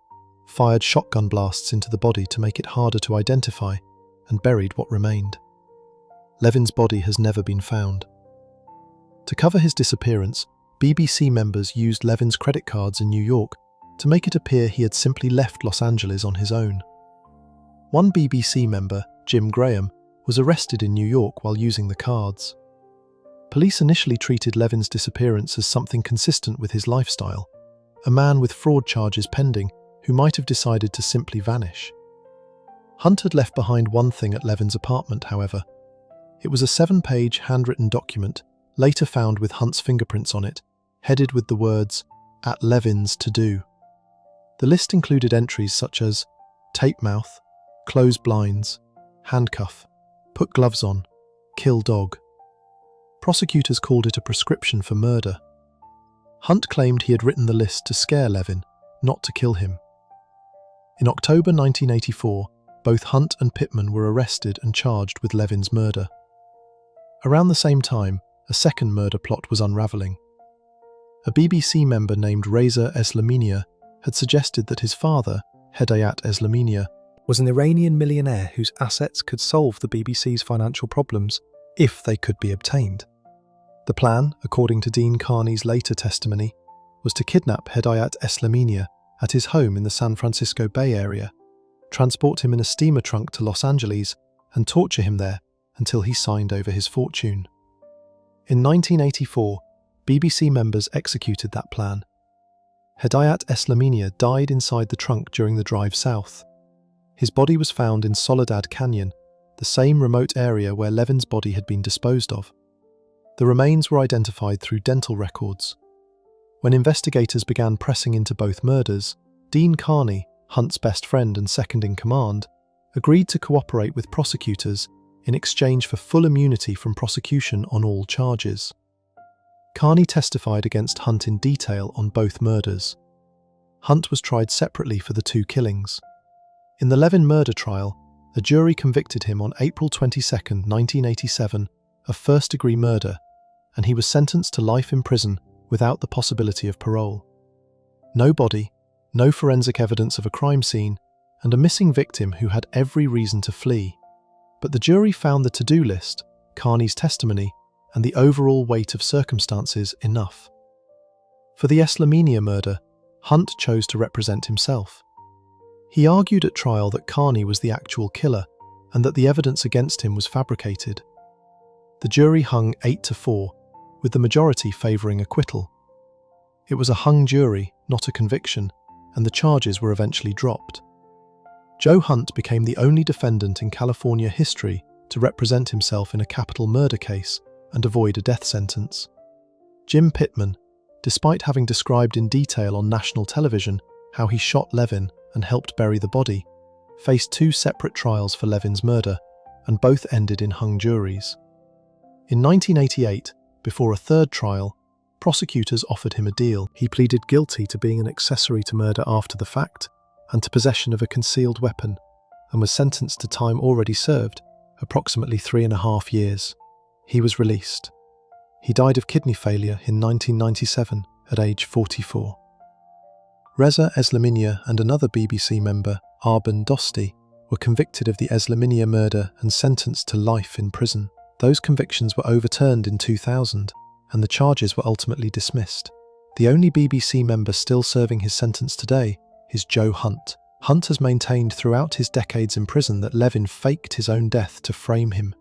fired shotgun blasts into the body to make it harder to identify, and buried what remained. Levin's body has never been found. To cover his disappearance, BBC members used Levin's credit cards in New York to make it appear he had simply left Los Angeles on his own. One BBC member, Jim Graham, was arrested in New York while using the cards. Police initially treated Levin's disappearance as something consistent with his lifestyle, a man with fraud charges pending who might have decided to simply vanish. Hunt had left behind one thing at Levin's apartment, however. It was a 7-page handwritten document, later found with Hunt's fingerprints on it, headed with the words, "At Levin's to do." The list included entries such as tape mouth, close blinds, handcuff, put gloves on, kill dog. Prosecutors called it a prescription for murder. Hunt claimed he had written the list to scare Levin, not to kill him. In October 1984, both Hunt and Pittman were arrested and charged with Levin's murder. Around the same time, a second murder plot was unravelling. A BBC member named Reza Eslamania had suggested that his father, Hedayat Eslamania, was an Iranian millionaire whose assets could solve the BBC's financial problems if they could be obtained. The plan, according to Dean Carney's later testimony, was to kidnap Hedayat Eslamania at his home in the San Francisco Bay Area, transport him in a steamer trunk to Los Angeles, and torture him there until he signed over his fortune. In 1984, BBC members executed that plan. Hedayat Eslamania died inside the trunk during the drive south. His body was found in Soledad Canyon, the same remote area where Levin's body had been disposed of. The remains were identified through dental records. When investigators began pressing into both murders, Dean Carney, Hunt's best friend and second-in-command, agreed to cooperate with prosecutors in exchange for full immunity from prosecution on all charges. Carney testified against Hunt in detail on both murders. Hunt was tried separately for the two killings. In the Levin murder trial, a jury convicted him on April 22, 1987, of first-degree murder, and he was sentenced to life in prison without the possibility of parole. No body, no forensic evidence of a crime scene, and a missing victim who had every reason to flee. But the jury found the to-do list, Carney's testimony, and the overall weight of circumstances enough. For the Eslamania murder, Hunt chose to represent himself. He argued at trial that Carney was the actual killer and that the evidence against him was fabricated. The jury hung 8-4, with the majority favouring acquittal. It was a hung jury, not a conviction, and the charges were eventually dropped. Joe Hunt became the only defendant in California history to represent himself in a capital murder case and avoid a death sentence. Jim Pittman, despite having described in detail on national television how he shot Levin and helped bury the body, faced 2 separate trials for Levin's murder, and both ended in hung juries. In 1988, before a third trial, prosecutors offered him a deal. He pleaded guilty to being an accessory to murder after the fact and to possession of a concealed weapon, and was sentenced to time already served, approximately 3.5 years. He was released. He died of kidney failure in 1997 at age 44. Reza Eslamania and another BBC member, Arben Dosti, were convicted of the Eslamania murder and sentenced to life in prison. Those convictions were overturned in 2000, and the charges were ultimately dismissed. The only BBC member still serving his sentence today is Joe Hunt. Hunt has maintained throughout his decades in prison that Levin faked his own death to frame him,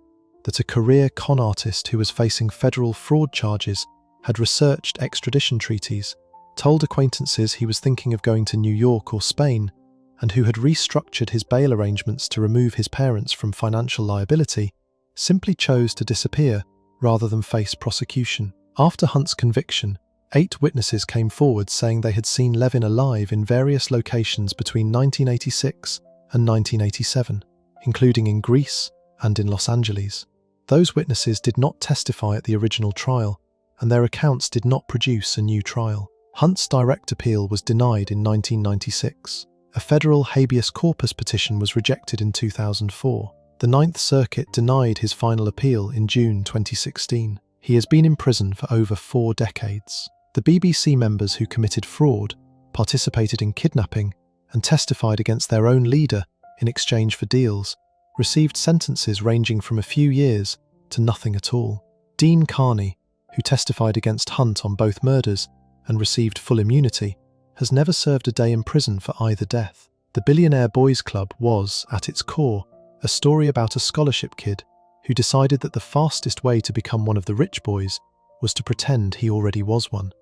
that a career con artist who was facing federal fraud charges had researched extradition treaties, told acquaintances he was thinking of going to New York or Spain, and who had restructured his bail arrangements to remove his parents from financial liability, simply chose to disappear rather than face prosecution. After Hunt's conviction, 8 witnesses came forward saying they had seen Levin alive in various locations between 1986 and 1987, including in Greece and in Los Angeles. Those witnesses did not testify at the original trial, and their accounts did not produce a new trial. Hunt's direct appeal was denied in 1996. A federal habeas corpus petition was rejected in 2004. The Ninth Circuit denied his final appeal in June 2016. He has been in prison for over 4 decades. The BBC members who committed fraud, participated in kidnapping, and testified against their own leader in exchange for deals, received sentences ranging from a few years to nothing at all. Dean Carney, who testified against Hunt on both murders and received full immunity, has never served a day in prison for either death. The Billionaire Boys Club was, at its core, a story about a scholarship kid who decided that the fastest way to become one of the rich boys was to pretend he already was one,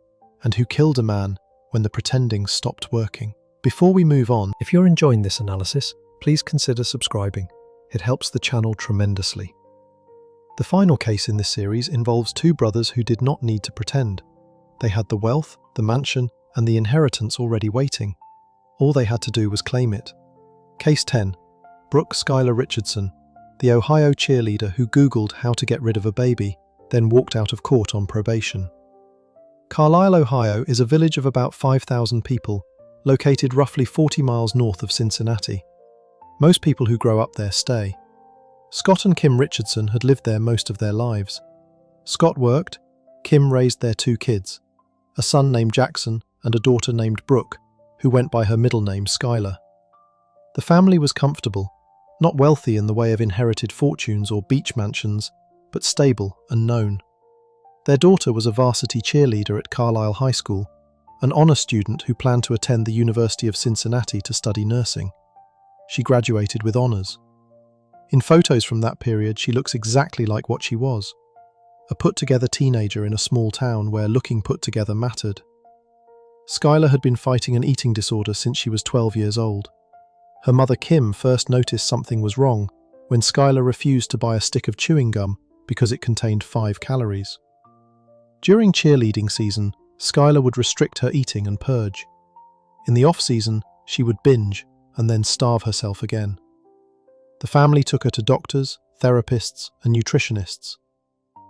and who killed a man when the pretending stopped working. Before we move on, if you're enjoying this analysis, please consider subscribing. It helps the channel tremendously. The final case in this series involves 2 brothers who did not need to pretend. They had the wealth, the mansion, and the inheritance already waiting. All they had to do was claim it. Case 10. Brooke Skylar Richardson, the Ohio cheerleader who Googled how to get rid of a baby, then walked out of court on probation. Carlisle, Ohio is a village of about 5,000 people, located roughly 40 miles north of Cincinnati. Most people who grow up there stay. Scott and Kim Richardson had lived there most of their lives. Scott worked, Kim raised their 2 kids, a son named Jackson and a daughter named Brooke, who went by her middle name Skylar. The family was comfortable, not wealthy in the way of inherited fortunes or beach mansions, but stable and known. Their daughter was a varsity cheerleader at Carlisle High School, an honor student who planned to attend the University of Cincinnati to study nursing. She graduated with honors. In photos from that period, she looks exactly like what she was, a put-together teenager in a small town where looking put together mattered. Skylar had been fighting an eating disorder since she was 12 years old. Her mother Kim first noticed something was wrong when Skylar refused to buy a stick of chewing gum because it contained 5 calories. During cheerleading season, Skylar would restrict her eating and purge. In the off-season, she would binge and then starve herself again. The family took her to doctors, therapists, and nutritionists.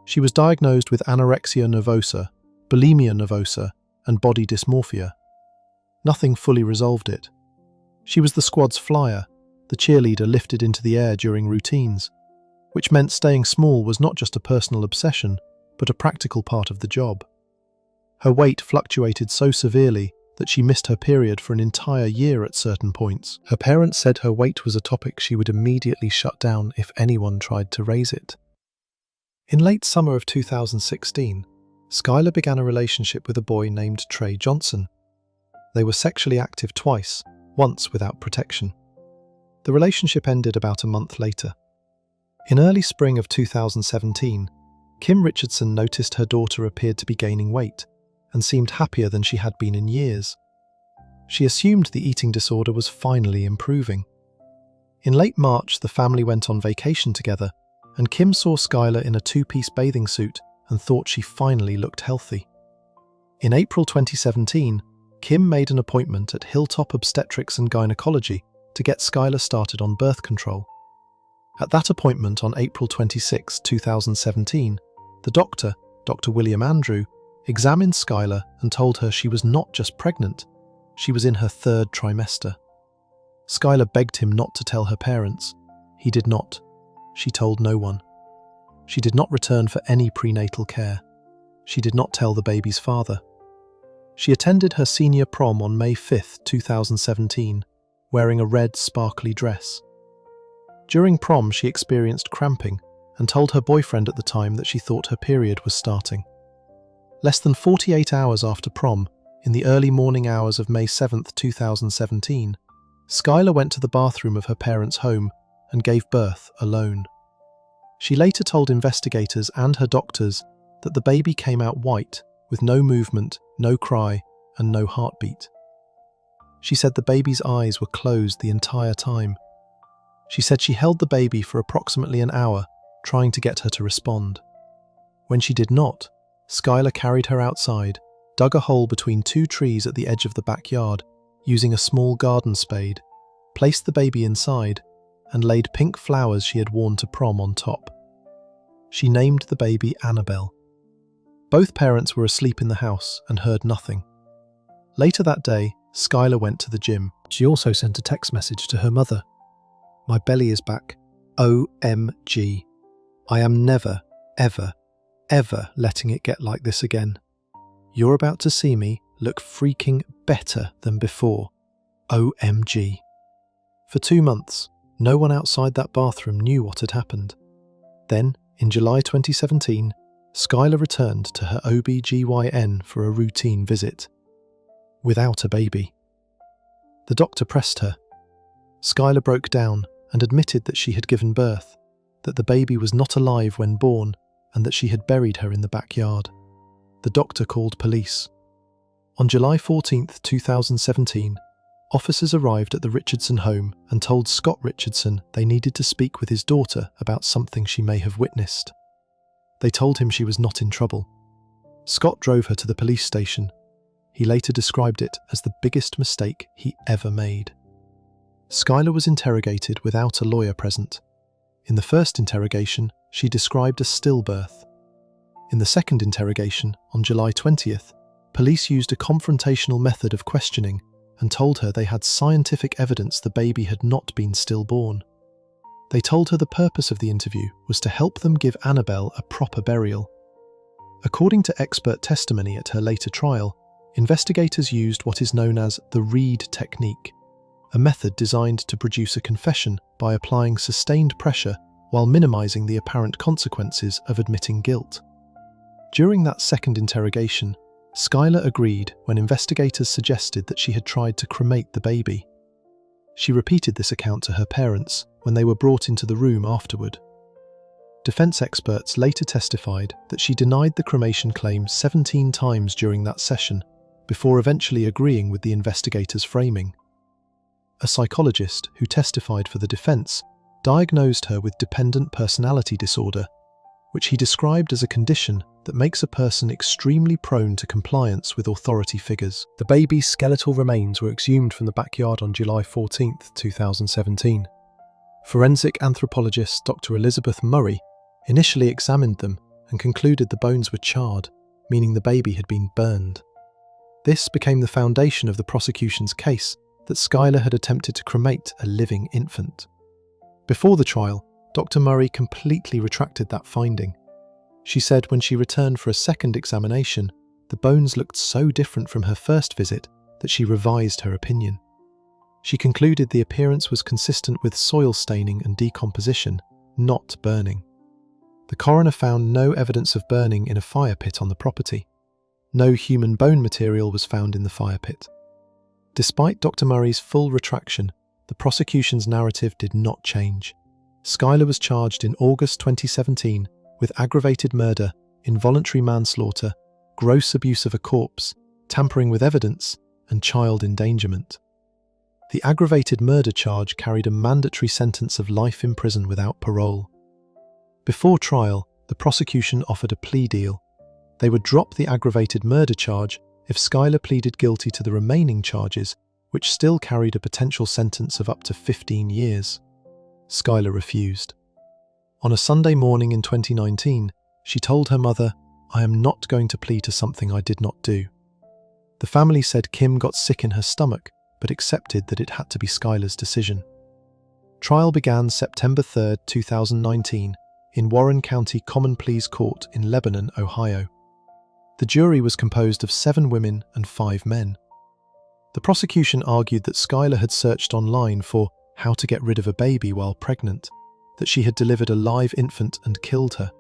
She was diagnosed with anorexia nervosa, bulimia nervosa, and body dysmorphia. Nothing fully resolved it. She was the squad's flyer, the cheerleader lifted into the air during routines, which meant staying small was not just a personal obsession, but a practical part of the job. Her weight fluctuated so severely that she missed her period for an entire year at certain points. Her parents said her weight was a topic she would immediately shut down if anyone tried to raise it. In late summer of 2016, Skylar began a relationship with a boy named Trey Johnson. They were sexually active twice, once without protection. The relationship ended about a month later. In early spring of 2017, Kim Richardson noticed her daughter appeared to be gaining weight and seemed happier than she had been in years. She assumed the eating disorder was finally improving. In late March, the family went on vacation together, and Kim saw Skylar in a 2-piece bathing suit and thought she finally looked healthy. In April 2017, Kim made an appointment at Hilltop Obstetrics and Gynecology to get Skylar started on birth control. At that appointment on April 26, 2017, the doctor, Dr. William Andrew, examined Skylar and told her she was not just pregnant, she was in her 3rd trimester. Skylar begged him not to tell her parents. He did not. She told no one. She did not return for any prenatal care. She did not tell the baby's father. She attended her senior prom on May 5, 2017, wearing a red, sparkly dress. During prom, she experienced cramping and told her boyfriend at the time that she thought her period was starting. Less than 48 hours after prom, in the early morning hours of May 7, 2017, Skylar went to the bathroom of her parents' home and gave birth alone. She later told investigators and her doctors that the baby came out white, with no movement, no cry, and no heartbeat. She said the baby's eyes were closed the entire time. She said she held the baby for approximately an hour, trying to get her to respond. When she did not, Skylar carried her outside, dug a hole between two trees at the edge of the backyard, using a small garden spade, placed the baby inside, and laid pink flowers she had worn to prom on top. She named the baby Annabelle. Both parents were asleep in the house and heard nothing. Later that day, Skylar went to the gym. She also sent a text message to her mother. "My belly is back. OMG. I am never, ever, ever letting it get like this again. You're about to see me look freaking better than before. OMG." For 2 months, no one outside that bathroom knew what had happened. Then, in July 2017, Skylar returned to her OB/GYN for a routine visit. Without a baby. The doctor pressed her. Skylar broke down and admitted that she had given birth, that the baby was not alive when born, and that she had buried her in the backyard. The doctor called police. On July 14, 2017, officers arrived at the Richardson home and told Scott Richardson they needed to speak with his daughter about something she may have witnessed. They told him she was not in trouble. Scott drove her to the police station. He later described it as the biggest mistake he ever made. Skylar was interrogated without a lawyer present. In the first interrogation, she described a stillbirth. In the second interrogation, on July 20th, police used a confrontational method of questioning and told her they had scientific evidence the baby had not been stillborn. They told her the purpose of the interview was to help them give Annabelle a proper burial. According to expert testimony at her later trial, investigators used what is known as the Reed technique, a method designed to produce a confession by applying sustained pressure while minimizing the apparent consequences of admitting guilt. During that second interrogation, Skylar agreed when investigators suggested that she had tried to cremate the baby. She repeated this account to her parents when they were brought into the room afterward. Defense experts later testified that she denied the cremation claim 17 times during that session, before eventually agreeing with the investigators' framing. A psychologist who testified for the defense diagnosed her with dependent personality disorder, which he described as a condition that makes a person extremely prone to compliance with authority figures. The baby's skeletal remains were exhumed from the backyard on July 14, 2017. Forensic anthropologist Dr. Elizabeth Murray initially examined them and concluded the bones were charred, meaning the baby had been burned. This became the foundation of the prosecution's case that Skylar had attempted to cremate a living infant. Before the trial, Dr. Murray completely retracted that finding. She said when she returned for a second examination, the bones looked so different from her first visit that she revised her opinion. She concluded the appearance was consistent with soil staining and decomposition, not burning. The coroner found no evidence of burning in a fire pit on the property. No human bone material was found in the fire pit. Despite Dr. Murray's full retraction, the prosecution's narrative did not change. Skylar was charged in August 2017 with aggravated murder, involuntary manslaughter, gross abuse of a corpse, tampering with evidence, and child endangerment. The aggravated murder charge carried a mandatory sentence of life in prison without parole. Before trial, the prosecution offered a plea deal. They would drop the aggravated murder charge if Skylar pleaded guilty to the remaining charges, which still carried a potential sentence of up to 15 years. Skylar refused. On a Sunday morning in 2019, she told her mother, "I am not going to plead to something I did not do." The family said Kim got sick in her stomach, but accepted that it had to be Skylar's decision. Trial began September 3, 2019, in Warren County Common Pleas Court in Lebanon, Ohio. The jury was composed of 7 women and 5 men. The prosecution argued that Skylar had searched online for how to get rid of a baby while pregnant, that she had delivered a live infant and killed her,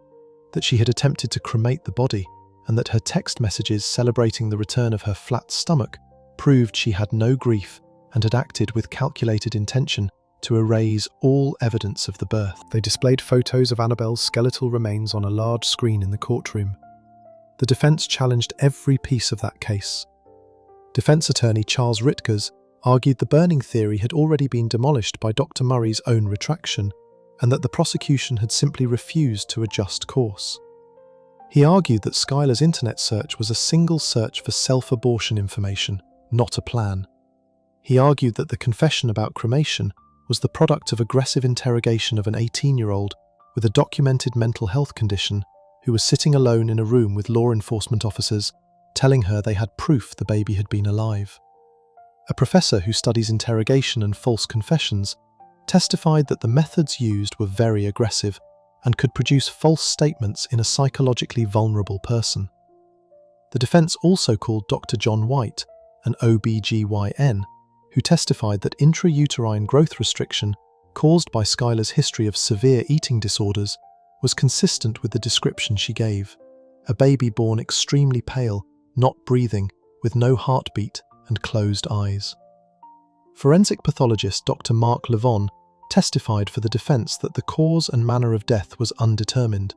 that she had attempted to cremate the body, and that her text messages celebrating the return of her flat stomach proved she had no grief and had acted with calculated intention to erase all evidence of the birth. They displayed photos of Annabelle's skeletal remains on a large screen in the courtroom. The defense challenged every piece of that case. Defense attorney Charles Ritgers argued the burning theory had already been demolished by Dr. Murray's own retraction, and that the prosecution had simply refused to adjust course. He argued that Skylar's internet search was a single search for self-abortion information, not a plan. He argued that the confession about cremation was the product of aggressive interrogation of an 18-year-old with a documented mental health condition who was sitting alone in a room with law enforcement officers telling her they had proof the baby had been alive. A professor who studies interrogation and false confessions testified that the methods used were very aggressive and could produce false statements in a psychologically vulnerable person. The defense also called Dr. John White, an OBGYN, who testified that intrauterine growth restriction caused by Skylar's history of severe eating disorders was consistent with the description she gave: a baby born extremely pale, not breathing, with no heartbeat and closed eyes. Forensic pathologist Dr. Mark Levon testified for the defense that the cause and manner of death was undetermined,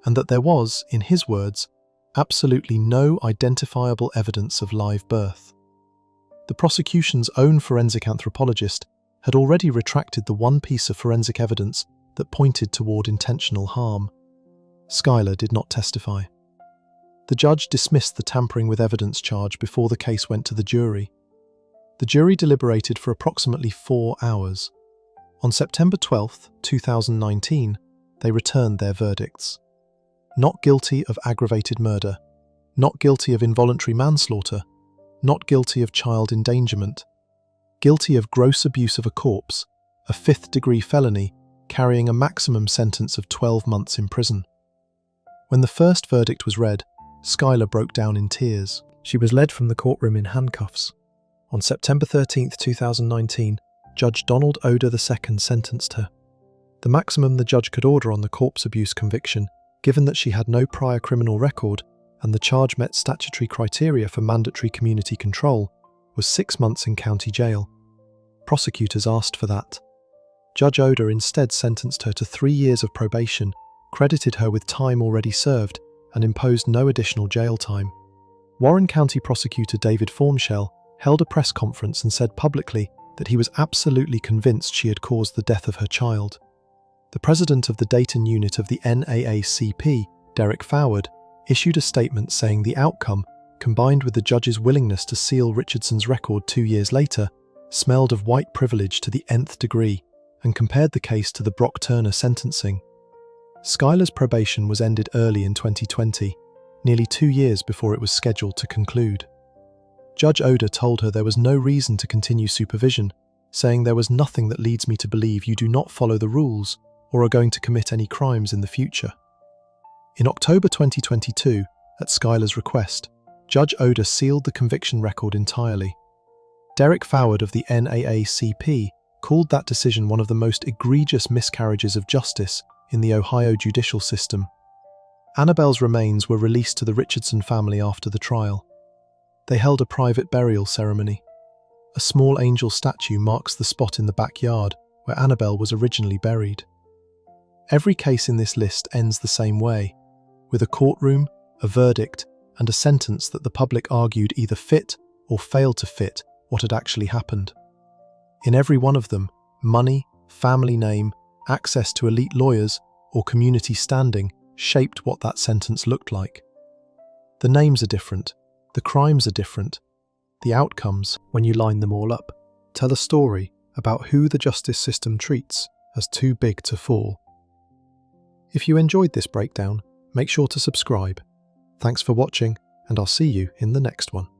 and that there was, in his words, absolutely no identifiable evidence of live birth. The prosecution's own forensic anthropologist had already retracted the one piece of forensic evidence that pointed toward intentional harm. Skylar did not testify. The judge dismissed the tampering with evidence charge before the case went to the jury. The jury deliberated for approximately 4 hours. On September 12, 2019, they returned their verdicts. Not guilty of aggravated murder, not guilty of involuntary manslaughter, not guilty of child endangerment, guilty of gross abuse of a corpse, a 5th-degree felony carrying a maximum sentence of 12 months in prison. When the first verdict was read, Skylar broke down in tears. She was led from the courtroom in handcuffs. On September 13, 2019, Judge Donald Oder II sentenced her. The maximum the judge could order on the corpse abuse conviction, given that she had no prior criminal record and the charge met statutory criteria for mandatory community control, was 6 months in county jail. Prosecutors asked for that. Judge Oder instead sentenced her to 3 years of probation, credited her with time already served, and imposed no additional jail time. Warren County Prosecutor David Formshell held a press conference and said publicly that he was absolutely convinced she had caused the death of her child. The president of the Dayton unit of the NAACP, Derek Foward, issued a statement saying the outcome, combined with the judge's willingness to seal Richardson's record 2 years later, smelled of white privilege to the nth degree, and compared the case to the Brock Turner sentencing. Skylar's probation was ended early in 2020, nearly 2 years before it was scheduled to conclude. Judge Oder told her there was no reason to continue supervision, saying there was nothing that leads me to believe you do not follow the rules or are going to commit any crimes in the future. In October 2022, at Skylar's request, Judge Oder sealed the conviction record entirely. Derek Foward of the NAACP called that decision one of the most egregious miscarriages of justice in the Ohio judicial system. Annabelle's remains were released to the Richardson family after the trial. They held a private burial ceremony. A small angel statue marks the spot in the backyard where Annabelle was originally buried. Every case in this list ends the same way, with a courtroom, a verdict, and a sentence that the public argued either fit or failed to fit what had actually happened. In every one of them, money, family name, access to elite lawyers, or community standing shaped what that sentence looked like. The names are different, the crimes are different. The outcomes, when you line them all up, tell a story about who the justice system treats as too big to fall. If you enjoyed this breakdown, make sure to subscribe. Thanks for watching, and I'll see you in the next one.